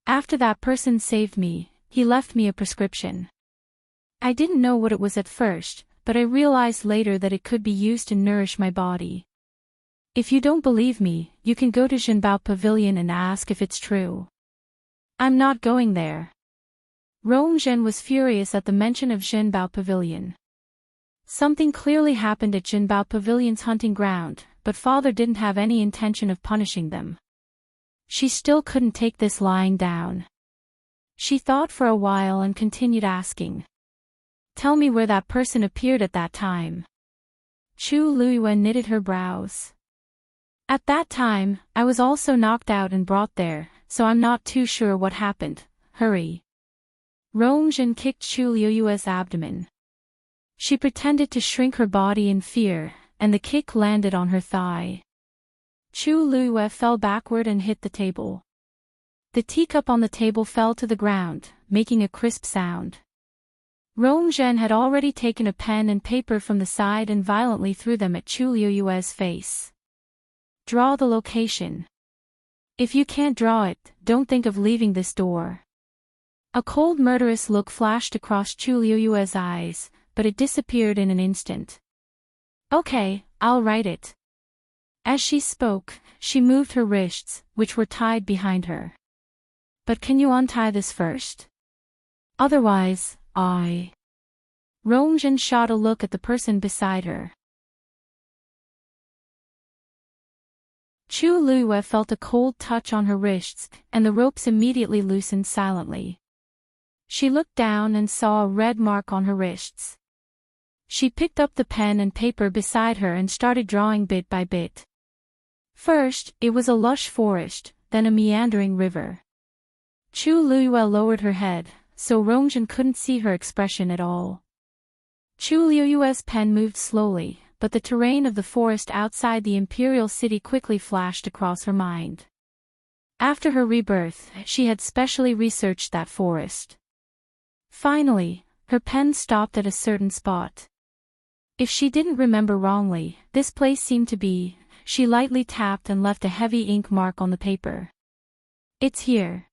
After that person saved me, he left me a prescription. I didn't know what it was at first, but I realized later that it could be used to nourish my body. If you don't believe me, you can go to Zhenbao Pavilion and ask if it's true. I'm not going there. Rongzhen was furious at the mention of Zhenbao Pavilion. Something clearly happened at Zhenbao Pavilion's hunting ground, but father didn't have any intention of punishing them. She still couldn't take this lying down. She thought for a while and continued asking. Tell me where that person appeared at that time. Chu Luiyuan knitted her brows. At that time, I was also knocked out and brought there, so I'm not too sure what happened. Hurry. Rongzhen kicked Chu Luiyuan's abdomen. She pretended to shrink her body in fear, and the kick landed on her thigh. Chu Luiyuan fell backward and hit the table. The teacup on the table fell to the ground, making a crisp sound. Rongzhen had already taken a pen and paper from the side and violently threw them at Chu Luiyuan's face. Draw the location. If you can't draw it, don't think of leaving this door. A cold murderous look flashed across Chu Luiyuan's eyes, but it disappeared in an instant. Okay, I'll write it. As she spoke, she moved her wrists, which were tied behind her. But can you untie this first? Otherwise, Rongzhen shot a look at the person beside her. Chu Luiyuan felt a cold touch on her wrists, and the ropes immediately loosened silently. She looked down and saw a red mark on her wrists. She picked up the pen and paper beside her and started drawing bit by bit. First, it was a lush forest, then a meandering river. Chu Luiyuan lowered her head, so Rongzhen couldn't see her expression at all. Chu Luiyuan's pen moved slowly, but the terrain of the forest outside the imperial city quickly flashed across her mind. After her rebirth, she had specially researched that forest. Finally, her pen stopped at a certain spot. If she didn't remember wrongly, this place seemed to be. She lightly tapped and left a heavy ink mark on the paper. It's here.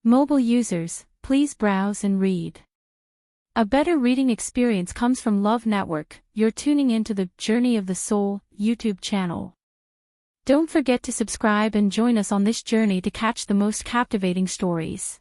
Mobile users, please browse and read. A better reading experience comes from Love Network. You're tuning into the Journey of the Soul YouTube channel. Don't forget to subscribe and join us on this journey to catch the most captivating stories.